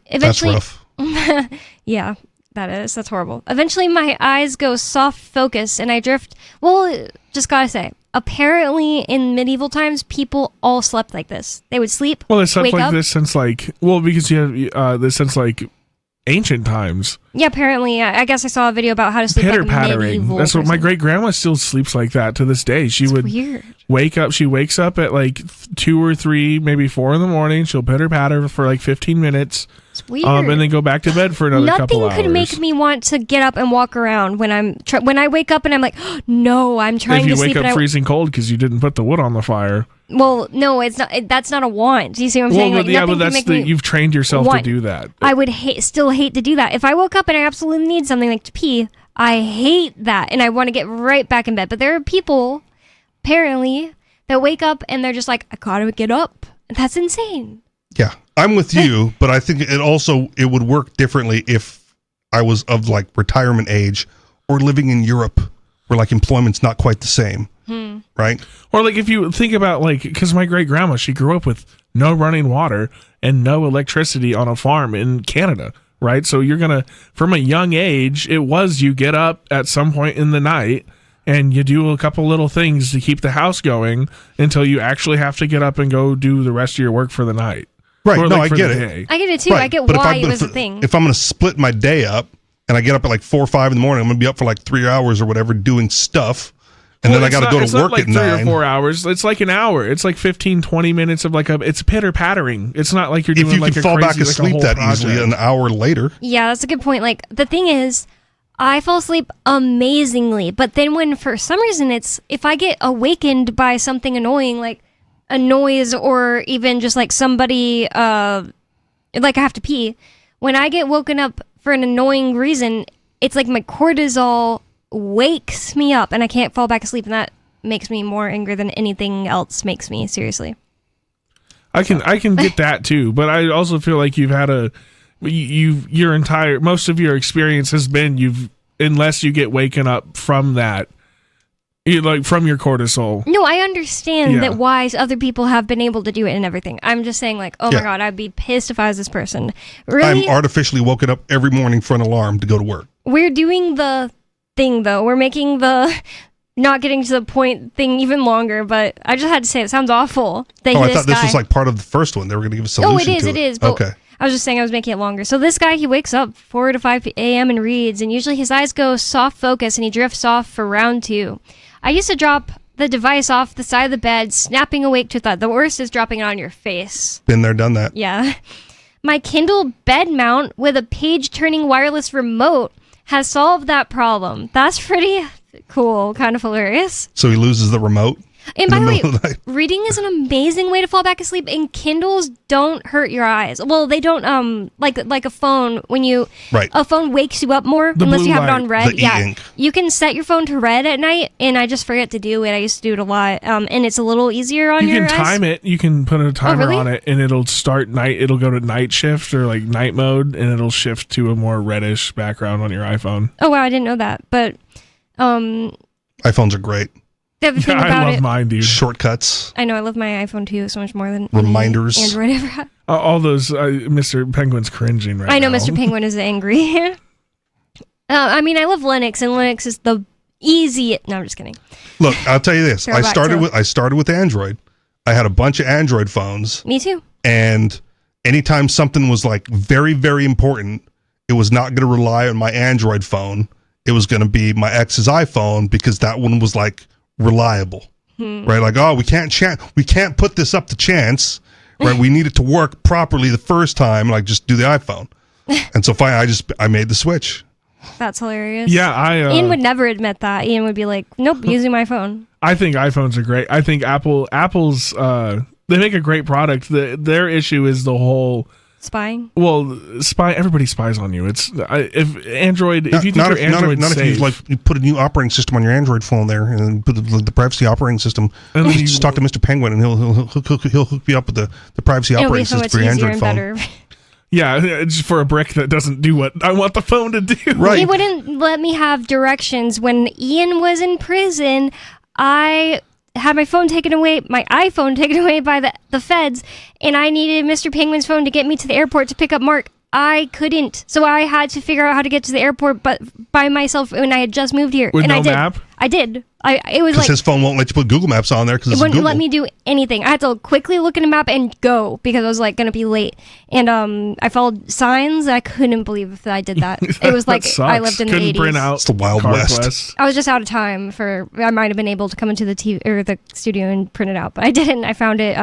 Eventually, that's rough. Yeah, that is. That's horrible. Eventually, my eyes go soft focus, and I drift. Well, just gotta say, apparently in medieval times, people all slept like this. They would sleep, well, they slept wake like up. this since because you have this since ancient times. Yeah, apparently. I guess I saw a video about how to sleep Pitter-pattering. medieval That's what person. my great-grandma still sleeps like that to this day. She would weird. wake up. She wakes up at 2 or 3, maybe 4 in the morning. She'll pitter-patter for 15 minutes. It's weird. And then go back to bed for another couple hours. Nothing could make me want to get up and walk around when when I wake up and I'm like, no, I'm trying to sleep. If you wake up freezing cold because you didn't put the wood on the fire. Well, no, it's not. That's not a want. Do you see what I'm saying? But you've trained yourself to do that. I would still hate to do that. If I woke up and I absolutely need something to pee, I hate that, and I want to get right back in bed. But there are people, apparently, that wake up and they're just like, I gotta get up. That's insane. Yeah, I'm with you, but I think it would work differently if I was of retirement age or living in Europe where employment's not quite the same. Right? Or if you think about because my great grandma, she grew up with no running water and no electricity on a farm in Canada, right? So you're going to, from a young age, it was you get up at some point in the night and you do a couple little things to keep the house going until you actually have to get up and go do the rest of your work for the night. Right. Or No, like I for get the it. day. I get it too. Right. I get But why it was a thing. If I'm going to split my day up and I get up at like 4 or 5 in the morning, I'm going to be up for like 3 hours or whatever doing stuff. And then I got to go to work like at 9. 3 or 4 hours. It's like an hour. It's like 15, 20 minutes of like it's pitter pattering. It's not like you're doing If you like can a fall crazy, back like a asleep whole that project. easily an hour later. Yeah, that's a good point. Like, the thing is, I fall asleep amazingly, but then when for some reason if I get awakened by something annoying, like a noise or even just like somebody, like I have to pee, when I get woken up for an annoying reason, it's like my cortisol wakes me up and I can't fall back asleep, and that makes me more angry than anything else makes me, seriously. I can get that too, but I also feel like you've had most of your experience has been unless you get waken up from that, from your cortisol. No, I understand that why other people have been able to do it and everything. I'm just saying, like, oh my God, I'd be pissed if I was this person. Really? I'm artificially woken up every morning for an alarm to go to work. We're doing the thing, though. We're making the not getting to the point thing even longer, but I just had to say it sounds awful. I thought this was like part of the first one. They were going to give a solution to it is. But okay. I was just saying I was making it longer. So this guy, he wakes up 4 to 5 a.m. and reads, and usually his eyes go soft focus and he drifts off for round 2. I used to drop the device off the side of the bed, snapping awake to thought. The worst is dropping it on your face. Been there, done that. Yeah. My Kindle bed mount with a page-turning wireless remote has solved that problem. That's pretty cool, kind of hilarious. So he loses the remote. And by the way, reading is an amazing way to fall back asleep, and Kindles don't hurt your eyes. Well, they don't, like a phone, when a phone wakes you up more unless you have it on red. The e-ink. You can set your phone to red at night, and I just forget to do it. I used to do it a lot, and it's a little easier on your eyes. You can time it. You can put a timer on it, and it'll start night. It'll go to night shift or like night mode, and it'll shift to a more reddish background on your iPhone. Oh, wow, I didn't know that, but iPhones are great. The thing about I love mine, dude. Shortcuts. I know, I love my iPhone too so much more than reminders. any Android ever had. All those, Mr. Penguin's cringing right now. I know Mr. Penguin is angry. I mean, I love Linux, and Linux is the easy. No, I'm just kidding. Look, I'll tell you this. I started with Android. I had a bunch of Android phones. Me too. And anytime something was like very, very important, it was not going to rely on my Android phone. It was going to be my ex's iPhone, because that one was like reliable, right? Like, oh, we can't put this up to chance, right? We need it to work properly the first time. Like, just do the iPhone. And so finally, I made the switch. That's hilarious. Yeah, Ian would never admit that. Ian would be like, "Nope, using my phone." I think iPhones are great. I think Apple's they make a great product. Their issue is the whole spying. Well, everybody spies on you. It's if Android. If you think your Android not if you put a new operating system on your Android phone there and put the privacy operating system. And then you just talk to Mr. Penguin and he'll hook you up with the privacy operating system for your Android phone. Yeah, it's for a brick that doesn't do what I want the phone to do. Right. He wouldn't let me have directions. When Ian was in prison, I had my phone taken away, my iPhone taken away by the feds, and I needed Mr. Penguin's phone to get me to the airport to pick up Mark. I couldn't, so I had to figure out how to get to the airport, but by myself when I had just moved here. With and no I did. map? I did. It was because like his phone won't let you put Google Maps on there because it it's wouldn't Google. let me do anything. I had to quickly look at a map and go because I was like going to be late. And I followed signs. I couldn't believe that I did that. It was like I lived in the 80s. Print out it's the Wild West. Quest. I was just out of time for. I might have been able to come into the TV or the studio and print it out, but I didn't. I found it.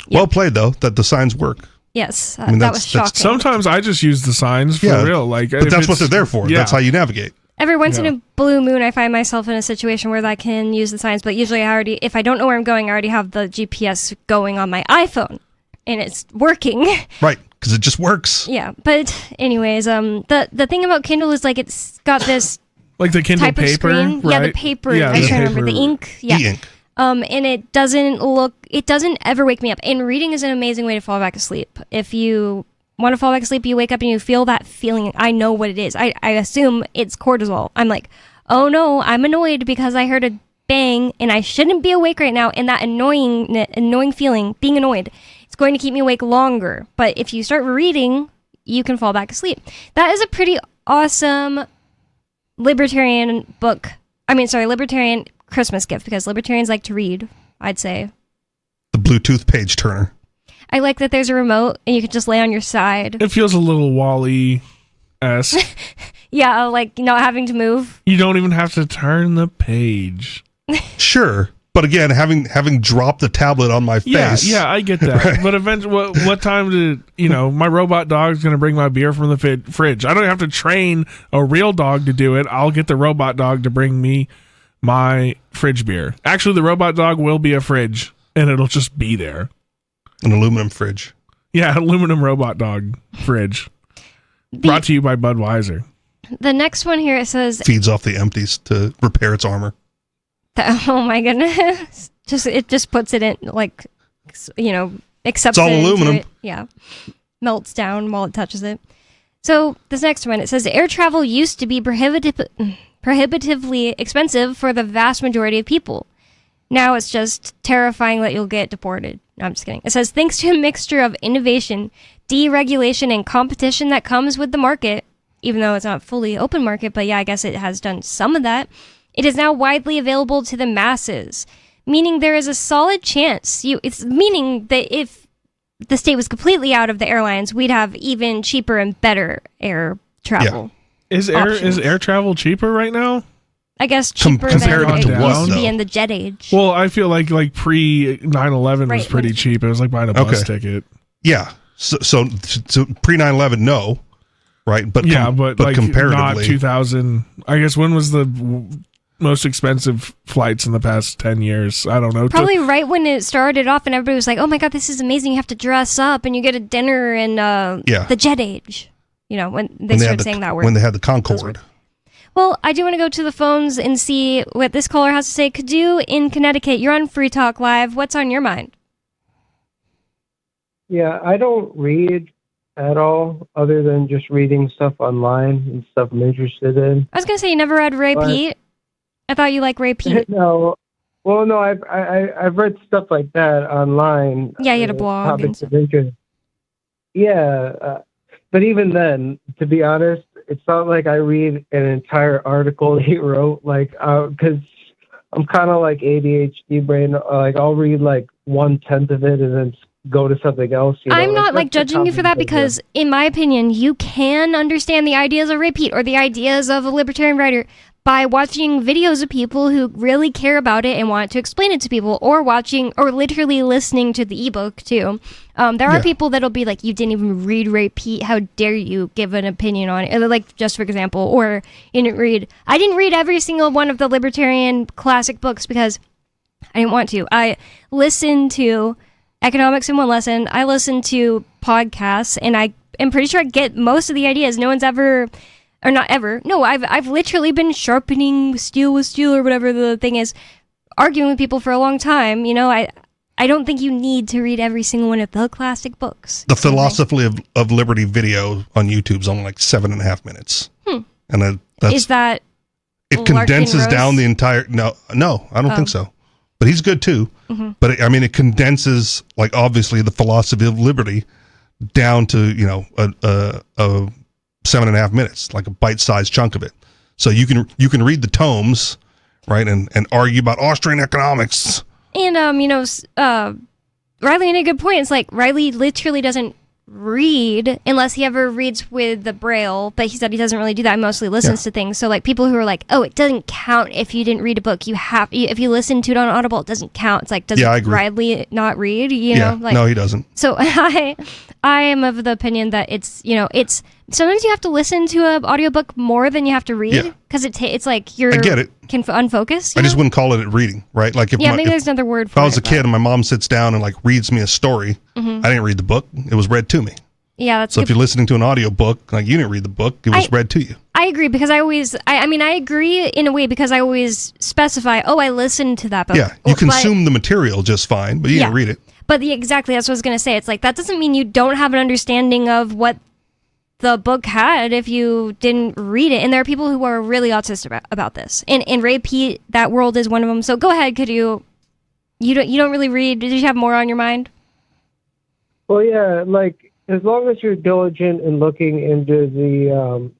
Well played though. That the signs work. Yes, I mean, that was shocking. Sometimes I just use the signs for real. Like, but that's what they're there for. Yeah. That's how you navigate. Every once in a blue moon, I find myself in a situation where I can use the signs, but usually if I don't know where I'm going, I already have the GPS going on my iPhone, and it's working. Right, because it just works. Yeah, but anyways, the thing about Kindle is like it's got this like the Kindle type of paper, screen. right? Yeah, the paper. I can't remember the ink. Yeah. E-ink. And it doesn't ever wake me up. And reading is an amazing way to fall back asleep. If you want to fall back asleep, you wake up and you feel that feeling. I know what it is. I assume it's cortisol. I'm like, oh no, I'm annoyed because I heard a bang and I shouldn't be awake right now. And that annoying feeling, being annoyed, it's going to keep me awake longer. But if you start reading, you can fall back asleep. That is a pretty awesome libertarian libertarian Christmas gift, because libertarians like to read, I'd say. The Bluetooth page turner. I like that there's a remote and you can just lay on your side. It feels a little Wall-E-esque. Yeah, like not having to move. You don't even have to turn the page. Sure. But again, having dropped the tablet on my face. Yeah, I get that. Right. But eventually, what time my robot dog's going to bring my beer from the fridge. I don't have to train a real dog to do it. I'll get the robot dog to bring me my fridge beer. Actually, the robot dog will be a fridge, and it'll just be there. An aluminum fridge. Yeah, aluminum robot dog fridge. Brought to you by Budweiser. The next one here, it says... Feeds off the empties to repair its armor. Oh my goodness. It just puts it in, like, accepts it's all it aluminum. It. Yeah. Melts down while it touches it. So, this next one, it says, air travel used to be prohibitively expensive for the vast majority of people. Now it's just terrifying that you'll get deported. No, I'm just kidding. It says, thanks to a mixture of innovation, deregulation, and competition that comes with the market, even though it's not fully open market, but yeah, I guess it has done some of that, it is now widely available to the masses, meaning there is a solid chance, meaning that if the state was completely out of the airlines, we'd have even cheaper and better air travel. Yeah. Is air travel cheaper right now? I guess cheaper than it used to be in the jet age. Well, I feel like pre 9/11 was pretty cheap. It was like buying a bus ticket. Yeah. So pre 9/11, no, right? But but like comparatively, not 2000. I guess when was the most expensive flights in the past 10 years? I don't know. Probably right when it started off, and everybody was like, "Oh my god, this is amazing! You have to dress up, and you get a dinner in the jet age." When they started saying that word. When they had the Concorde. Well, I do want to go to the phones and see what this caller has to say. Kadu in Connecticut, you're on Free Talk Live. What's on your mind? Yeah, I don't read at all, other than just reading stuff online and stuff I'm interested in. I was going to say, you never read Ray Pete? I thought you like Ray Pete. No. Well, no, I've read stuff like that online. Yeah, you had a blog. Topics of interest. Yeah, but even then, to be honest, it's not like I read an entire article he wrote, like, because I'm kind of like ADHD brain. Like, I'll read like 1/10 of it and then go to something else. I'm not like judging you for that, because in my opinion, you can understand the ideas of Ray Pete or the ideas of a libertarian writer by watching videos of people who really care about it and want to explain it to people, or watching or literally listening to the ebook too. There are people that'll be like, you didn't even read Ray Pete, how dare you give an opinion on it? Like, just for example, or I didn't read every single one of the libertarian classic books because I didn't want to. I listened to Economics in One Lesson. I listen to podcasts, and I am pretty sure I get most of the ideas. No one's ever, or not ever. No, I've literally been sharpening steel with steel, or whatever the thing is, arguing with people for a long time. I don't think you need to read every single one of the classic books. The Philosophy of Liberty video on YouTube is only like 7.5 minutes. And is that it condenses down the entire. No, I don't think so. But he's good too. Mm-hmm. But it condenses, like, obviously the philosophy of liberty down to, a 7.5 minutes, like a bite-sized chunk of it. So you can read the tomes, right, and argue about Austrian economics. And Riley made a good point. It's like Riley literally doesn't read unless he ever reads with the Braille, but he said he doesn't really do that. He mostly listens to things. So like people who are like, oh, it doesn't count if you didn't read a book. If you listen to it on Audible, it doesn't count. It's like, does Riley not read? No, he doesn't. So I am of the opinion that it's sometimes you have to listen to an audiobook more than you have to read, because it's like you're I get it. Can unfocus. I just wouldn't call it reading, right? Like maybe there's another word for it. If I was a kid and my mom sits down and like reads me a story, I didn't read the book. It was read to me. Yeah, that's so. If you're listening to an audiobook, like, you didn't read the book, it was read to you. I agree, because I agree in a way, because I always specify, I listened to that book. Yeah, you consume the material just fine, but you didn't read it. But exactly, that's what I was going to say. It's like, that doesn't mean you don't have an understanding of what the book had if you didn't read it. And there are people who are really autistic about this. And Ray Pete, that world is one of them. So go ahead, could you don't really read? Did you have more on your mind? Well, yeah, like, as long as you're diligent in looking into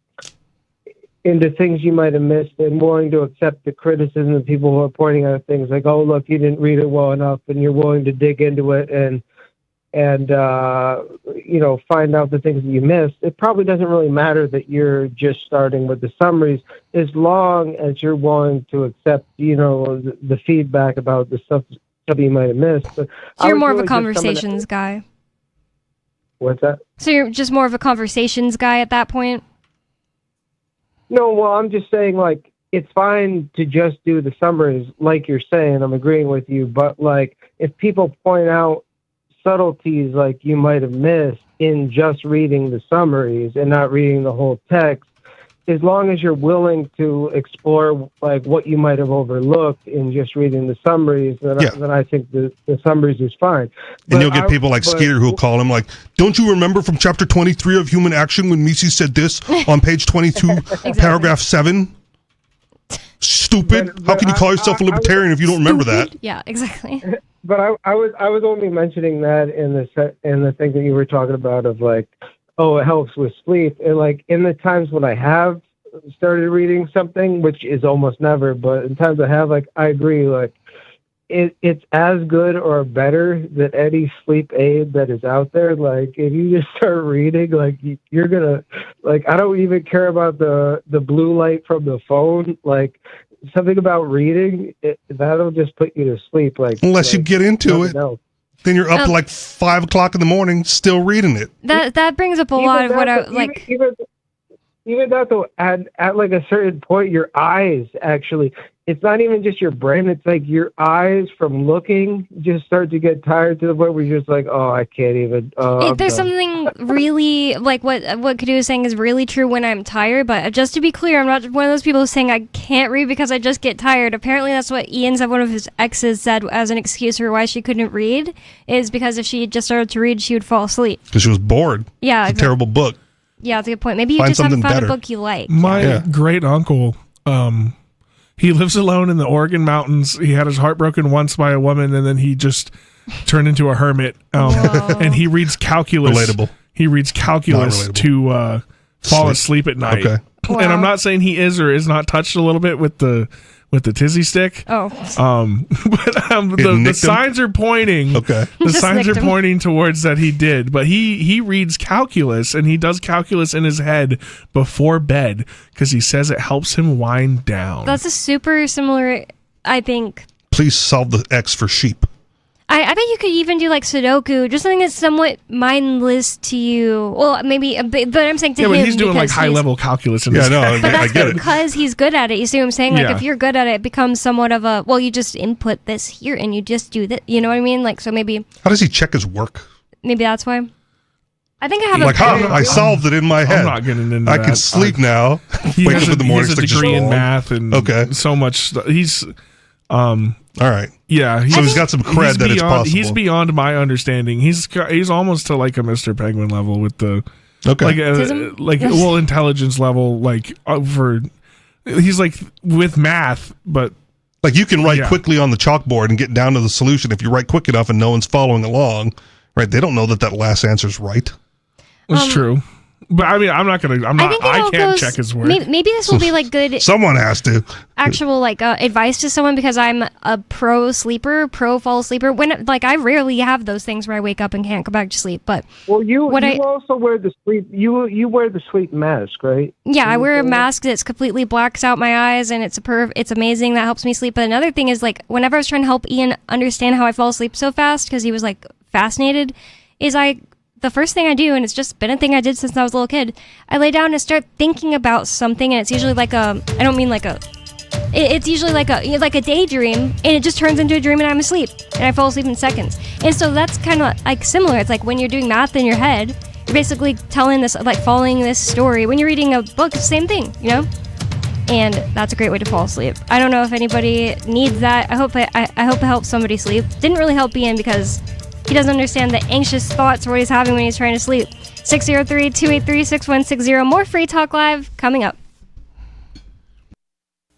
things you might have missed and willing to accept the criticism of people who are pointing out things like, oh, look, you didn't read it well enough, and you're willing to dig into it and find out the things that you missed, it probably doesn't really matter that you're just starting with the summaries, as long as you're willing to accept, the feedback about the stuff you might have missed. But so you're more of a conversations guy. What's that? So you're just more of a conversations guy at that point? No, well, I'm just saying, like, it's fine to just do the summaries, like you're saying. I'm agreeing with you. But, like, if people point out subtleties like you might have missed in just reading the summaries and not reading the whole text, as long as you're willing to explore, like, what you might have overlooked in just reading the summaries, then I think the summaries is fine. And you'll get people like Skeeter who'll call him like, don't you remember from chapter 23 of Human Action when Mises said this on page 22, paragraph 7? Stupid. How can you call yourself a libertarian if you don't remember that? Yeah, exactly. But I was only mentioning that in the thing that you were talking about of, like, oh, it helps with sleep. And, like, in the times when I have started reading something, which is almost never, but in times I have, like, I agree, like, it's as good or better than any sleep aid that is out there. Like, if you just start reading, like, you're gonna, like, I don't even care about the blue light from the phone. Like, something about reading, that'll just put you to sleep. Like, unless you get into it. Else. Then you're up like 5 o'clock in the morning, still reading it. That brings up a lot of what I like. Even that though, at like a certain point, your eyes actually. It's not even just your brain. It's like your eyes from looking just start to get tired to the point where you're just like, oh, I can't even. There's something really like what Kadu is saying is really true when I'm tired. But just to be clear, I'm not one of those people saying I can't read because I just get tired. Apparently, that's what Ian said. One of his exes said as an excuse for why she couldn't read is because if she just started to read, she would fall asleep. Because she was bored. Yeah, it's a terrible book. Yeah, that's a good point. Maybe you just haven't found a book you like. My great uncle, he lives alone in the Oregon mountains. He had his heart broken once by a woman, and then he just turned into a hermit. And he reads calculus. Relatable. He reads calculus to fall asleep at night. Okay. Wow. And I'm not saying he is or is not touched a little bit with the tizzy stick. Oh. But the signs are pointing. Okay. The signs are pointing towards that he did. But he reads calculus, and he does calculus in his head before bed because he says it helps him wind down. That's a super similar, I think. Please solve the X for sheep. I bet you could even do like Sudoku, just something that's somewhat mindless to you. Well, maybe, but I'm saying to him. Yeah, but he's doing like high level calculus. But that's I get because he's good at it. You see what I'm saying? Like if you're good at it, it becomes somewhat of a, well, you just input this here and you just do that. You know what I mean? Like, so maybe. How does he check his work? Maybe that's why. I think I have I solved it in my head. I'm not getting into that. I can sleep now. Wake up in the morning. He has a degree in math and so much. He's all right. Yeah, so he's got some cred that it's possible. He's beyond my understanding. He's almost to like a Mr. Penguin level with the intelligence level. Like he's like with math, but like you can write quickly on the chalkboard and get down to the solution if you write quick enough and no one's following along. Right? They don't know that last answer's right. It's true. But I mean, I can't check his work. Maybe this will be like good. Someone has to. Actual like advice to someone because I'm a pro fall sleeper. When like I rarely have those things where I wake up and can't go back to sleep. But you also wear the sleep. You wear the sleep mask, right? Yeah, I wear a mask that's completely blacks out my eyes, and it's amazing. That helps me sleep. But another thing is like whenever I was trying to help Ian understand how I fall asleep so fast because he was like fascinated, is the first thing I do, and it's just been a thing I did since I was a little kid, I lay down and start thinking about something, and it's usually like it's usually like a daydream, and it just turns into a dream, and I'm asleep, and I fall asleep in seconds. And so that's kind of like similar. It's like when you're doing math in your head, you're basically telling this, like following this story. When you're reading a book, it's the same thing, you know? And that's a great way to fall asleep. I don't know if anybody needs that. I hope it helps somebody sleep. Didn't really help Ian because he doesn't understand the anxious thoughts what he's having when he's trying to sleep. 603-283-6160. More Free Talk Live coming up.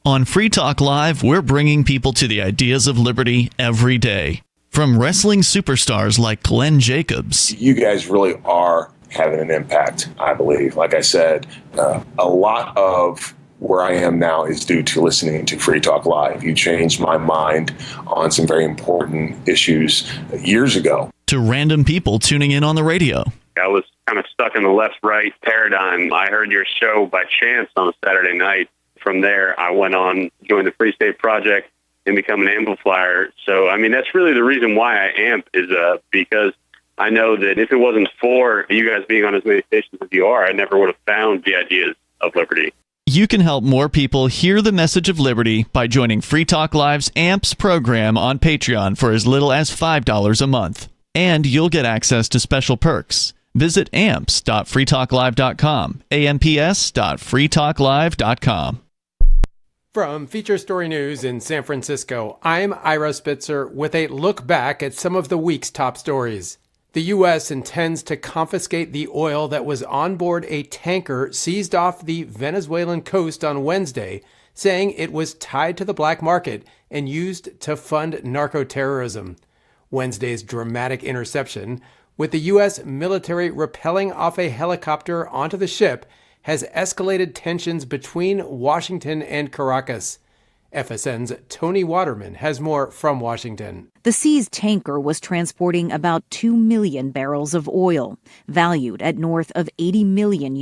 On Free Talk Live, we're bringing people to the ideas of liberty every day. From wrestling superstars like Glenn Jacobs. You guys really are having an impact, I believe. Like I said, a lot of where I am now is due to listening to Free Talk Live. You changed my mind on some very important issues years ago. To random people tuning in on the radio. I was kind of stuck in the left-right paradigm. I heard your show by chance on a Saturday night. From there, I went on, joined the Free State Project, and become an amplifier. So, I mean, that's really the reason why I amp is because I know that if it wasn't for you guys being on as many stations as you are, I never would have found the ideas of liberty. You can help more people hear the message of liberty by joining Free Talk Live's AMPS program on Patreon for as little as $5 a month. And you'll get access to special perks. Visit amps.freetalklive.com, amps.freetalklive.com. From Feature Story News in San Francisco, I'm Ira Spitzer with a look back at some of the week's top stories. The U.S. intends to confiscate the oil that was on board a tanker seized off the Venezuelan coast on Wednesday, saying it was tied to the black market and used to fund narco-terrorism. Wednesday's dramatic interception, with the U.S. military rappelling off a helicopter onto the ship, has escalated tensions between Washington and Caracas. FSN's Tony Waterman has more from Washington. The seized tanker was transporting about 2 million barrels of oil, valued at north of $80 million.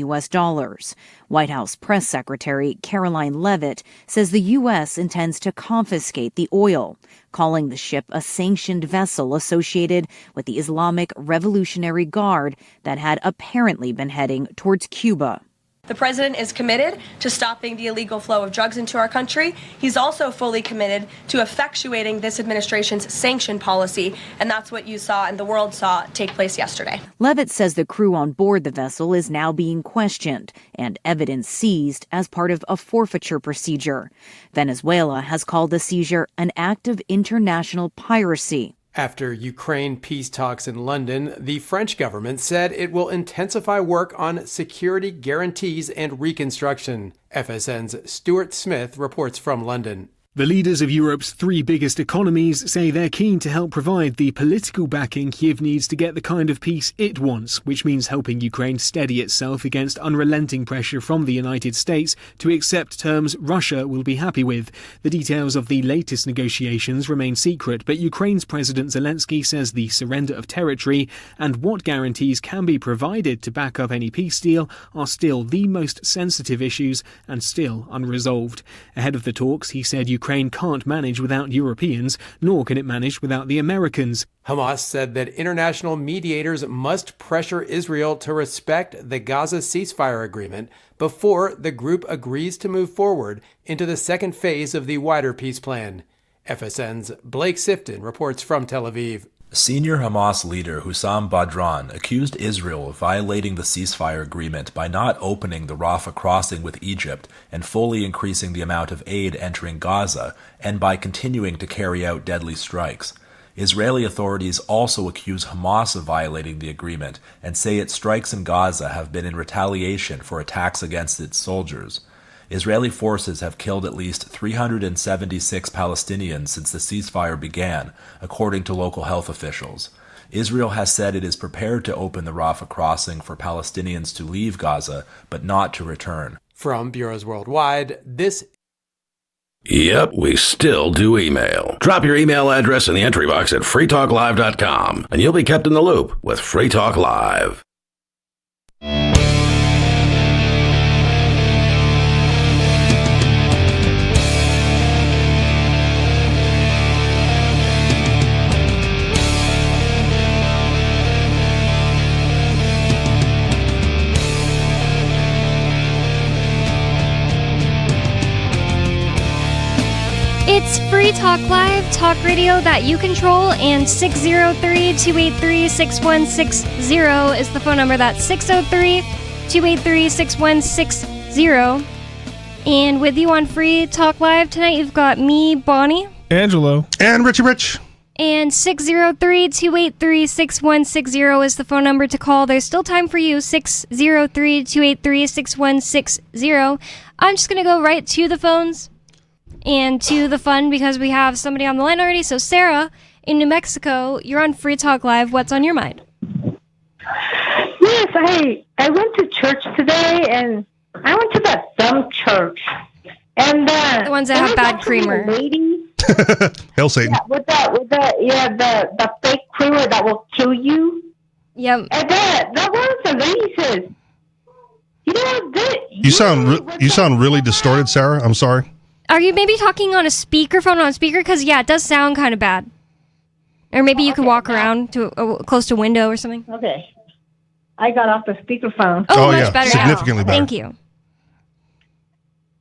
White House Press Secretary Caroline Leavitt says the U.S. intends to confiscate the oil, calling the ship a sanctioned vessel associated with the Islamic Revolutionary Guard that had apparently been heading towards Cuba. The president is committed to stopping the illegal flow of drugs into our country. He's also fully committed to effectuating this administration's sanction policy, and that's what you saw and the world saw take place yesterday. Leavitt says the crew on board the vessel is now being questioned and evidence seized as part of a forfeiture procedure. Venezuela has called the seizure an act of international piracy. After Ukraine peace talks in London, the French government said it will intensify work on security guarantees and reconstruction. FSN's Stuart Smith reports from London. The leaders of Europe's three biggest economies say they're keen to help provide the political backing Kyiv needs to get the kind of peace it wants, which means helping Ukraine steady itself against unrelenting pressure from the United States to accept terms Russia will be happy with. The details of the latest negotiations remain secret, but Ukraine's President Zelensky says the surrender of territory and what guarantees can be provided to back up any peace deal are still the most sensitive issues and still unresolved. Ahead of the talks, he said Ukraine can't manage without Europeans, nor can it manage without the Americans. Hamas said that international mediators must pressure Israel to respect the Gaza ceasefire agreement before the group agrees to move forward into the second phase of the wider peace plan. FSN's Blake Sifton reports from Tel Aviv. Senior Hamas leader Hussam Badran accused Israel of violating the ceasefire agreement by not opening the Rafah crossing with Egypt and fully increasing the amount of aid entering Gaza, and by continuing to carry out deadly strikes. Israeli authorities also accuse Hamas of violating the agreement and say its strikes in Gaza have been in retaliation for attacks against its soldiers. Israeli forces have killed at least 376 Palestinians since the ceasefire began, according to local health officials. Israel has said it is prepared to open the Rafah crossing for Palestinians to leave Gaza, but not to return. From Bureaus Worldwide, this Yep, we still do email. Drop your email address in the entry box at freetalklive.com, and you'll be kept in the loop with Free Talk Live. It's Free Talk Live, talk radio that you control, and 603-283-6160 is the phone number. That's 603-283-6160. And with you on Free Talk Live tonight, you've got me, Bonnie. Angelo. And Richie Rich. And 603-283-6160 is the phone number to call. There's still time for you, 603-283-6160. I'm just going to go right to the phones and to the fun because we have somebody on the line already. So Sarah in New Mexico, you're on Free Talk Live. What's on your mind? Yeah, Yes, I went to church today, and I went to that dumb church. And the ones that have bad creamer. Lady, Hail Satan. yeah, with the fake creamer that will kill you. Yep. And that one of the lady says, you know, You sound really distorted, Sarah. I'm sorry. Are you maybe talking on a speakerphone on speaker? Because, yeah, it does sound kind of bad. Or maybe you could walk around to close to a window or something. Okay. I got off the speakerphone. Oh, much better. Significantly better. Thank you.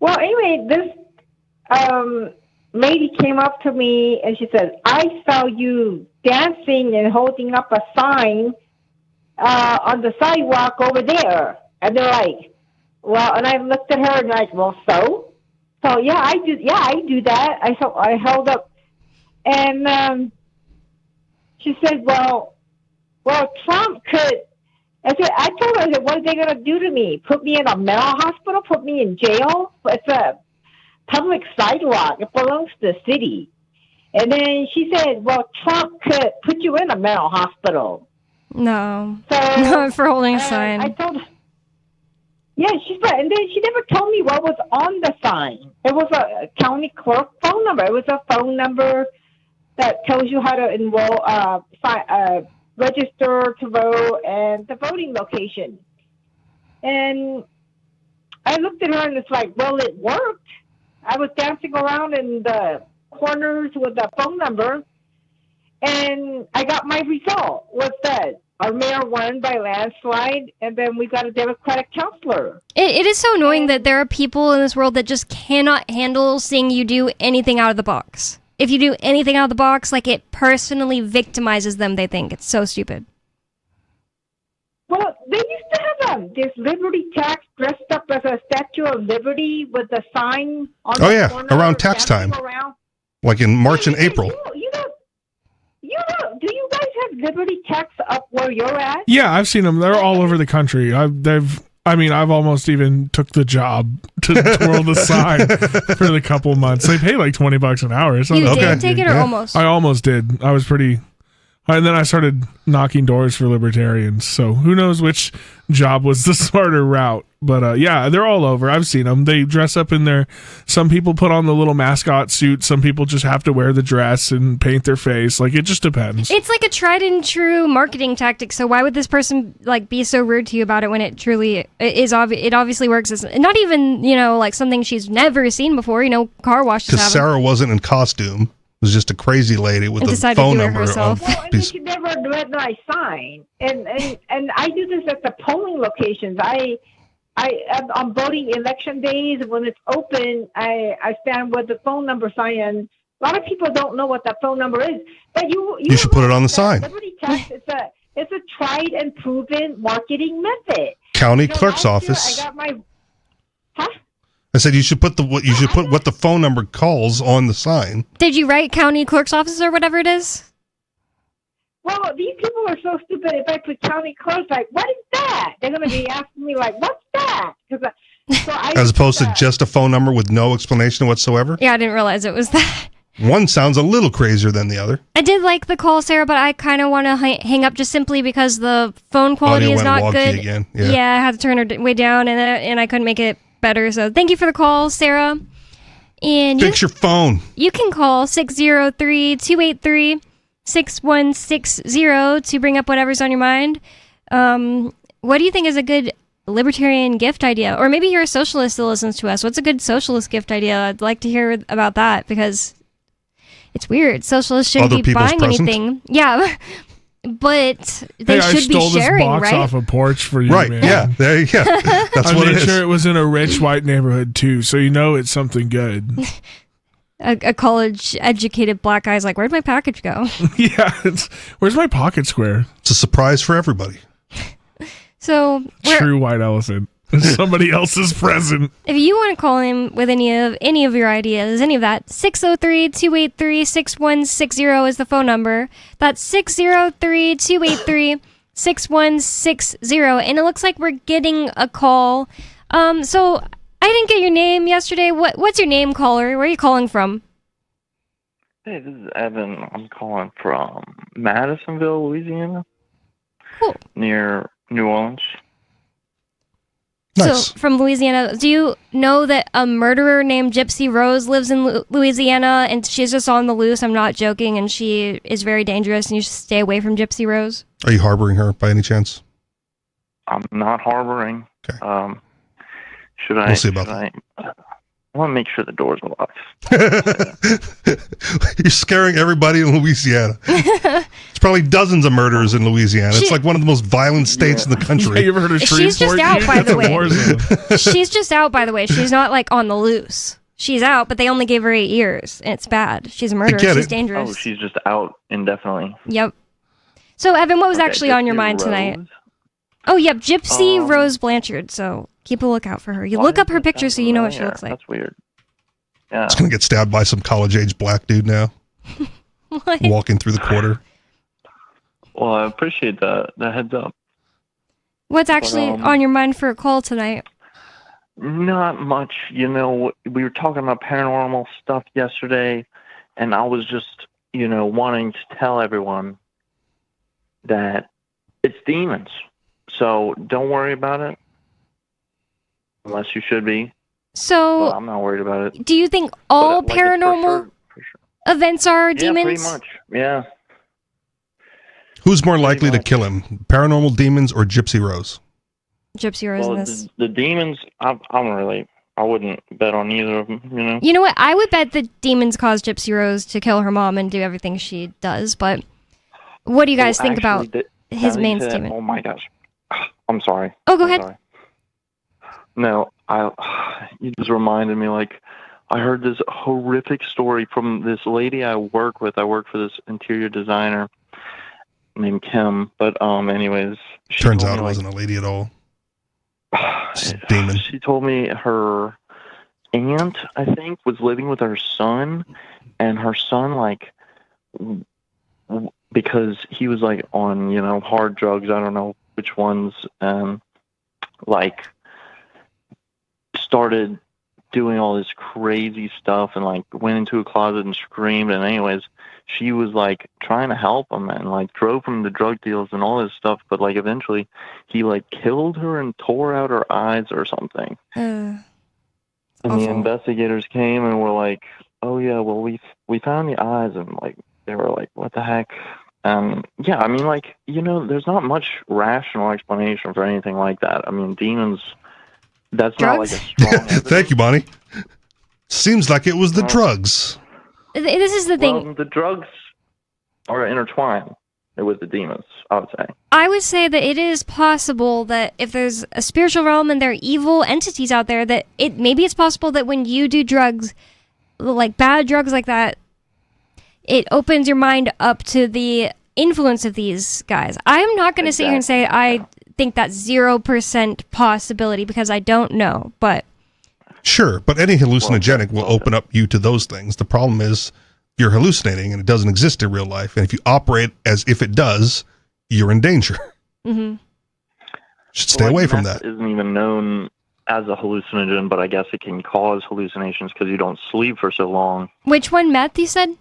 Well, anyway, this lady came up to me and she said, I saw you dancing and holding up a sign on the sidewalk over there. And they're like, well, and I looked at her and like, well, so yeah, I do that. I held up, and she said, well, Trump could. I told her, I said, what are they going to do to me? Put me in a mental hospital? Put me in jail? It's a public sidewalk. It belongs to the city. And then she said, well, Trump could put you in a mental hospital. No. So, not for holding a sign. I told her. Yeah, and then she never told me what was on the sign. It was a county clerk phone number. It was a phone number that tells you how to enroll, register to vote, and the voting location. And I looked at her and it's like, well, it worked. I was dancing around in the corners with the phone number, and I got my result. Was that our mayor won by landslide, and then we got a Democratic counselor. It is so annoying that there are people in this world that just cannot handle seeing you do anything out of the box. If you do anything out of the box, like, it personally victimizes them, they think. It's so stupid. Well, they used to have this Liberty tax dressed up as a Statue of Liberty with the sign on the corner. Around tax time. Like in March and April. Do you guys have Liberty tax up where you're at? Yeah, I've seen them. They're all over the country. I've almost even took the job to twirl the sign for the couple months. They pay like $20 an hour. You did take it or almost? I almost did. I was pretty... And then I started knocking doors for libertarians. So who knows which job was the smarter route. But yeah, they're all over. I've seen them. They dress up in their... Some people put on the little mascot suit. Some people just have to wear the dress and paint their face. Like, it just depends. It's like a tried and true marketing tactic. So why would this person like be so rude to you about it when it truly is? It obviously works. As not even, like something she's never seen before. Car washes. Because Sarah wasn't in costume. It was just a crazy lady with a phone number. Well, and then she never read my sign. And I do this at the polling locations. On voting election days, when it's open, I stand with the phone number sign, and a lot of people don't know what that phone number is. But you should put it on the sign. Liberty tax, it's a tried and proven marketing method. County clerk's office. I got my. I said you should put what the phone number calls on the sign. Did you write county clerk's office or whatever it is? Well, these people are so stupid. If I put county clerk, like, what is that? They're going to be asking me, like, what's that? As opposed to just a phone number with no explanation whatsoever? Yeah, I didn't realize it was that. One sounds a little crazier than the other. I did like the call, Sarah, but I kind of want to hang up just simply because the phone quality is not good. Again. Yeah, I had to turn her way down, and I couldn't make it better. So thank you for the call, Sarah. And fix your phone. You can call 603-283-6160 to bring up whatever's on your mind. What do you think is a good libertarian gift idea? Or maybe you're a socialist that listens to us. What's a good socialist gift idea? I'd like to hear about that because it's weird. Socialists shouldn't be buying anything. Yeah. But they should be sharing, right? I stole this box off a porch for you, right? Man. Yeah, there you go. That's what it is. I made sure it was in a rich white neighborhood too, so you know it's something good. A college-educated black guy's like, "Where'd my package go?" Yeah, where's my pocket square? It's a surprise for everybody. So true white elephant. Somebody else's present. If you want to call him with any of your ideas, any of that, 603-283-6160 is the phone number. That's 603-283-6160. And it looks like we're getting a call. So I didn't get your name yesterday. What's your name, caller? Where are you calling from? Hey, this is Evan. I'm calling from Madisonville, Louisiana. Cool. Near New Orleans. So, from Louisiana, do you know that a murderer named Gypsy Rose lives in Louisiana, and she's just on the loose? I'm not joking, and she is very dangerous, and you should stay away from Gypsy Rose? Are you harboring her by any chance? I'm not harboring. Okay. Should I? We'll see about that. I want to make sure the doors are locked. You're scaring everybody in Louisiana. There's probably dozens of murders in Louisiana. It's like one of the most violent states in the country. You ever heard of She's just out, by the way. way. She's just out, by the way. She's not, like, on the loose. She's out, but they only gave her 8 years, and it's bad. She's a murderer. She's dangerous. Oh, she's just out indefinitely. Yep. So, Evan, what was actually on your Gypsy mind Rose? tonight? Oh, yep, Gypsy Rose Blanchard. So keep a lookout for her. You look up her picture so you know what she looks like. That's weird. Yeah. It's going to get stabbed by some college-age black dude now. What? Walking through the quarter. Well, I appreciate the heads up. What's actually on your mind for a call tonight? Not much. You know, we were talking about paranormal stuff yesterday, and I was just, wanting to tell everyone that it's demons. So don't worry about it. Unless you should be. So But I'm not worried about it. do you think all But, like, it's paranormal events are Yeah, demons? pretty much. Yeah. Who's more likely to kill him? Paranormal demons or Gypsy Rose? Gypsy Rose in Well, this. the demons, I wouldn't bet on either of them, You know what? I would bet the demons caused Gypsy Rose to kill her mom and do everything she does, but what do you guys think about his main demon? Oh my gosh. I'm sorry. Oh, go I'm ahead. sorry. No, you just reminded me, like, I heard this horrific story from this lady I work with. I work for this interior designer named Kim, but anyways. Turns out it wasn't a lady at all. It's a demon. She told me her aunt, I think, was living with her son, and her son, like, because he was, like, on, hard drugs, I don't know which ones, like, started doing all this crazy stuff and, like, went into a closet and screamed, and anyways, she was, like, trying to help him and, like, drove him to drug deals and all this stuff, but, like, eventually he, like, killed her and tore out her eyes or something. And the investigators came and were like, oh yeah, well, we found the eyes, and, like, they were like, what the heck? Yeah, I mean, like, there's not much rational explanation for anything like that. I mean, demons, that's drugs? not like a strong Thank you, Bonnie. Seems like it was the drugs. This is the thing. Well, the drugs are intertwined with the demons, I would say. I would say that it is possible that if there's a spiritual realm and there are evil entities out there, that maybe it's possible that when you do drugs, like bad drugs like that, it opens your mind up to the influence of these guys. I'm not going to sit here and say I think that's 0% possibility because I don't know, but... Sure, but any hallucinogenic will open up you to those things. The problem is you're hallucinating and it doesn't exist in real life. And if you operate as if it does, you're in danger. Mm-hmm. Should stay away from meth that. Isn't even known as a hallucinogen, but I guess it can cause hallucinations because you don't sleep for so long. Which one, meth, you said?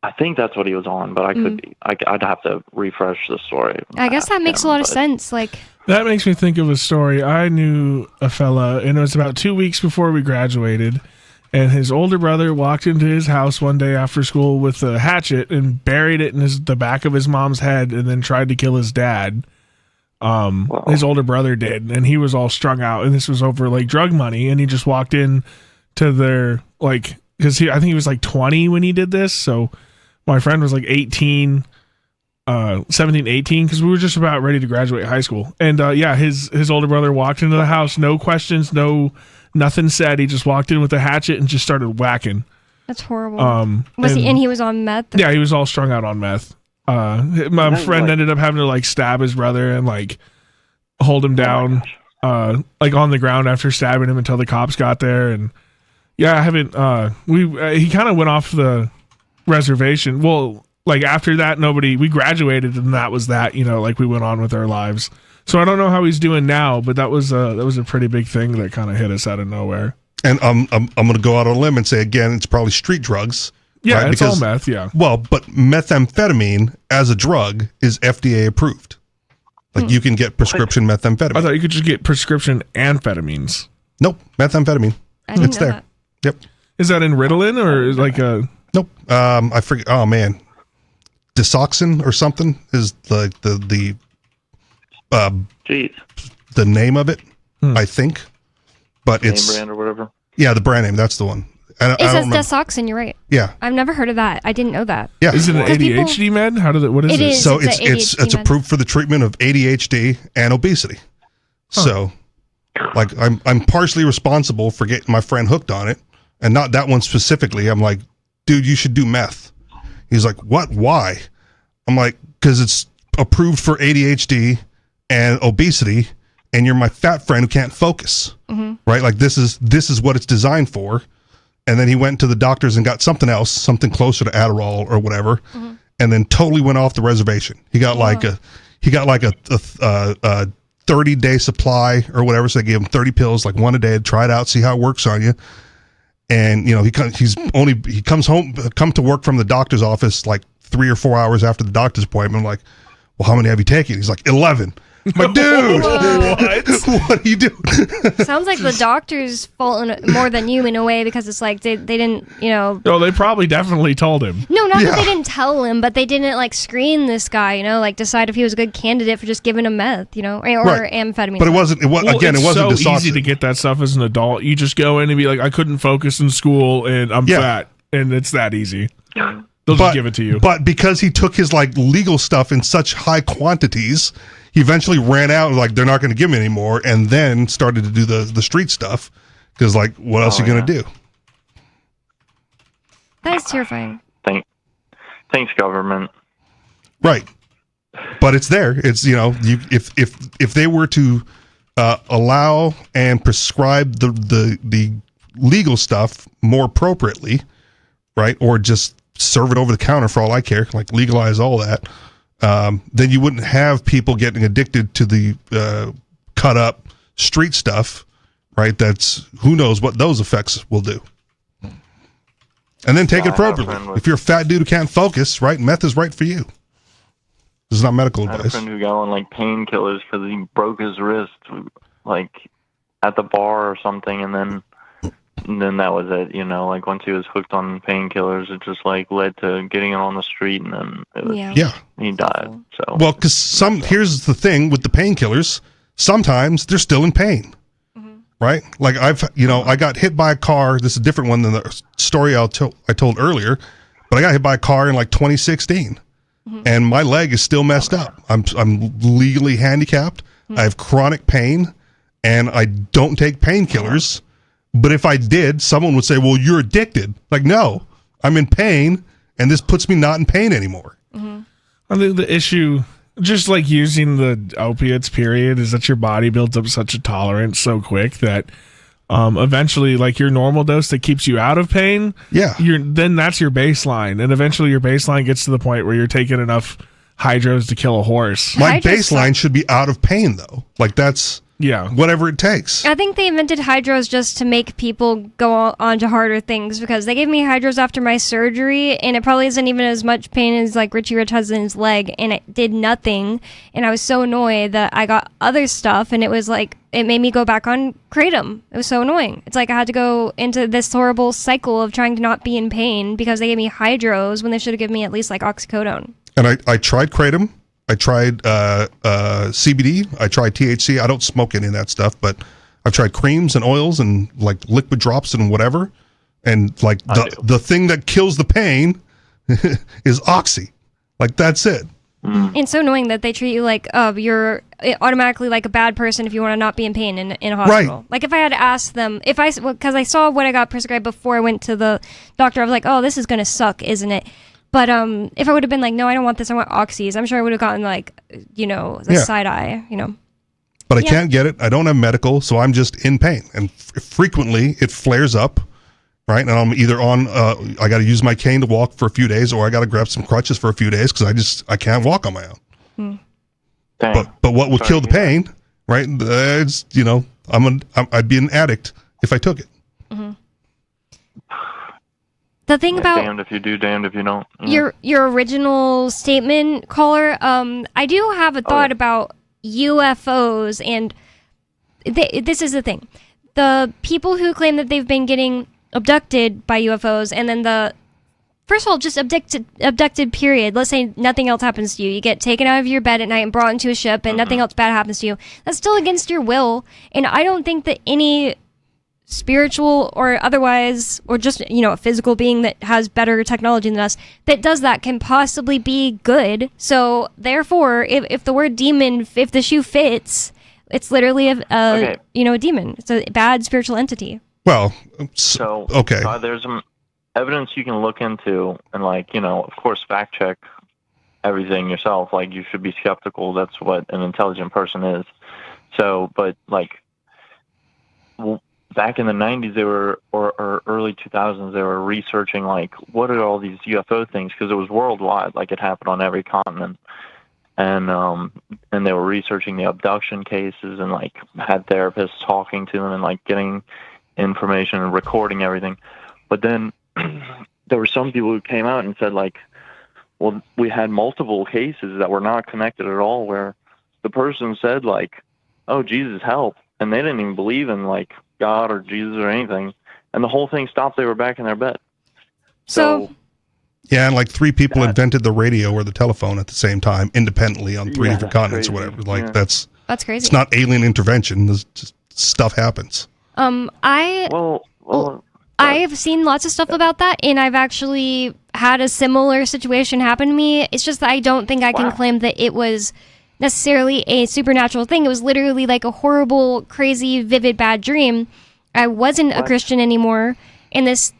I think that's what he was on, but I could be. I'd have to refresh the story. I guess that makes a lot of sense. Like, that makes me think of a story. I knew a fella, and it was about 2 weeks before we graduated, and his older brother walked into his house one day after school with a hatchet and buried it in the back of his mom's head and then tried to kill his dad. His older brother did, and he was all strung out, and this was over, like, drug money, and he just walked in to their, like, because I think he was, like, 20 when he did this, so... My friend was like 17, 18, because we were just about ready to graduate high school. And his older brother walked into the house, no questions, nothing said. He just walked in with a hatchet and just started whacking. That's horrible. And he was on meth? Yeah, he was all strung out on meth. My friend ended up having to like stab his brother and like hold him down like on the ground after stabbing him until the cops got there. And yeah, I haven't, he kind of went off the reservation. Well, like after that, we graduated and that was that, like we went on with our lives. So I don't know how he's doing now, but that was a pretty big thing that kind of hit us out of nowhere. And I'm going to go out on a limb and say again, it's probably street drugs. Yeah, right? it's all meth. Yeah. Well, but methamphetamine as a drug is FDA approved. Like you can get prescription methamphetamine. I thought you could just get prescription amphetamines. Nope, methamphetamine. I didn't It's know there. that. Yep. Is that in Ritalin or like a? Nope. I forget. Oh man, Disoxin or something is like the name of it. I think, but Name it's brand or whatever. Yeah, the brand name. That's the one. I It says don't remember. Desoxin. You're right. Yeah. I've never heard of that. I didn't know that. Yeah. Is it an 'Cause people- ADHD med? How does it? What is It it? is. So It's a it's ADHD med. approved for the treatment of ADHD and obesity. So, like, I'm partially responsible for getting my friend hooked on it, and not that one specifically. I'm like, dude, you should do meth. He's like, what? Why? I'm like, because it's approved for ADHD and obesity, and you're my fat friend who can't focus, right? Like this is what it's designed for. And then he went to the doctors and got something else, something closer to Adderall or whatever, and then totally went off the reservation. He got like a 30-day supply or whatever. So they gave him 30 pills, like one a day, to try it out, see how it works on you. And you know, he comes to work from the doctor's office like 3 or 4 hours after the doctor's appointment. I'm like, well, how many have you taken? He's like, 11. I'm like, dude, what are you doing? Sounds like the doctor's fault more than you in a way, because it's like they didn't, you know. No, they probably definitely told him. No, not that they didn't tell him, but they didn't like screen this guy, you know, like decide if he was a good candidate for just giving him meth, you know, or Right. amphetamine. But it wasn't. It wasn't so Disoxin. easy to get that stuff as an adult. You just go in and be like, I couldn't focus in school and I'm fat, and it's that easy. They'll just give it to you. But because he took his like legal stuff in such high quantities, he eventually ran out. Like they're not going to give him anymore, and then started to do the street stuff. Because like, what else are you going to do? That is terrifying. Thanks, government. Right. But it's there. It's, you know, if they were to allow and prescribe the legal stuff more appropriately, right, or just serve it over the counter for all I care, like legalize all that, then you wouldn't have people getting addicted to the cut up street stuff, right? That's, who knows what those effects will do. And then take it appropriately. If you're a fat dude who can't focus, right, meth is right for you. This is not medical I had a advice. friend who got on like painkillers because he broke his wrist, like at the bar or something, and then that was it. You know, like once he was hooked on painkillers, it just like led to getting it on the street, and then it was, he died. So Well, because here's the thing with the painkillers, sometimes they're still in pain, right? Like I got hit by a car. This is a different one than the story I told earlier, but I got hit by a car in like 2016, and my leg is still messed up. I'm legally handicapped. I have chronic pain, and I don't take painkillers. But if I did, someone would say, well, you're addicted. Like, no, I'm in pain, and this puts me not in pain anymore. I think the issue, just like using the opiates, period, is that your body builds up such a tolerance so quick that eventually, like your normal dose that keeps you out of pain, then that's your baseline. And eventually your baseline gets to the point where you're taking enough hydros to kill a horse. My baseline should be out of pain, though. Like, that's whatever it takes. I think they invented hydros just to make people go on to harder things, because they gave me hydros after my surgery, and it probably isn't even as much pain as like Richie Rich has in his leg, and it did nothing. And I was so annoyed that I got other stuff, and it was like, it made me go back on kratom. It was so annoying. It's like I had to go into this horrible cycle of trying to not be in pain because they gave me hydros when they should have given me at least like oxycodone. And I tried kratom. I tried CBD. I tried THC. I don't smoke any of that stuff, but I've tried creams and oils and like liquid drops and whatever. And like the thing that kills the pain is Oxy. Like, that's it. It's so annoying that they treat you like you're automatically like a bad person if you want to not be in pain in a hospital. Right. Like if I had asked them, because I saw what I got prescribed before I went to the doctor, I was like, oh, this is going to suck, isn't it? But if I would have been like, no, I don't want this, I want Oxys, I'm sure I would have gotten like, the side eye, But I can't get it. I don't have medical, so I'm just in pain. And frequently it flares up, right? And I'm either on, I got to use my cane to walk for a few days, or I got to grab some crutches for a few days because I can't walk on my own. But what would kill the pain, right? It's, I'd be an addict if I took it. The thing about damned if you do, damned if you don't. your original statement, caller, I do have a thought about UFOs, and this is the thing. The people who claim that they've been getting abducted by UFOs, and then first of all, just abducted, period. Let's say nothing else happens to you. You get taken out of your bed at night and brought into a ship, and nothing else bad happens to you. That's still against your will. And I don't think that any spiritual or otherwise, or just, a physical being that has better technology than us, that does that can possibly be good. So therefore, if the word demon, if the shoe fits, it's literally a demon. It's a bad spiritual entity. Well, okay. There's some evidence you can look into, and of course, fact check everything yourself. Like, you should be skeptical. That's what an intelligent person is. So, but back in the 90s, they were, or early 2000s, they were researching what are all these UFO things, because it was worldwide. It happened on every continent. And they were researching the abduction cases, and had therapists talking to them, and getting information and recording everything. But then there were some people who came out and said well, we had multiple cases that were not connected at all, where the person said oh, Jesus, help, and they didn't even believe in God or Jesus or anything, and the whole thing stopped. They were back in their bed. So yeah, and 3 people invented the radio or the telephone at the same time, independently on 3 different continents crazy. or whatever. That's crazy. It's not alien intervention. This just stuff happens. I've seen lots of stuff about that, and I've actually had a similar situation happen to me. It's just that I don't think I can claim that it was necessarily a supernatural thing. It was literally a horrible, crazy, vivid, bad dream. I wasn't a Christian anymore, and this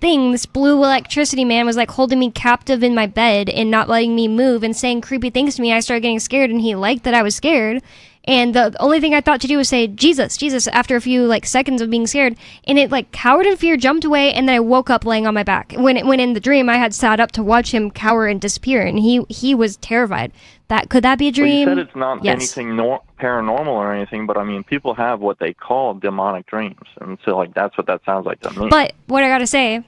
blue electricity man was holding me captive in my bed and not letting me move and saying creepy things to me. I started getting scared, and he liked that I was scared. And the only thing I thought to do was say, Jesus, Jesus, after a few seconds of being scared. And it cowered in fear, jumped away, and then I woke up laying on my back. When in the dream, I had sat up to watch him cower and disappear, and he was terrified. Could that be a dream? Well, you said it's not anything paranormal or anything, but I mean, people have what they call demonic dreams, and so that's what that sounds like to me. But what I gotta say,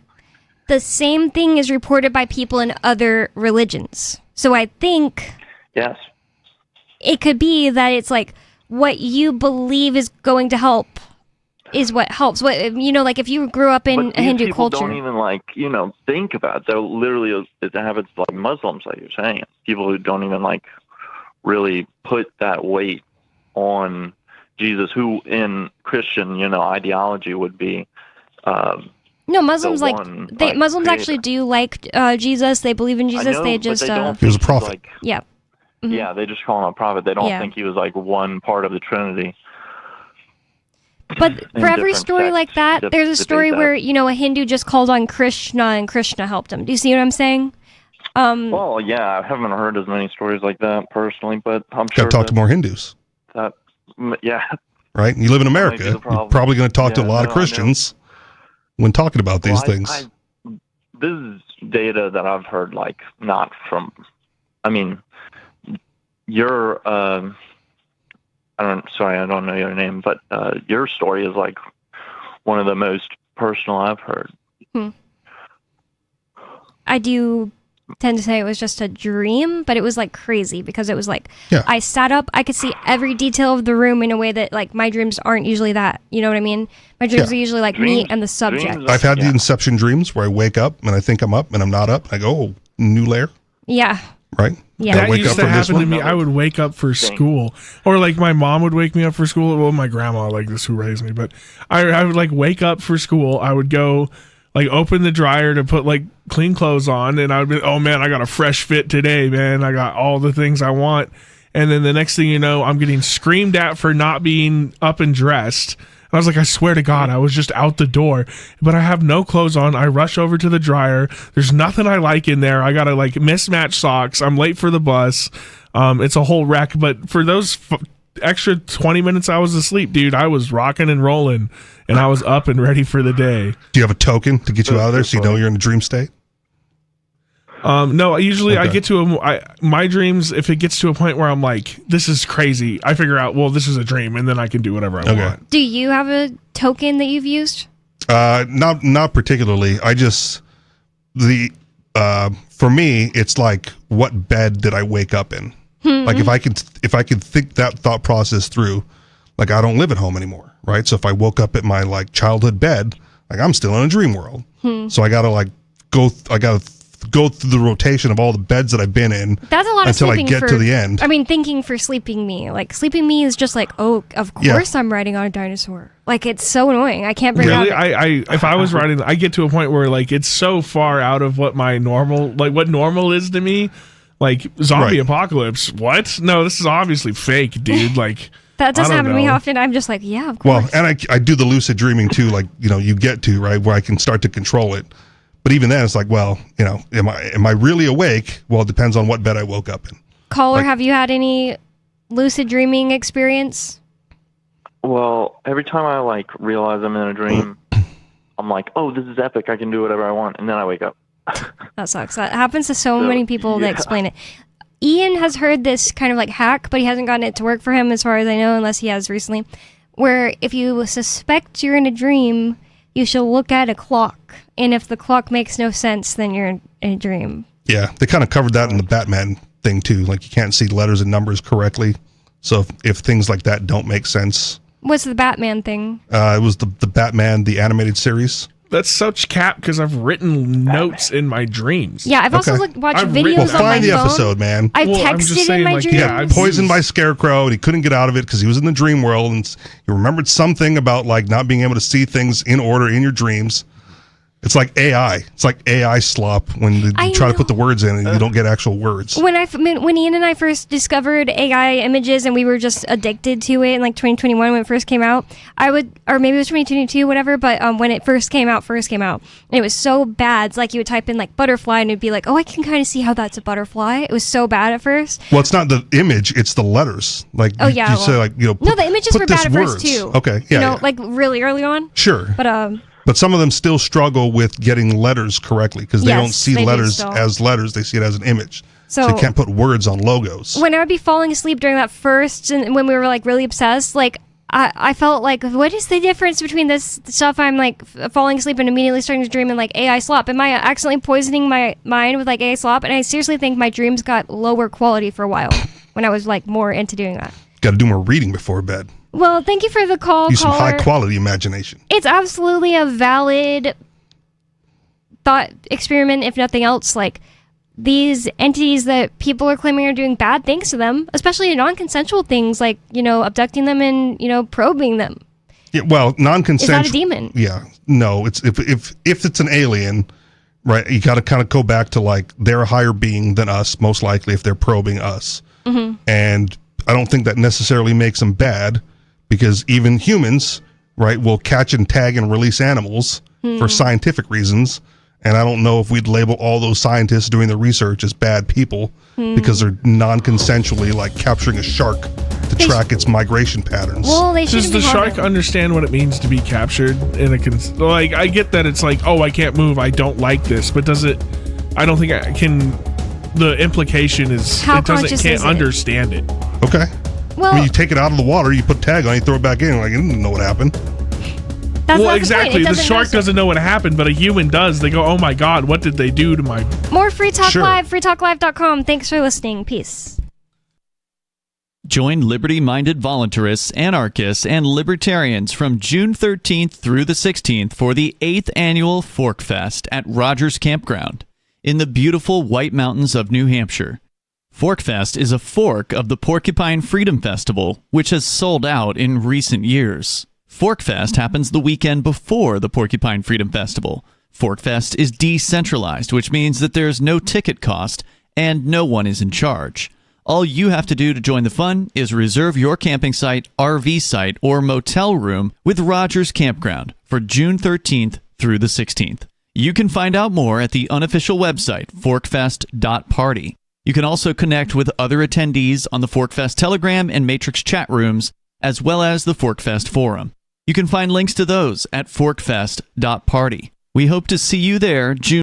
the same thing is reported by people in other religions. So I think yes, it could be that it's what you believe is going to help is what helps. What if you grew up in a Hindu culture, don't even think about it. They're literally it happens like Muslims, like you're saying. People who don't even really put that weight on Jesus, who in Christian ideology would be. No, Muslims Muslims actually do Jesus. They believe in Jesus. Know, they just he was a prophet. Yeah. Mm-hmm. Yeah, they just call him a prophet. They don't think he was one part of the Trinity. But for every story like that, there's a story where a Hindu just called on Krishna and Krishna helped him. Do you see what I'm saying? Well, yeah, I haven't heard as many stories like that personally, but I'm sure. Got to talk to more Hindus. Yeah. Right? You live in America. You're probably going to talk to a lot of Christians when talking about these things. This is data that I've heard, not from. I mean, you're. I don't know your name, but your story is one of the most personal I've heard. I do tend to say it was just a dream, but it was crazy because it was I sat up, I could see every detail of the room in a way that my dreams aren't usually that. You know what I mean? My dreams are usually me and the subject. I've had the Inception dreams where I wake up and I think I'm up and I'm not up. I go, oh, new layer. Yeah. Right? Yeah. That used to happen to me. I would wake up for school, or my mom would wake me up for school. Well, my grandma, this who raised me, but I would wake up for school. I would go open the dryer to put clean clothes on, and I would be, oh man, I got a fresh fit today, man. I got all the things I want. And then the next thing you know, I'm getting screamed at for not being up and dressed. And I was I swear to God, I was just out the door, but I have no clothes on. I rush over to the dryer. There's nothing I like in there. I got to mismatch socks. I'm late for the bus. It's a whole wreck. But for those extra 20 minutes I was asleep, dude, I was rocking and rolling, and I was up and ready for the day. Do you have a token to get you out of there so you know you're in a dream state? No, usually I get to my dreams, if it gets to a point where I'm this is crazy, I figure out, well, this is a dream, and then I can do whatever I want. Do you have a token that you've used? Not particularly. I just, for me, it's what bed did I wake up in? If if I could think that thought process through, like I don't live at home anymore, right? So if I woke up at my like childhood bed, like I'm still in a dream world. So I gotta go through the rotation of all the beds that I've been in. That's a lot until of sleeping I get to the end. I mean, thinking for sleeping me. Like sleeping me is just like, oh, of course I'm riding on a dinosaur. Like it's so annoying. I can't bring it really. up. I if I was riding, I get to a point where like it's so far out of what my normal, like what normal is to me. Like zombie apocalypse. What? No, this is obviously fake, dude. Like that doesn't happen to me often. I'm just like, yeah, of course. Well, and I do the lucid dreaming too. Like you get to right where I can start to control it. But even then, it's like, well, am I really awake? Well, it depends on what bed I woke up in. Caller, have you had any lucid dreaming experience? Well, every time I like realize I'm in a dream, I'm like, oh, this is epic. I can do whatever I want. And then I wake up. That sucks. That happens to so many people that explain it. Ian has heard this kind of like hack, but he hasn't gotten it to work for him as far as I know, unless he has recently, where if you suspect you're in a dream, you should look at a clock. And if the clock makes no sense, then you're in a dream. Yeah, they kind of covered that in the Batman thing too. Like you can't see letters and numbers correctly. So if things like that don't make sense. What's the Batman thing? It was the Batman, the animated series. That's such cap because I've written notes in my dreams. Yeah, I've also watched videos on my find the phone. episode, man. I've texted in my dreams. Yeah, poisoned by Scarecrow, and he couldn't get out of it because he was in the dream world, and he remembered something about like not being able to see things in order in your dreams. It's like AI. It's like AI slop when you try to put the words in and you don't get actual words. When Ian and I first discovered AI images and we were just addicted to it in like 2021 when it first came out, or maybe it was 2022, whatever, but when it first came out, and it was so bad. It's like you would type in like butterfly and it'd be like, oh, I can kind of see how that's a butterfly. It was so bad at first. Well, it's not the image, it's the letters. Like oh yeah, say like no, the images were bad at first too. Okay, yeah, like really early on. Sure, but some of them still struggle with getting letters correctly because they don't see letters as letters; they see it as an image. So you can't put words on logos. When I would be falling asleep during that first, and when we were like really obsessed, like I felt like, what is the difference between this stuff I'm like falling asleep and immediately starting to dream and like AI slop? Am I accidentally poisoning my mind with like AI slop? And I seriously think my dreams got lower quality for a while when I was like more into doing that. Got to do more reading before bed. Well, thank you for the call, Use some caller. high quality imagination. It's absolutely a valid thought experiment, if nothing else. Like these entities that people are claiming are doing bad things to them, especially non-consensual things like, abducting them and, probing them. Yeah, well, non-consensual. Is that a demon? Yeah. No, it's if it's an alien, right, you got to kind of go back to like they're a higher being than us, most likely if they're probing us. Mm-hmm. And I don't think that necessarily makes them bad. Because even humans, right, will catch and tag and release animals for scientific reasons. And I don't know if we'd label all those scientists doing the research as bad people because they're non-consensually like capturing a shark to track its migration patterns. Well, does the shark understand what it means to be captured in a like? I get that it's like, oh, I can't move, I don't like this, but does it? I don't think I can. The implication is How it doesn't can't understand it. Okay. Well, when you take it out of the water, you put a tag on, you throw it back in, like, I didn't know what happened. Well, exactly. The shark doesn't know what happened, but a human does. They go, oh my God, what did they do to my... More Free Talk Live, freetalklive.com. Thanks for listening. Peace. Join liberty-minded voluntarists, anarchists, and libertarians from June 13th through the 16th for the 8th annual Fork Fest at Rogers Campground in the beautiful White Mountains of New Hampshire. Forkfest is a fork of the Porcupine Freedom Festival, which has sold out in recent years. Forkfest happens the weekend before the Porcupine Freedom Festival. Forkfest is decentralized, which means that there's no ticket cost and no one is in charge. All you have to do to join the fun is reserve your camping site, RV site, or motel room with Rogers Campground for June 13th through the 16th. You can find out more at the unofficial website, forkfest.party. You can also connect with other attendees on the Forkfest Telegram and Matrix chat rooms, as well as the Forkfest forum. You can find links to those at forkfest.party. We hope to see you there June